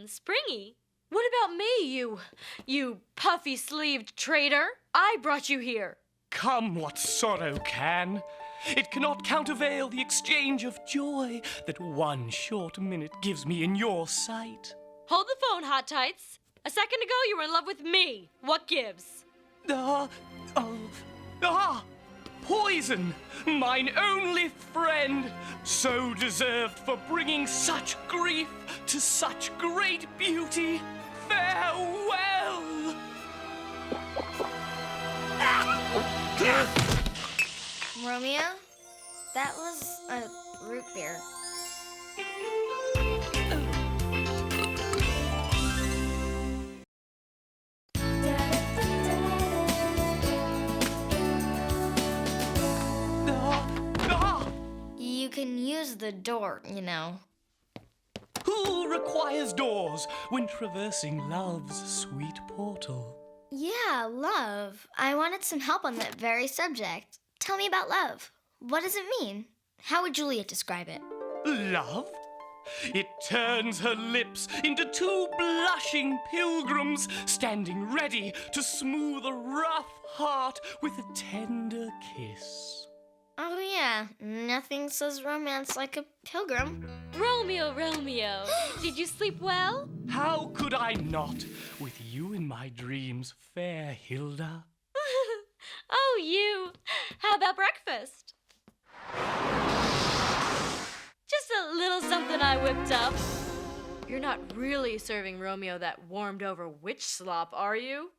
Springy. What about me, you puffy-sleeved traitor? I brought you here. Come what sorrow can. It cannot countervail the exchange of joy that one short minute gives me in your sight. Hold the phone, Hot Tights. A second ago, you were in love with me. What gives? Poison, mine only friend, so deserved for bringing such grief to such great beauty. Farewell! Romeo? That was a root beer. You can use the door, you know. Who requires doors when traversing love's sweet portal? Yeah, love. I wanted some help on that very subject. Tell me about love. What does it mean? How would Juliet describe it? Love? It turns her lips into two blushing pilgrims, standing ready to smooth a rough heart with a tender kiss. Oh, yeah. Nothing says romance like a pilgrim. Romeo, Romeo. Did you sleep well? How could I not, with you in my dreams, fair Hilda? Oh, you. How about breakfast? Just a little something I whipped up. You're not really serving Romeo that warmed-over witch slop, are you?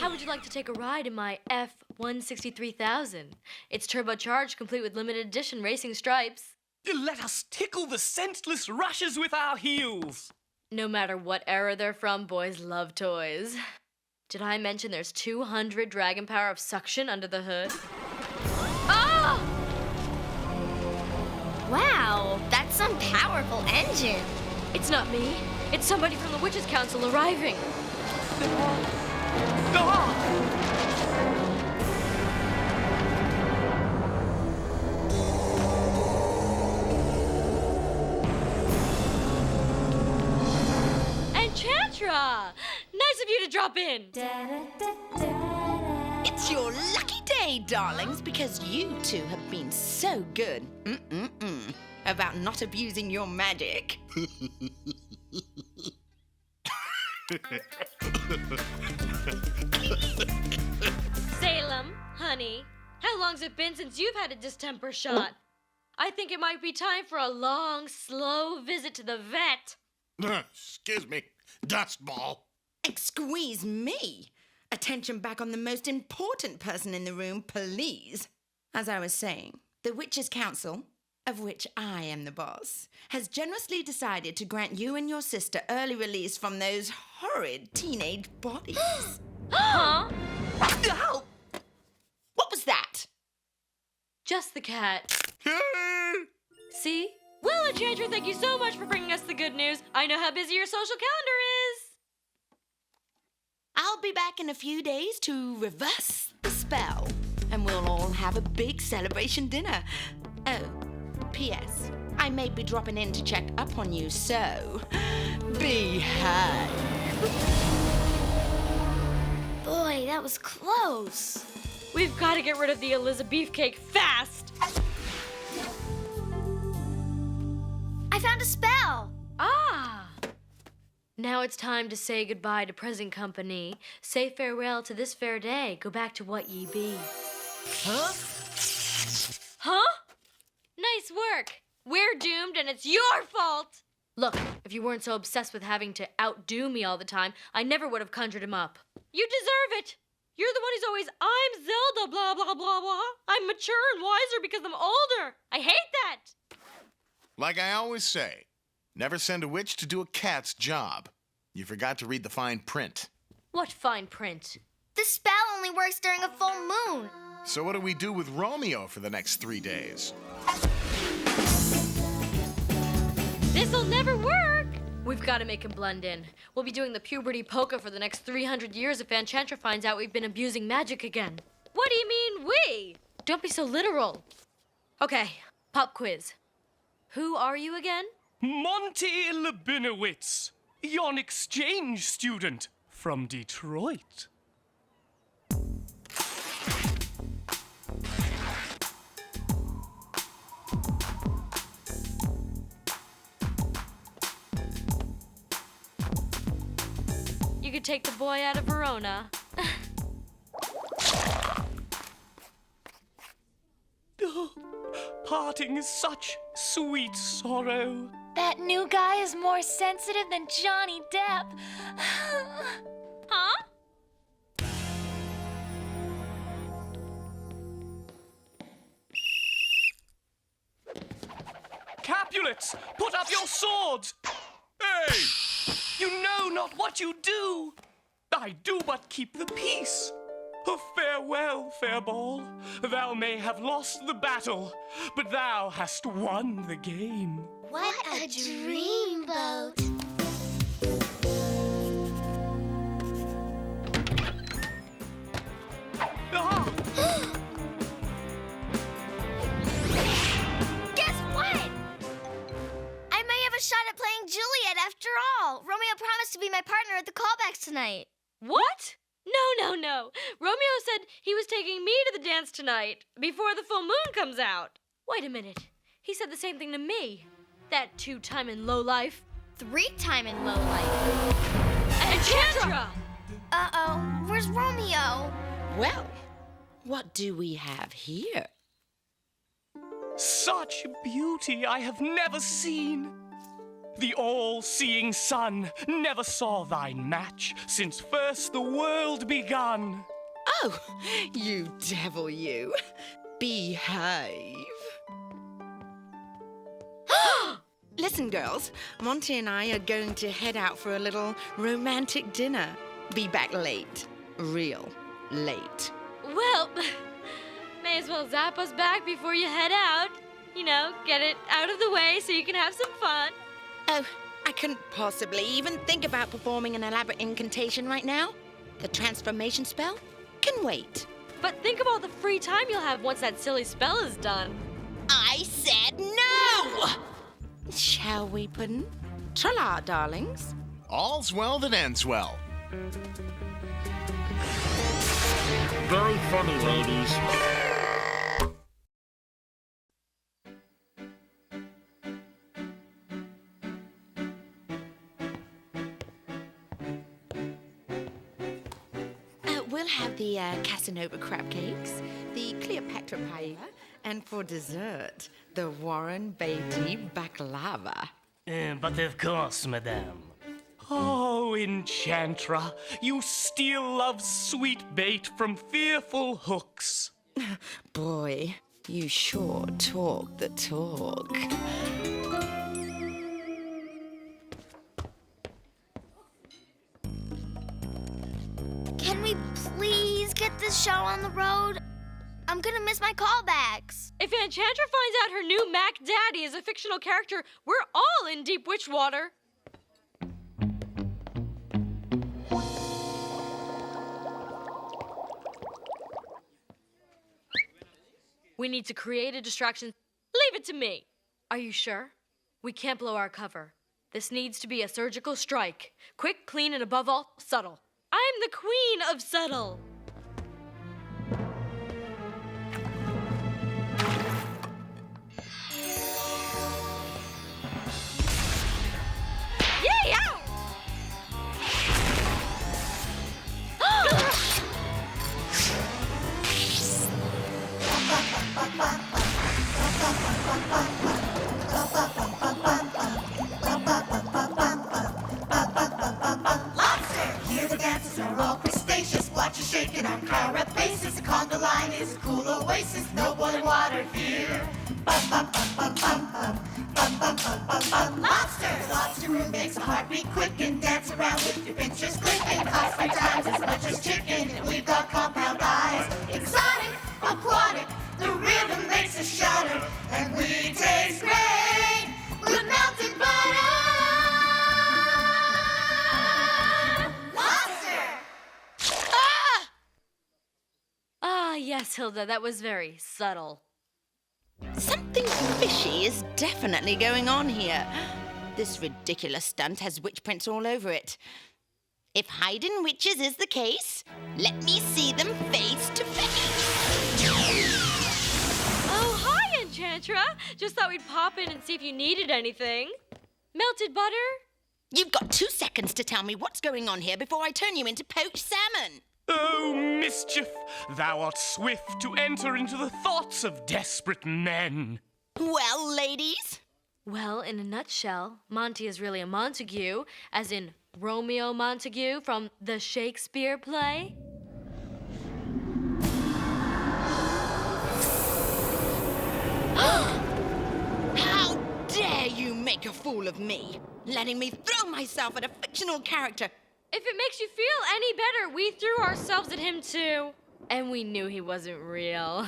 How would you like to take a ride in my F-163,000? It's turbocharged, complete with limited edition racing stripes. Let us tickle the scentless rushes with our heels. No matter what era they're from, boys love toys. Did I mention there's 200 dragon power of suction under the hood? Oh! Wow, that's some powerful engine. It's not me. It's somebody from the Witches' Council arriving. Enchantra! Nice of you to drop in. It's your lucky day, darlings, because you two have been so good about not abusing your magic. Salem, honey, how long's it been since you've had a distemper shot? I think it might be time for a long, slow visit to the vet. Excuse me, dustball. Excuse me. Attention back on the most important person in the room, please. As I was saying, the Witches' Council, of which I am the boss, has generously decided to grant you and your sister early release from those horrid teenage bodies. Huh? Oh! What was that? Just the cat. See? Well, Enchantra, thank you so much for bringing us the good news. I know how busy your social calendar is. I'll be back in a few days to reverse the spell, and we'll all have a big celebration dinner. Oh, P.S. I may be dropping in to check up on you, so behave. Boy, that was close. We've got to get rid of the Elizabeth Beefcake fast. I found a spell. Ah! Now it's time to say goodbye to present company. Say farewell to this fair day. Go back to what ye be. Huh? Huh? Nice work. We're doomed and it's your fault. Look, if you weren't so obsessed with having to outdo me all the time, I never would have conjured him up. You deserve it. You're the one who's always, I'm Zelda, blah, blah, blah, blah. I'm mature and wiser because I'm older. I hate that. Like I always say, never send a witch to do a cat's job. You forgot to read the fine print. What fine print? The spell only works during a full moon. So what do we do with Romeo for the next 3 days? This'll never work. We've got to make him blend in. We'll be doing the puberty polka for the next 300 years if Enchantra finds out we've been abusing magic again. What do you mean, we? Don't be so literal. Okay, pop quiz. Who are you again? Monty Labinowitz, yon exchange student from Detroit. You could take the boy out of Verona. Oh, parting is such sweet sorrow. That new guy is more sensitive than Johnny Depp. Huh? Capulets, put up your swords! Hey! You know not what you do! I do but keep the peace. Oh, farewell, fair ball. Thou may have lost the battle, but thou hast won the game. What a dreamboat. Ah! Guess what? I may have a shot at playing Juliet after all. Romeo promised to be my partner at the callbacks tonight. What? No. Romeo said he was taking me to the dance tonight before the full moon comes out. Wait a minute. He said the same thing to me. That 2-timing lowlife. 3-timing lowlife. Enchantra! Uh-oh, where's Romeo? Well, what do we have here? Such beauty I have never seen. The all-seeing sun never saw thine match since first the world begun. Oh, you devil, you. Behave. Listen, girls, Monty and I are going to head out for a little romantic dinner. Be back late. Real late. Well, may as well zap us back before you head out. You know, get it out of the way so you can have some fun. Oh, I couldn't possibly even think about performing an elaborate incantation right now. The transformation spell can wait. But think of all the free time you'll have once that silly spell is done. I said no! Shall we, Puddin'? Tra-la, darlings. All's well that ends well. Very funny, ladies. We'll have the Casanova crab cakes, the Cleopatra paella, and for dessert, the Warren Beatty baklava. But of course, madame. Oh, Enchantra, you still love sweet bait from fearful hooks. Boy, you sure talk the talk. Can we please get this show on the road? I'm gonna miss my callbacks. If Enchantra finds out her new Mac Daddy is a fictional character, we're all in deep witch water. We need to create a distraction. Leave it to me. Are you sure? We can't blow our cover. This needs to be a surgical strike. Quick, clean, and above all, subtle. I'm the queen of subtle. Yeah! Lobster! Here the dancers are all crustaceous. Watch your shaking on carapaces. Conga line is a cool oasis, no boiling water here. Bum, bum, bum, bum, bum, bum. Bum, bum, bum, bum, bum. Lobsters! Lobster room makes a heartbeat quick and dance around with your pinchers clicking. Costs 3 times as much as chicken, and we've got compound eyes. Exotic, aquatic, the rhythm makes us shudder, and we taste great with melted butter. Lobster! Ah, yes, Hilda, that was very subtle. Something fishy is definitely going on here. This ridiculous stunt has witch prints all over it. If hiding witches is the case, let me see them face to face. Oh, hi, Enchantra. Just thought we'd pop in and see if you needed anything. Melted butter? You've got 2 seconds to tell me what's going on here before I turn you into poached salmon. Oh, mischief! Thou art swift to enter into the thoughts of desperate men. Well, ladies? Well, in a nutshell, Monty is really a Montague, as in Romeo Montague from the Shakespeare play. How dare you make a fool of me, letting me throw myself at a fictional character. If it makes you feel any better, we threw ourselves at him too. And we knew he wasn't real.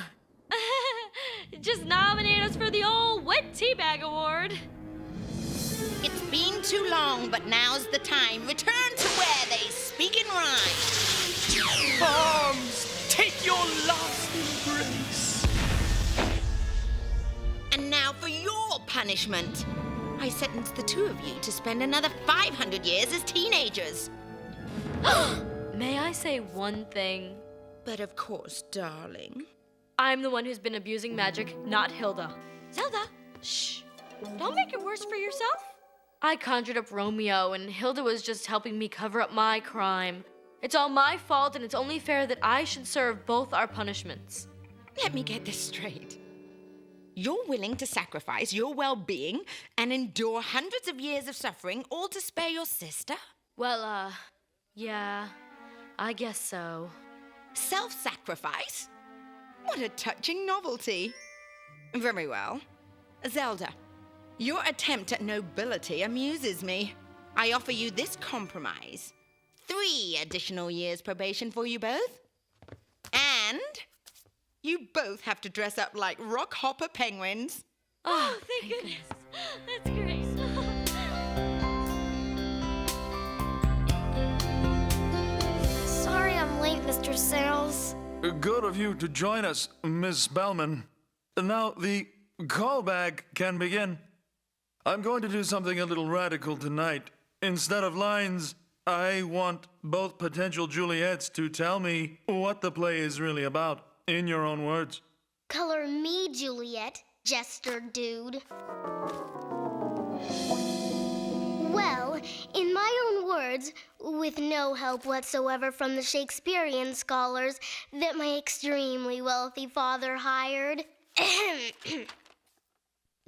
Just nominate us for the old Wet Teabag Award. It's been too long, but now's the time. Return to where they speak in rhyme. Arms, take your last embrace. And now for your punishment. I sentence the 2 of you to spend another 500 years as teenagers. May I say one thing? But of course, darling. I'm the one who's been abusing magic, not Hilda. Zelda, shh. Don't make it worse for yourself. I conjured up Romeo, and Hilda was just helping me cover up my crime. It's all my fault, and it's only fair that I should serve both our punishments. Let me get this straight. You're willing to sacrifice your well-being and endure hundreds of years of suffering, all to spare your sister? Well, yeah, I guess so. Self-sacrifice? What a touching novelty. Very well. Zelda, your attempt at nobility amuses me. I offer you this compromise. 3 additional years probation for you both. And you both have to dress up like rock hopper penguins. Oh, thank goodness. That's great. Sorry I'm late, Mr. Sales. Good of you to join us, Miss Spellman. Now, the callback can begin. I'm going to do something a little radical tonight. Instead of lines, I want both potential Juliets to tell me what the play is really about, in your own words. Color me, Juliet, jester dude. Well, in my own words, with no help whatsoever from the Shakespearean scholars that my extremely wealthy father hired.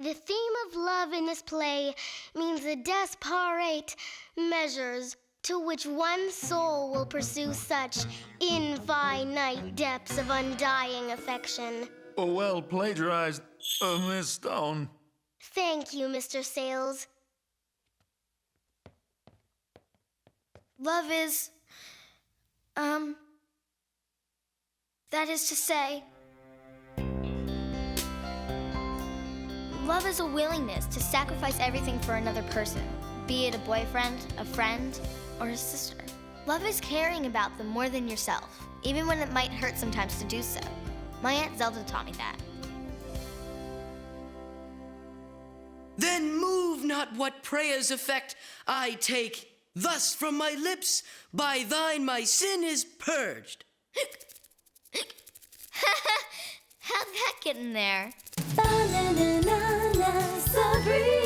The theme of love in this play means the desperate measures to which one soul will pursue such infinite depths of undying affection. Oh, well plagiarized, Miss Stone. Thank you, Mr. Sales. Love is, that is to say, love is a willingness to sacrifice everything for another person, be it a boyfriend, a friend, or a sister. Love is caring about them more than yourself, even when it might hurt sometimes to do so. My Aunt Zelda taught me that. Then move not what prayer's effect I take. Thus from my lips, by thine my sin is purged. How'd that get in there? Sabrina.